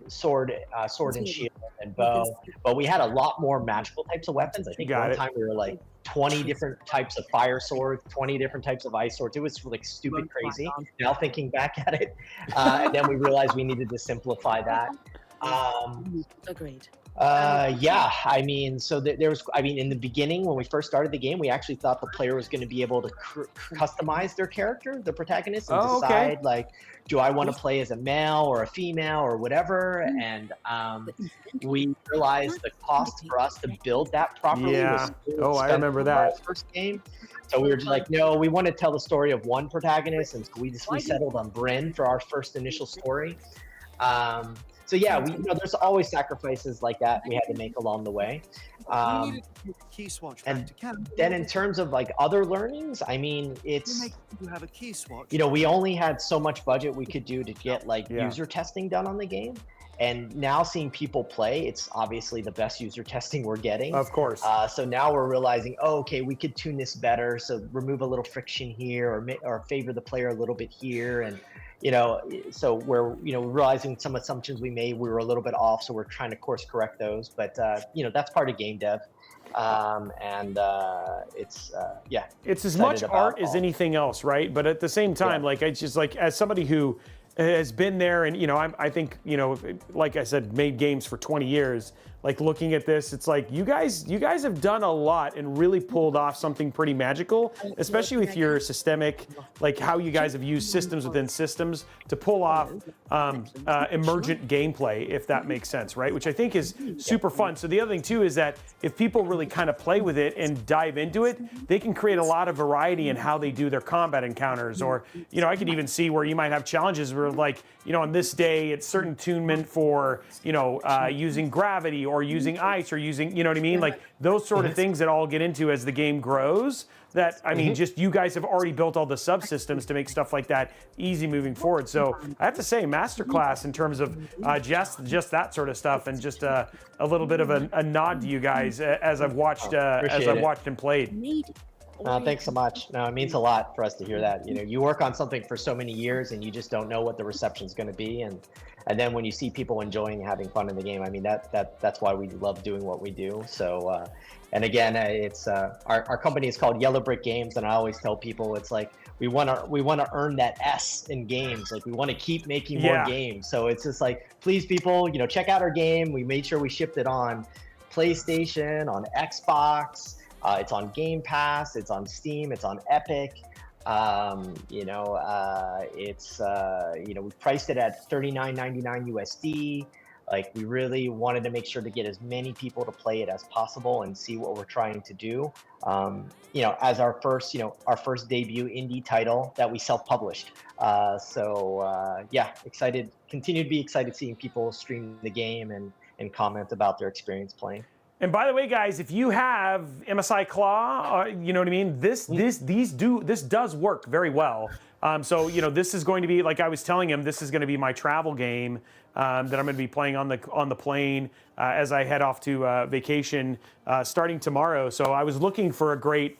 sword and shield and bow, but we had a lot more magical types of weapons. I think one time we were like 20 different types of fire swords, 20 different types of ice swords. It was like stupid crazy. Now thinking back at it, and then we realized we needed to simplify that. Agreed. Yeah, I mean, so there was, I mean, in the beginning when we first started the game, we actually thought the player was going to be able to customize their character, the protagonist, and decide like, do I want to play as a male or a female or whatever? And we realized the cost for us to build that properly was I remember that first game. So we were just like, no, we want to tell the story of one protagonist, and so we settled on Bryn for our first initial story. So yeah, there's always sacrifices like that we had to make along the way. And then in terms of like other learnings, I mean, it's, we only had so much budget we could do to get like user testing done on the game. And now seeing people play, it's obviously the best user testing we're getting. Of course. So now we're realizing, okay, we could tune this better. So remove a little friction here, or favor the player a little bit here, and so we're realizing some assumptions we made, we were a little bit off, so we're trying to course correct those. But that's part of game dev, and it's as much art as anything else, right? But at the same time, like, it's just like, as somebody who has been there, and I think like I said, made games for 20 years. Like, looking at this, it's like you guys have done a lot and really pulled off something pretty magical, especially with your systemic, like how you guys have used systems within systems to pull off emergent gameplay, if that makes sense, right? Which I think is super fun. So the other thing too is that if people really kind of play with it and dive into it, they can create a lot of variety in how they do their combat encounters. Or, I could even see where you might have challenges where, like, on this day it's certain tunement for, using gravity or using ice or using, what I mean? Like, those sort of things that all get into as the game grows. That, I mean, just you guys have already built all the subsystems to make stuff like that easy moving forward. So I have to say, masterclass in terms of just that sort of stuff, and just a little bit of a nod to you guys as I've watched and played. Thanks so much. No, it means a lot for us to hear that. You work on something for so many years and you just don't know what the reception is going to be, and then when you see people enjoying and having fun in the game, I mean, that's why we love doing what we do. So and again, it's our company is called yellowBrick Games, and I always tell people, it's like we want to earn that S in games. Like, we want to keep making more games. So it's just like, please, people, check out our game. We made sure we shipped it on PlayStation, on Xbox. It's on Game Pass, it's on Steam, it's on Epic. It's we priced it at $39.99 USD. Like, we really wanted to make sure to get as many people to play it as possible and see what we're trying to do. As our first debut indie title that we self-published. Excited, continue to be excited seeing people stream the game and comment about their experience playing. And by the way, guys, if you have MSI Claw, you know what I mean? This does work very well. So this is going to be, like I was telling him, this is going to be my travel game that I'm going to be playing on the plane as I head off to vacation starting tomorrow. So I was looking for a great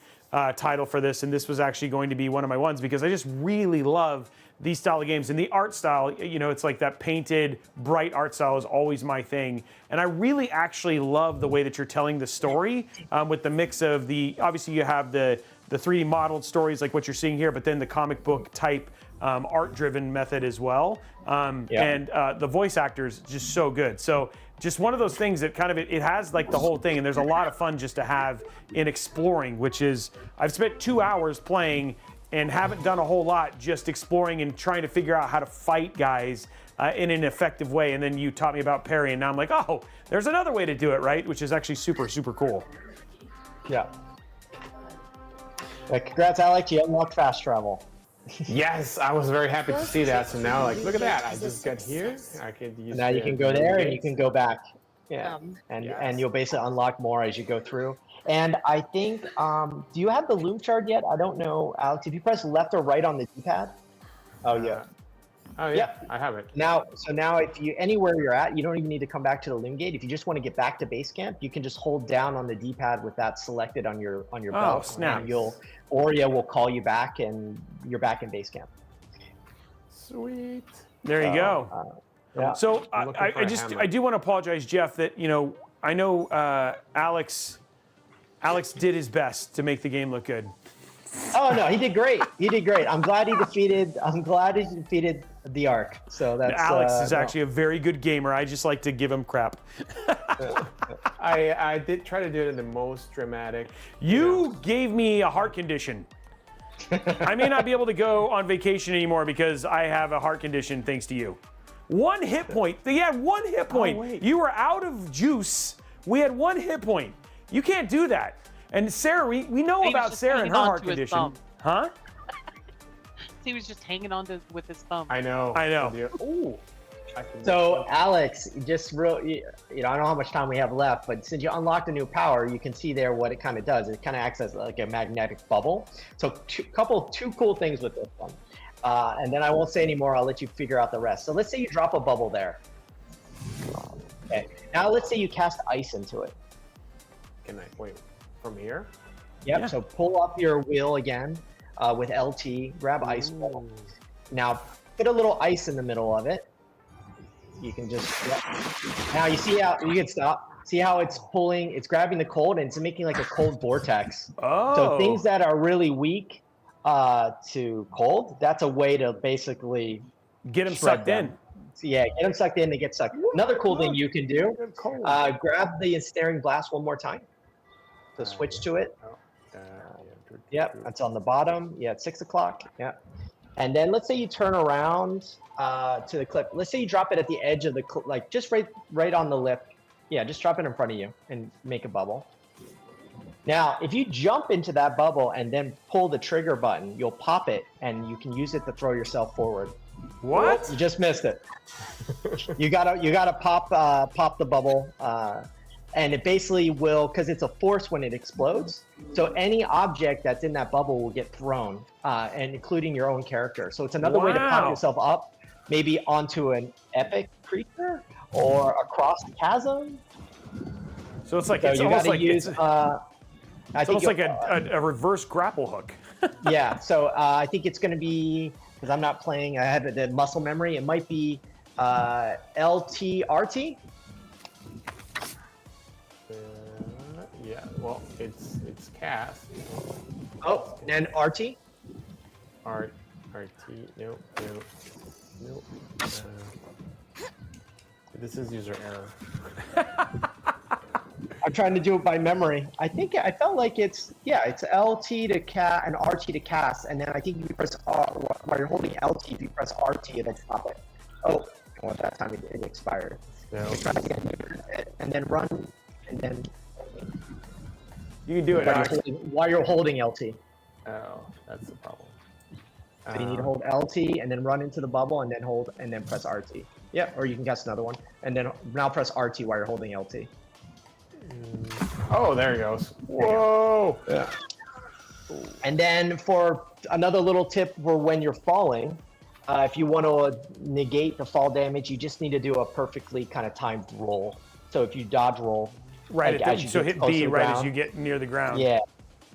title for this, and this was actually going to be one of my ones, because I just really love these style of games. And the art style, it's like that painted, bright art style is always my thing. And I really actually love the way that you're telling the story with the mix of obviously you have the 3D modeled stories like what you're seeing here, but then the comic book type art-driven method as well. And the voice actors just so good. So just one of those things that kind of, it has like the whole thing, and there's a lot of fun just to have in exploring, which is, I've spent 2 hours playing and haven't done a whole lot, just exploring and trying to figure out how to fight guys in an effective way. And then you taught me about parry, and now I'm like, oh, there's another way to do it, right? Which is actually super, super cool. Yeah. Congrats, Alex. You unlocked fast travel. Yes, I was very happy to see that. So now, like, look at that. I just got here. I could use. Now you can go there and you can go back. Yeah. And Yes. you'll basically unlock more as you go through. And I think, do you have the loom chart yet? I don't know, Alex. If you press left or right on the D-pad. Oh yeah. Oh yeah, I have it. Now, if you anywhere you're at, you don't even need to come back to the loom gate. If you just want to get back to base camp, you can just hold down on the D-pad with that selected on your belt. Snap. And Aurea will call you back, and you're back in base camp. Sweet. There you go. Yeah. So I'm looking for a hammer. I do want to apologize, Jeff, that, I know Alex did his best to make the game look good. Oh no, he did great. He did great. I'm glad he defeated the Ark. So that's Alex is actually a very good gamer. I just like to give him crap. I did try to do it in the most dramatic. You gave me a heart condition. I may not be able to go on vacation anymore because I have a heart condition thanks to you. 1 hit point. They had 1 hit point. wait. You were out of juice. We had 1 hit point. You can't do that. And Sarah, we know He was about just Sarah and hanging her on heart to his condition. thumb. Huh? He was just hanging on to with his thumb. I know. Ooh. So Alex, just I don't know how much time we have left, but since you unlocked a new power, you can see there what it kind of does. It kind of acts as like a magnetic bubble. So two cool things with this one. And then I won't say anymore. I'll let you figure out the rest. So let's say you drop a bubble there. Okay. Now let's say you cast ice into it. Can I wait from here? Yep. Yeah. So pull up your wheel again with LT. Grab ice ball. Now put a little ice in the middle of it. You can just. Yep. Now you see how you can stop. See how it's pulling? It's grabbing the cold and it's making like a cold vortex. Oh. So things that are really weak to cold, that's a way to basically Get him shred sucked them. in. So yeah, get them sucked in, they get sucked. Another cool thing you can do, grab the ensnaring blast one more time. So switch to it. Yep, that's on the bottom. Yeah, it's 6 o'clock. Yeah. And then let's say you turn around to the clip. Let's say you drop it at the edge of the clip, like just right on the lip. Yeah, just drop it in front of you and make a bubble. Now, if you jump into that bubble and then pull the trigger button, you'll pop it and you can use it to throw yourself forward. What? You just missed it. you gotta pop the bubble, and it basically will, because it's a force when it explodes. So any object that's in that bubble will get thrown, and including your own character. So it's another way to pop Wow. yourself up, maybe onto an epic creature or across the chasm. So it's like So it's you almost gotta like use. it's It's almost like a reverse grapple hook. Yeah, so I think it's going to be, because I'm not playing, I have the muscle memory. It might be LTRT. Yeah. Well, it's cast. Oh, and RT. RT. Nope. This is user error. I'm trying to do it by memory. I felt like it's LT to cast and RT to cast, and then I think if you press R while you're holding LT, if you press RT, it'll stop it. Oh, well, that time it expired. No. Try again, and then run, and then You can do it. Alex. while you're holding LT. Oh, that's the problem. So you need to hold LT and then run into the bubble and then hold and then press RT. Yeah, or you can cast another one and then now press RT while you're holding LT. Oh, there it goes. Whoa. Yeah. And then for another little tip for when you're falling, if you want to negate the fall damage, you just need to do a perfectly kind of timed roll. So if you dodge roll, Right. like, as you So get hit close to B the right as ground. you get near the ground.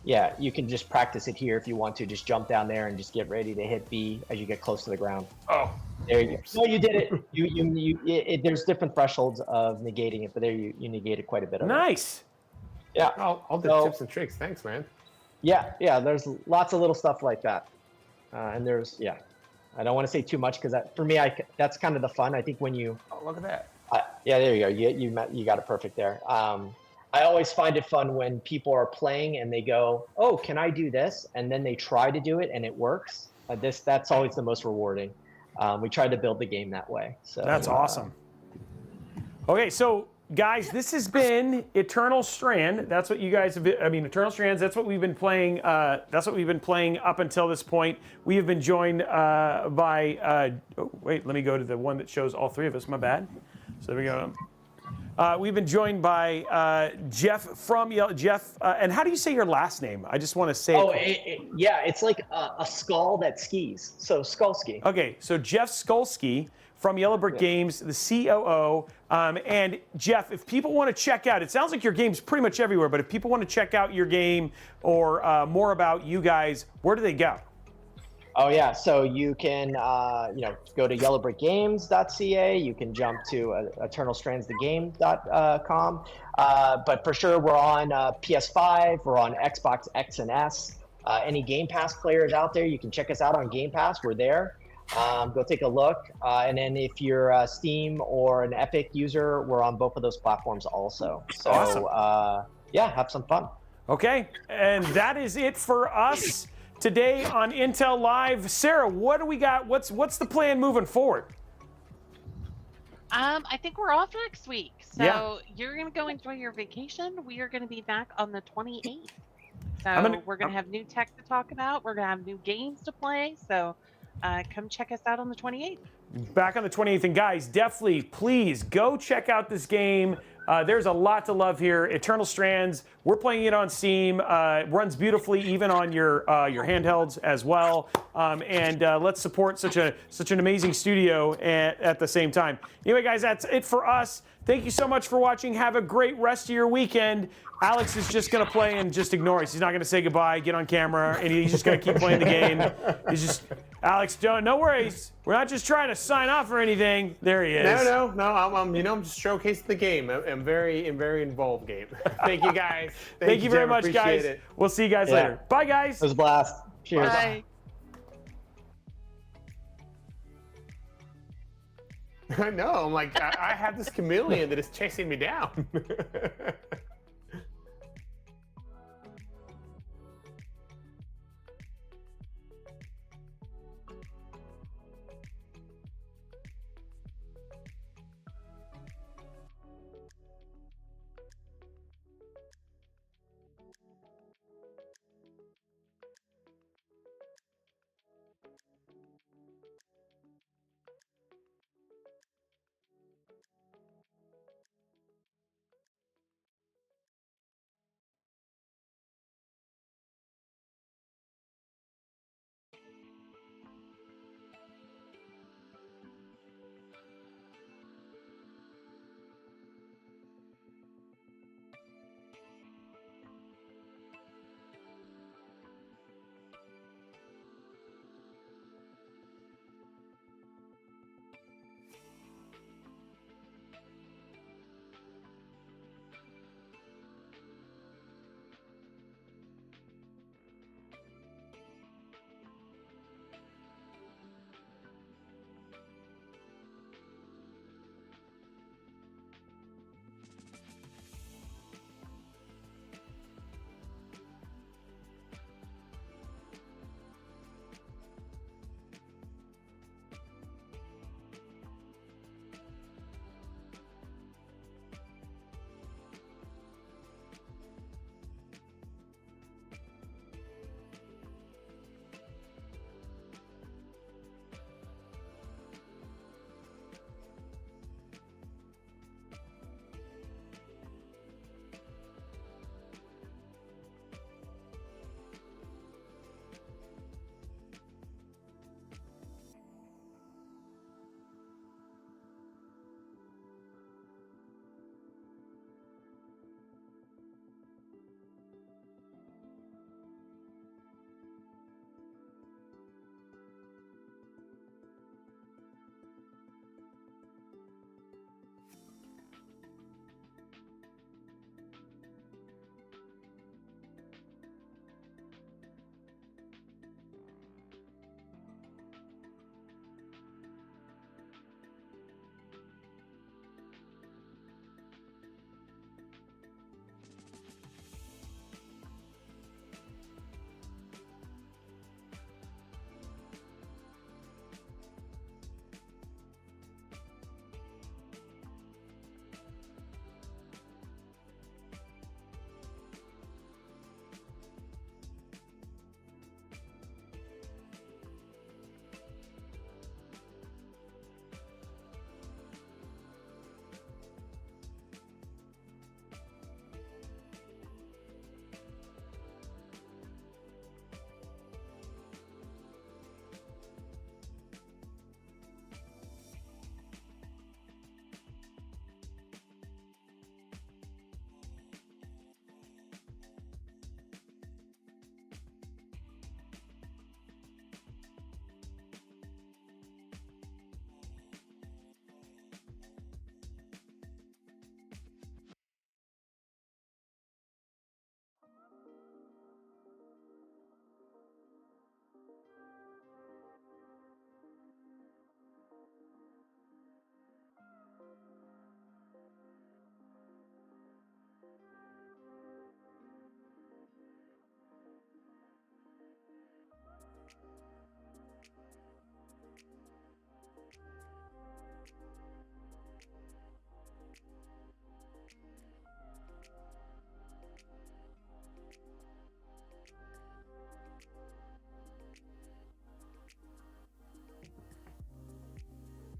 Yeah, you can just practice it here if you want to. Just jump down there and just get ready to hit B as you get close to the ground. Oh. There you go. No, you did it. There's different thresholds of negating it, but there you negated quite a bit of it. Nice. Yeah. All the So- tips and tricks. Thanks, man. Yeah. There's lots of little stuff like that, and there's I don't want to say too much because for me, that's kind of the fun. I think when you Oh, look at that. yeah, there you go. You got it perfect there. I always find it fun when people are playing and they go, "Oh, can I do this?" And then they try to do it and it works. That's always the most rewarding. We try to build the game that way. So That's awesome. Okay, so guys, this has been Eternal Strand. That's what you guys have been, Eternal Strands. That's what we've been playing. That's what we've been playing up until this point. We have been joined by. Oh, wait, let me go to the one that shows all three of us. My bad. So there we go. We've been joined by Jeff from Jeff. And how do you say your last name? I just want to say. Oh, yeah, it's like a skull that skis. So Skalski. Okay, so Jeff Skalski from yellowBrick Games, the COO. And Jeff, if people want to check out, it sounds like your game's pretty much everywhere, but if people want to check out your game or more about you guys, where do they go? Oh yeah, so you can go to yellowbrickgames.ca. You can jump to eternalstrandsthegame.com. But for sure, we're on PS5. We're on Xbox X and S. Any Game Pass players out there, you can check us out on Game Pass. We're there. Go take a look. And then if you're a Steam or an Epic user, we're on both of those platforms also. So awesome. Yeah, have some fun. Okay, and that is it for us today on Intel Live. Sarah, what do we got? What's the plan moving forward? I think we're off next week. So Yeah. you're going to go enjoy your vacation. We are going to be back on the 28th. So we're going to have new tech to talk about. We're going to have new games to play. So come check us out on the 28th. Back on the 28th. And guys, definitely, please go check out this game. There's a lot to love here. Eternal Strands. We're playing it on Steam. Runs beautifully, even on your handhelds as well. And let's support such an amazing studio at the same time. Anyway, guys, that's it for us. Thank you so much for watching. Have a great rest of your weekend. Alex is just going to play and just ignore us. He's not going to say goodbye, get on camera, and he's just going to keep playing the game. Alex, no worries. We're not just trying to sign off or anything. There he is. No. I'm just showcasing the game. I'm very involved game. Thank you guys. Thank you very Jeff. much, Appreciate guys. it. We'll see you guys later. Bye, guys. It was a blast. Cheers. Bye. I know. I'm like, I have this chameleon that is chasing me down.